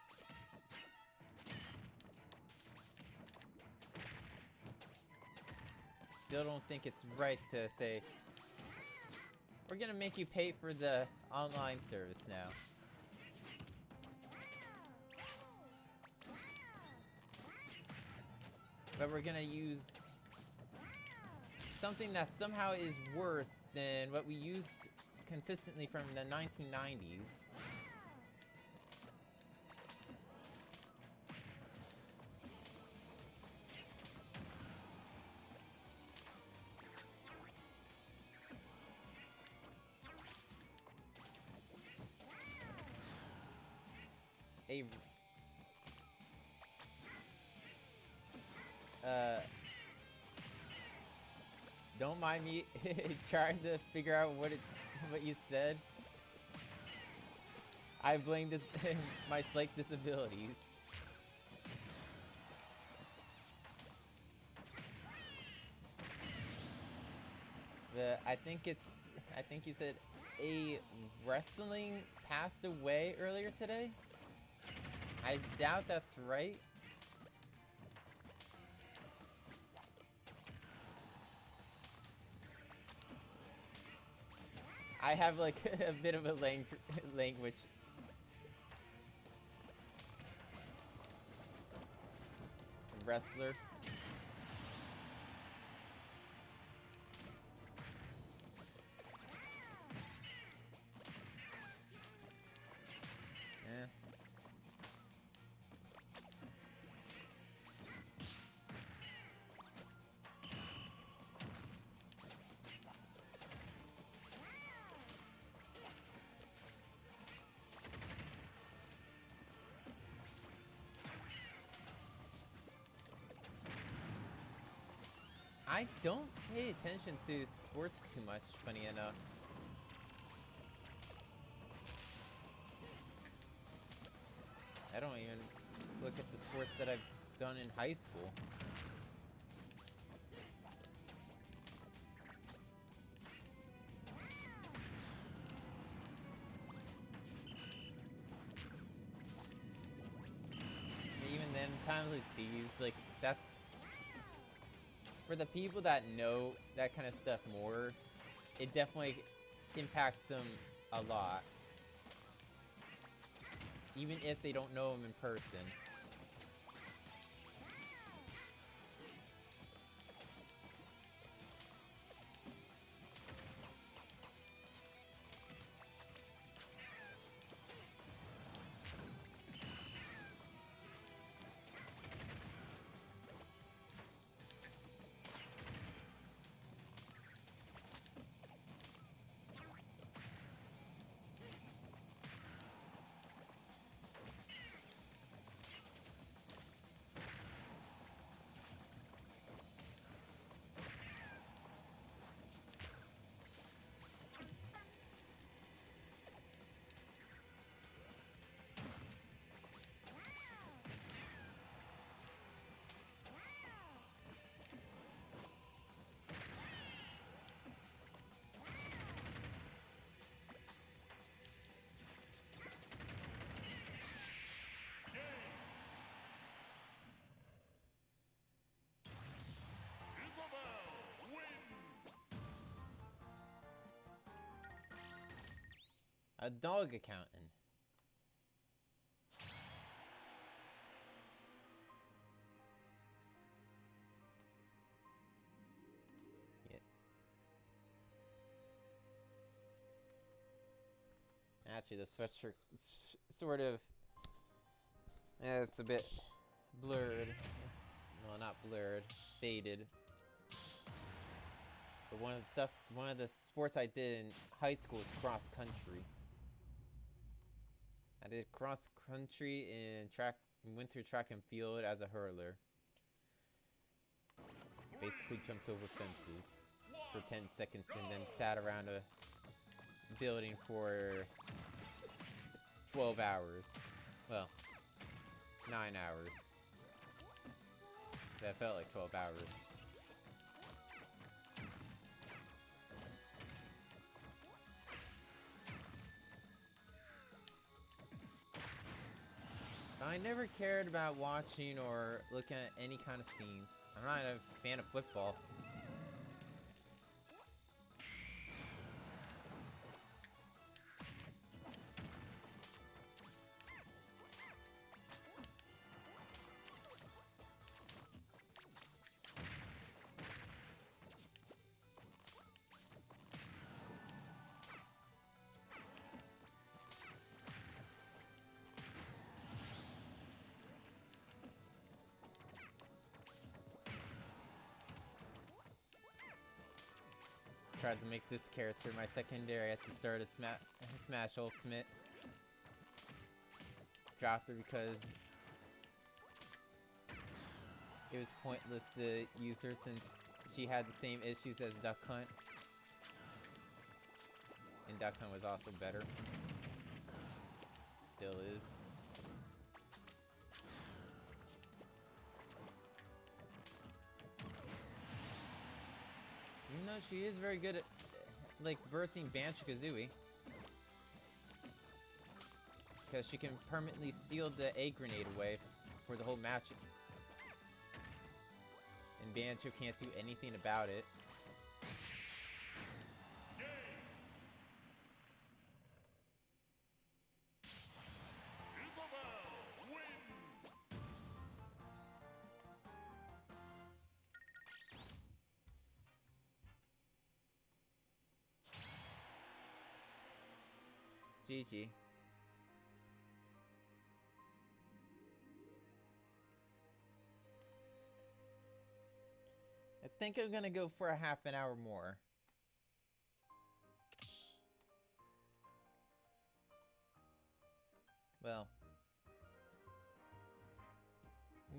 Still don't think it's right to say, we're gonna make you pay for the online service now. But we're gonna use something that somehow is worse than what we used consistently from the 1990s. Don't mind me trying to figure out what you said. I blame this my slight disabilities. I think you said a wrestling passed away earlier today. I doubt that's right. I have like a bit of a language. Wrestler. Yeah. I don't pay attention to sports too much, funny enough. I don't even look at the sports that I've done in high school. Even then, times like these, like, that's... For the people that know that kind of stuff more, it definitely impacts them a lot. Even if they don't know them in person. Isabel wins. A dog accountant. Yeah. Actually, the sweatshirt sort of... Yeah, it's a bit blurred. Well, not blurred. Faded. But one of the sports I did in high school was cross country. I did cross country in winter track and field as a hurler. Basically jumped over fences for 10 seconds and then sat around a building for 12 hours. Well, 9 hours. That felt like 12 hours. I never cared about watching or looking at any kind of scenes. I'm not a fan of football. Tried to make this character my secondary at the start of Smash Ultimate. Dropped her because it was pointless to use her since she had the same issues as Duck Hunt. And Duck Hunt was also better. Still is. Even though she is very good at, like, bursting Banjo-Kazooie. Because she can permanently steal the egg grenade away for the whole match. And Banjo can't do anything about it. Isabelle wins. GG. I think I'm gonna go for a half an hour more. Well,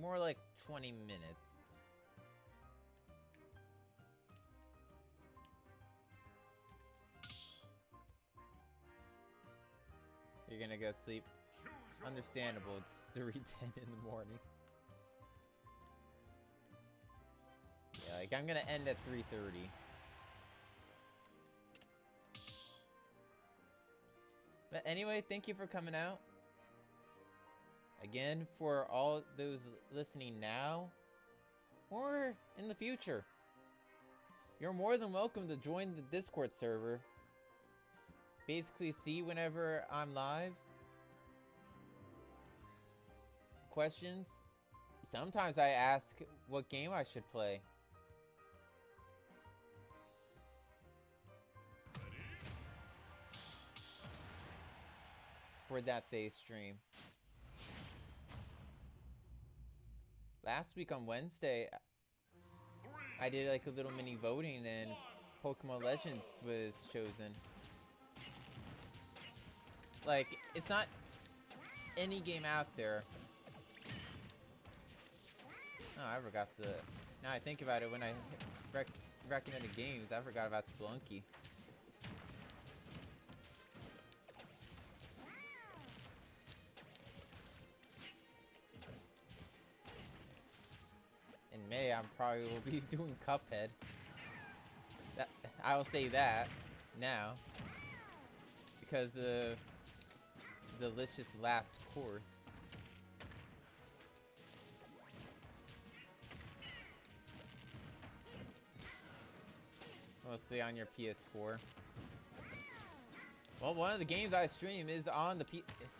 more like 20 minutes. You're gonna go sleep? Understandable, it's 3:10 in the morning. Yeah, like I'm gonna end at 3:30. But anyway, thank you for coming out. Again, for all those listening now, or in the future, you're more than welcome to join the Discord server. Basically, see whenever I'm live. Questions. Sometimes I ask what game I should play. For that day's stream. Last week on Wednesday, I did like a little mini voting and Pokemon Legends was chosen. Like, it's not any game out there. Oh, I forgot the... Now I think about it, when I recommended games, I forgot about Spelunky. In May, I probably will be doing Cuphead. I'll say that now. Because of Delicious Last Course. Mostly on your PS4. Well, one of the games I stream is on the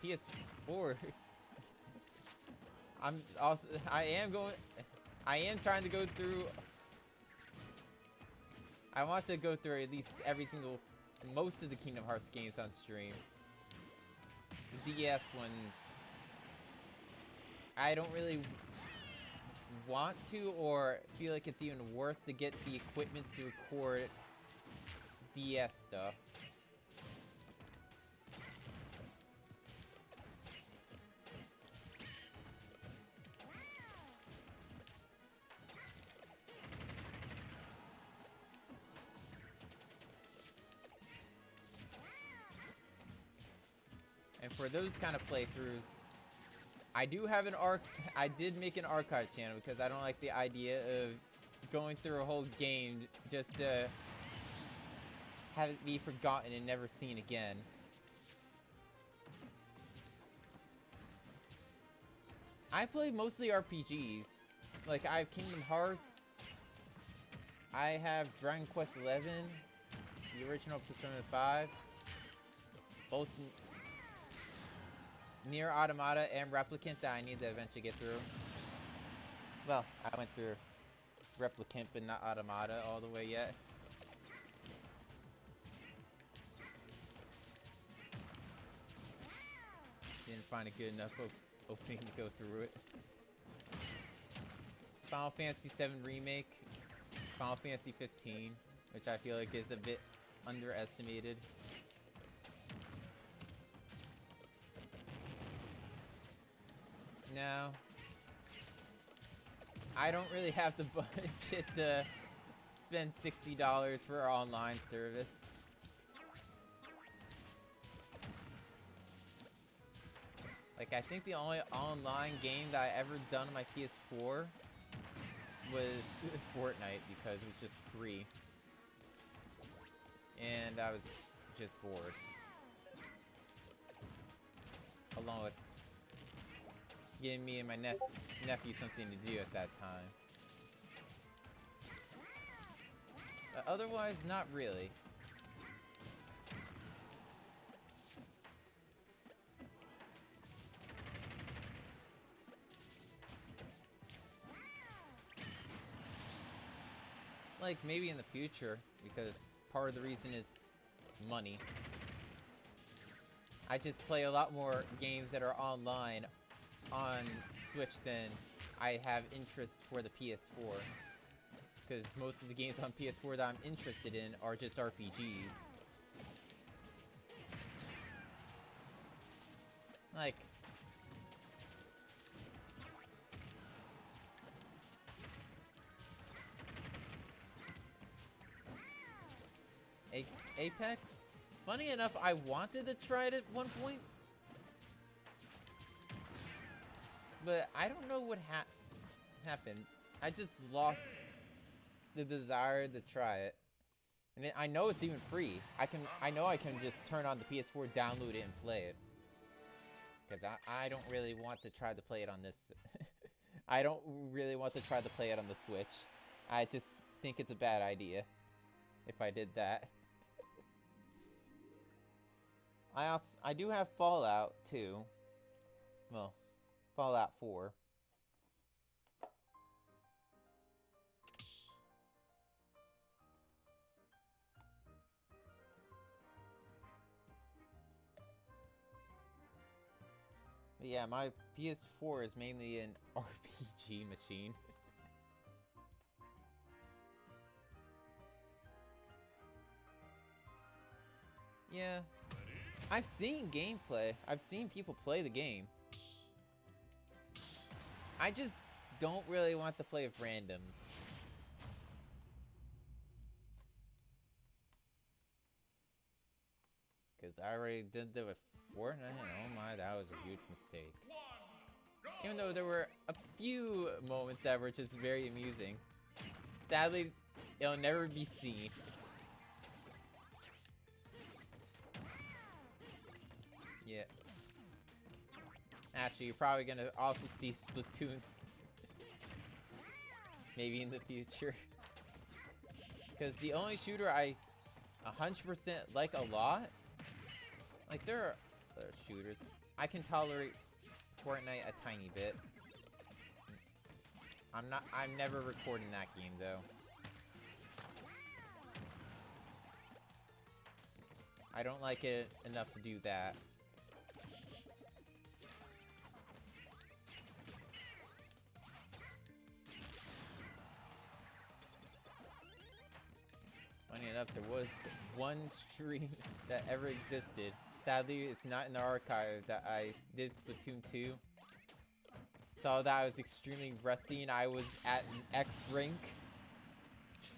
PS4. I am trying to go through... I want to go through at least most of the Kingdom Hearts games on stream. The DS ones, I don't really want to or feel like it's even worth to get the equipment to record DS stuff. And for those kind of playthroughs, I did make an archive channel because I don't like the idea of going through a whole game just to have it be forgotten and never seen again. I play mostly RPGs. Like, I have Kingdom Hearts. I have Dragon Quest XI, the original Persona 5. Both Nier Automata and Replicant that I need to eventually get through. Well, I went through Replicant, but not Automata all the way yet. Didn't find a good enough opening to go through it. Final Fantasy VII Remake, Final Fantasy 15, which I feel like is a bit underestimated. No. I don't really have the budget to spend $60 for our online service. Like, I think the only online game that I ever done on my PS4 was Fortnite because it was just free. And I was just bored. Along with giving me and my nephew something to do at that time. But otherwise, not really. Like, maybe in the future, because part of the reason is money. I just play a lot more games that are online on Switch than I have interest for the PS4. Because most of the games on PS4 that I'm interested in are just RPGs. Like... Apex? Funny enough, I wanted to try it at one point. But I don't know what happened. I just lost the desire to try it. And I know it's even free. I know I can just turn on the PS4, download it, and play it. Because I don't really want to try to play it on this. I don't really want to try to play it on the Switch. I just think it's a bad idea if I did that. I do have Fallout 2. Well, Fallout 4. But yeah, my PS4 is mainly an RPG machine. Yeah. I've seen gameplay. I've seen people play the game. I just don't really want to play with randoms. Because I already did that with Fortnite. Oh my, that was a huge mistake. Even though there were a few moments that were just very amusing. Sadly, it'll never be seen. Yeah. Actually, you're probably gonna also see Splatoon. Maybe in the future. Because the only shooter I 100% like a lot, like there are other shooters. I can tolerate Fortnite a tiny bit. I'm never recording that game though. I don't like it enough to do that. Funny enough, there was one stream that ever existed. Sadly, it's not in the archive that I did Splatoon 2. Saw that I was extremely rusty and I was at an X rank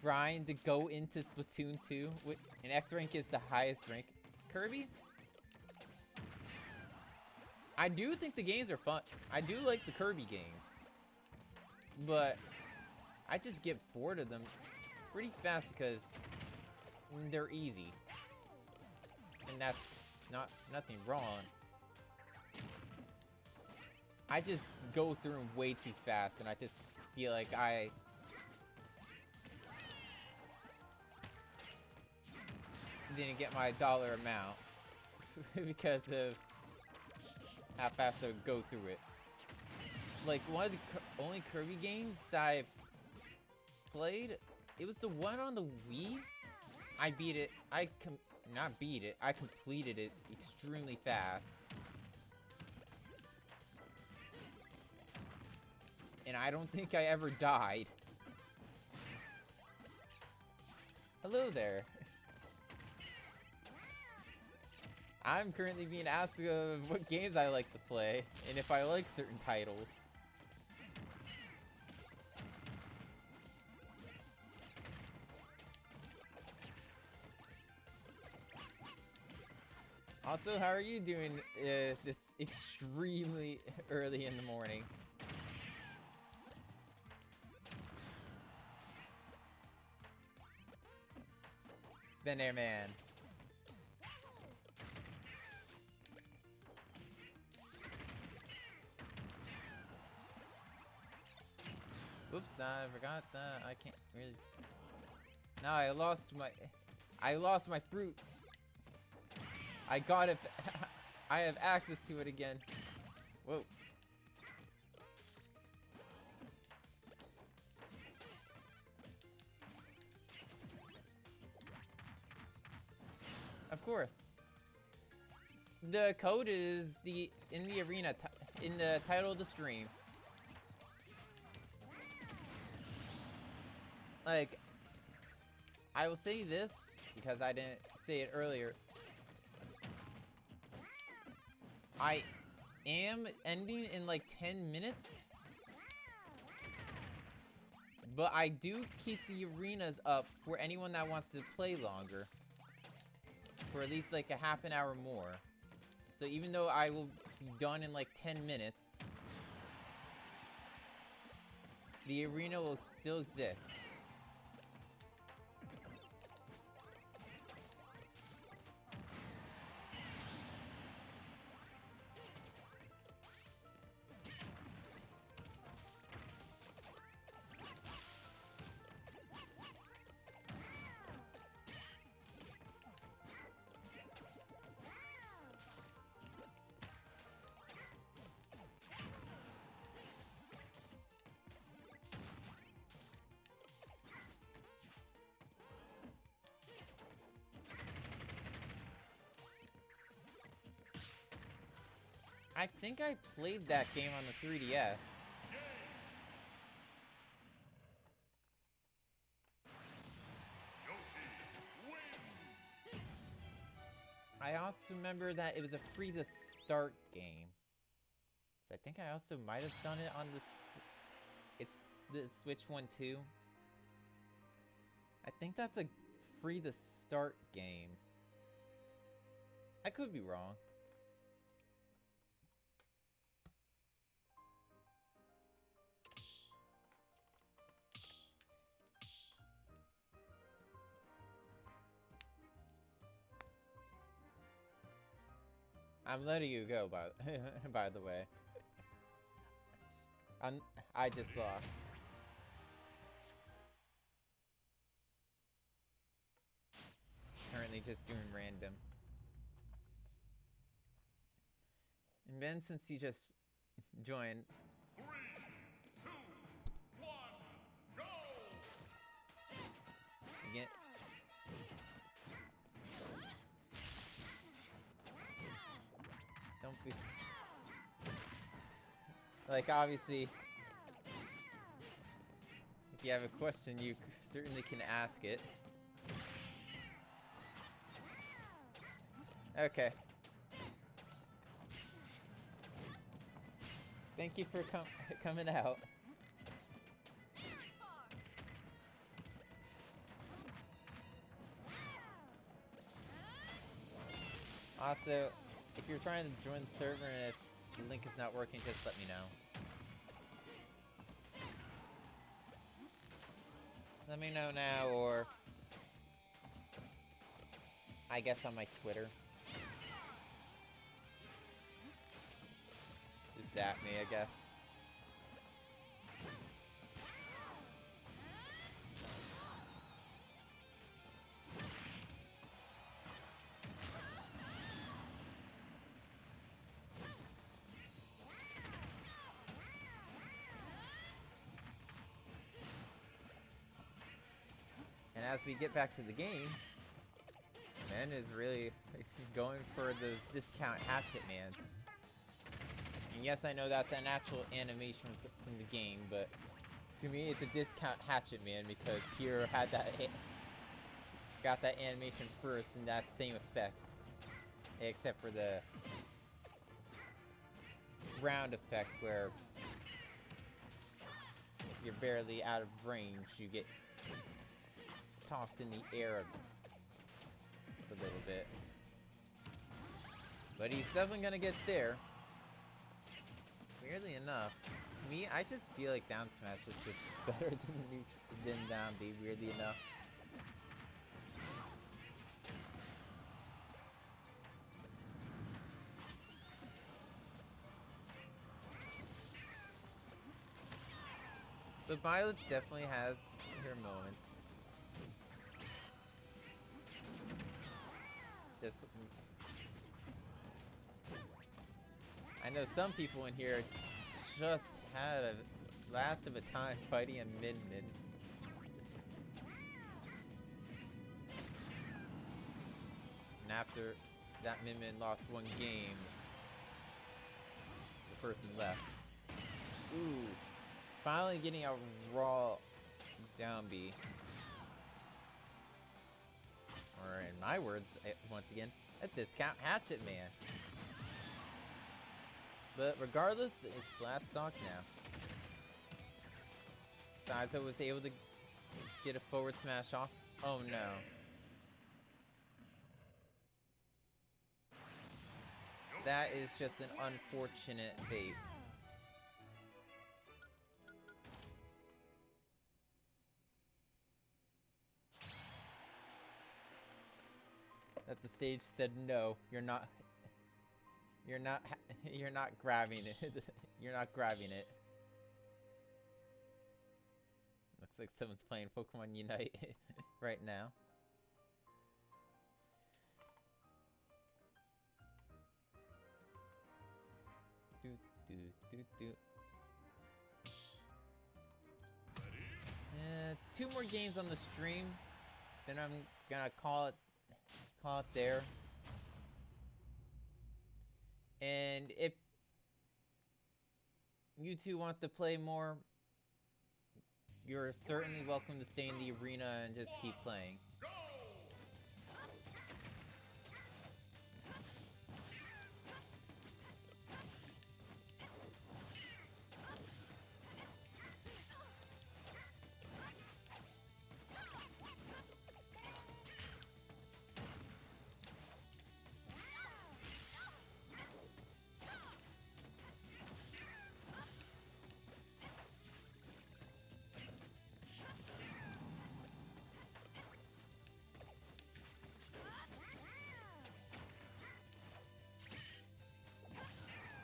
trying to go into Splatoon 2. And X rank is the highest rank. Kirby? I do think the games are fun. I do like the Kirby games. But I just get bored of them pretty fast because they're easy. And that's nothing wrong. I just go through them way too fast and I just feel like I didn't get my dollar amount because of how fast I would go through it. Like one of the only Kirby games I played, it was the one on the Wii. I beat it. Not beat it. I completed it extremely fast. And I don't think I ever died. Hello there. I'm currently being asked what games I like to play, and if I like certain titles. Also, how are you doing this extremely early in the morning? Been there, man. Oops, I forgot that I can't really. No, I lost my fruit. I got it. I have access to it again. Whoa. Of course. The code is in the arena in the title of the stream. Like, I will say this because I didn't say it earlier. I am ending in like 10 minutes. But I do keep the arenas up for anyone that wants to play longer. For at least like a half an hour more. So even though I will be done in like 10 minutes, the arena will still exist. I think I played that game on the 3DS. I also remember that it was a free to start game. So I think I also might have done it on the Switch one too. I think that's a free to start game. I could be wrong. I'm letting you go, by the way. I just lost. Currently just doing random. And Ben, since you just joined. 3, 2, 1, go! Again. Don't be. Like, obviously, if you have a question, you certainly can ask it. Okay. Thank you for coming out. Also, if you're trying to join the server and if the link is not working, just let me know. Let me know now, or I guess on my Twitter. Just at me, I guess. And as we get back to the game, Ben is really going for those discount Hatchet Mans. And yes, I know that's an actual animation from the game, but to me it's a discount Hatchet Man because Hero had got that animation first and that same effect. Except for the round effect where if you're barely out of range, you get tossed in the air a little bit. But he's definitely gonna get there. Weirdly enough, to me, I just feel like down smash is just better than down B, weirdly enough. But Violet definitely has her moments. Just, I know some people in here just had a blast of a time fighting a Min-Min. And after that Min-Min lost one game, the person left. Ooh. Finally getting a raw down B. Or in my words, once again, a discount Hatchet Man. But regardless, it's last stock now. Saizo was able to get a forward smash off. Oh no. That is just an unfortunate fate. That the stage said no, you're not grabbing it. You're not grabbing it. Looks like someone's playing Pokemon Unite right now. Do do do do. 2 more games on the stream, then I'm gonna call it there. And if you two want to play more, you're certainly welcome to stay in the arena and just keep playing.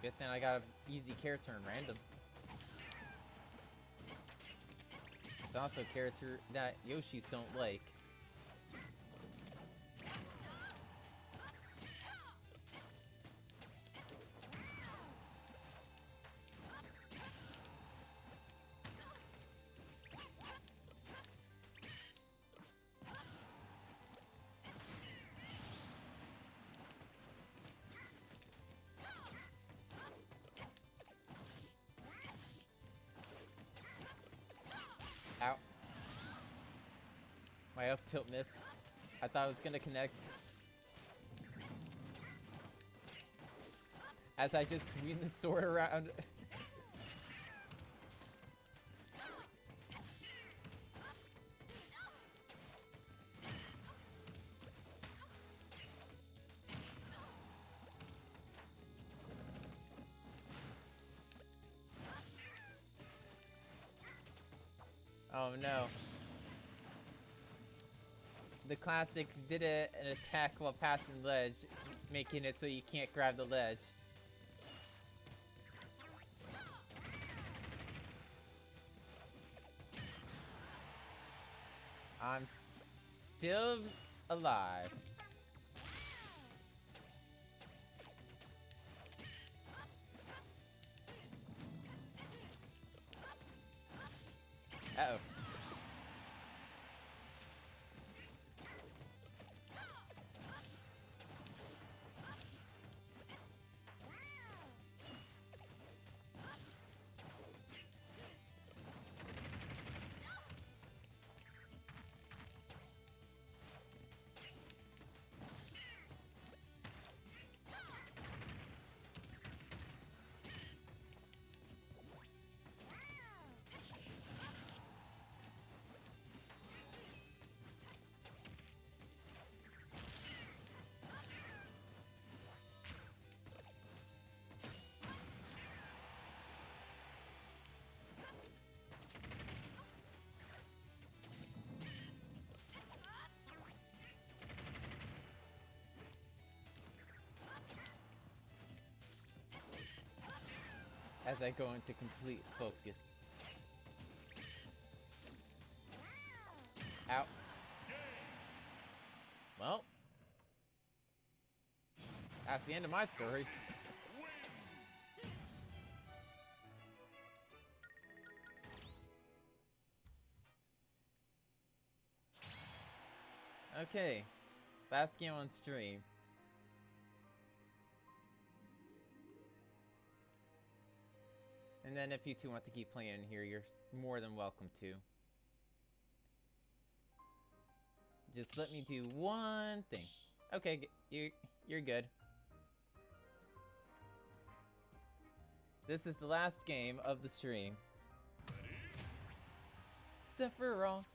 Good thing I got an easy character in random. It's also a character that Yoshis don't like. Ow. My up tilt missed. I thought I was gonna connect. As I just swing the sword around. Oh no. The classic did an attack while passing ledge, making it so you can't grab the ledge. I'm still alive. Uh-oh. as I go into complete focus. Out. Well, that's the end of my story. Okay, last game on stream. And then if you two want to keep playing in here, you're more than welcome to. Just let me do one thing. Okay, you're good. This is the last game of the stream. Sephiroth.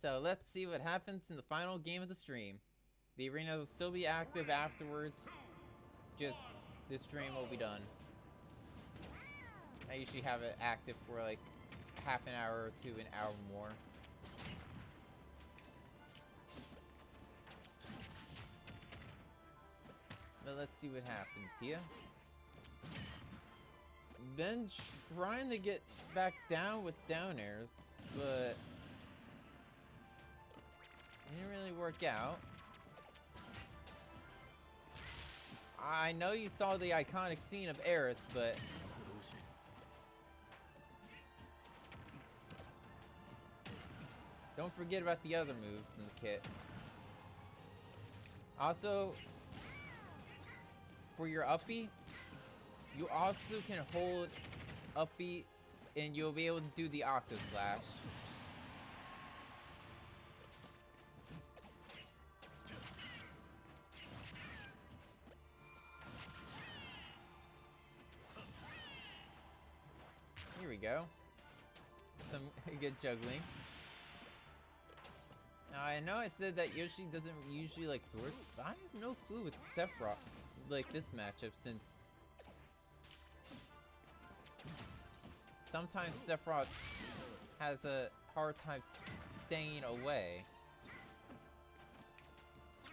So let's see what happens in the final game of the stream. The arena will still be active afterwards. Just the stream will be done. I usually have it active for like half an hour to an hour more. But let's see what happens here. Been trying to get back down with down airs, but it didn't really work out. I know you saw the iconic scene of Aerith, but don't forget about the other moves in the kit. Also, for your uppy, you also can hold uppy and you'll be able to do the Octo Slash. Here we go. Some good juggling. Now I know I said that Yoshi doesn't usually like swords, but I have no clue with Sephiroth, like this matchup, since sometimes Sephiroth has a hard time staying away.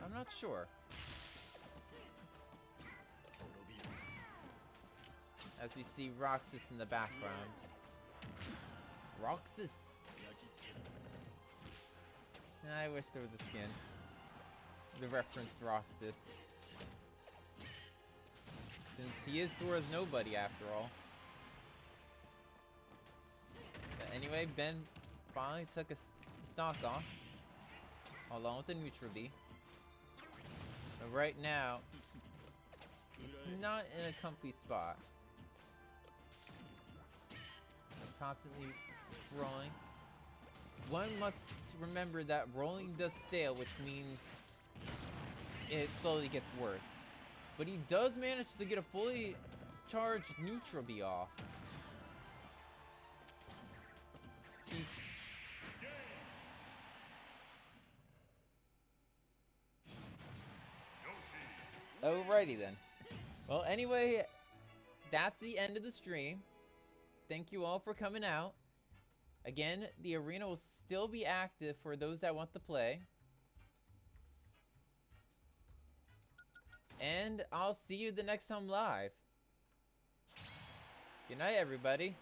I'm not sure. As we see Roxas in the background. Roxas! And I wish there was a skin. The reference Roxas. Since he is Sora's nobody after all. But anyway, Ben finally took a stock off. Along with the Neutral B. But right now, he's not in a comfy spot. Constantly rolling. One must remember that rolling does stale, which means it slowly gets worse. But he does manage to get a fully charged Neutral B off. Alrighty then. Well, anyway, that's the end of the stream. Thank you all for coming out. Again, the arena will still be active for those that want to play. And I'll see you the next time live. Good night, everybody.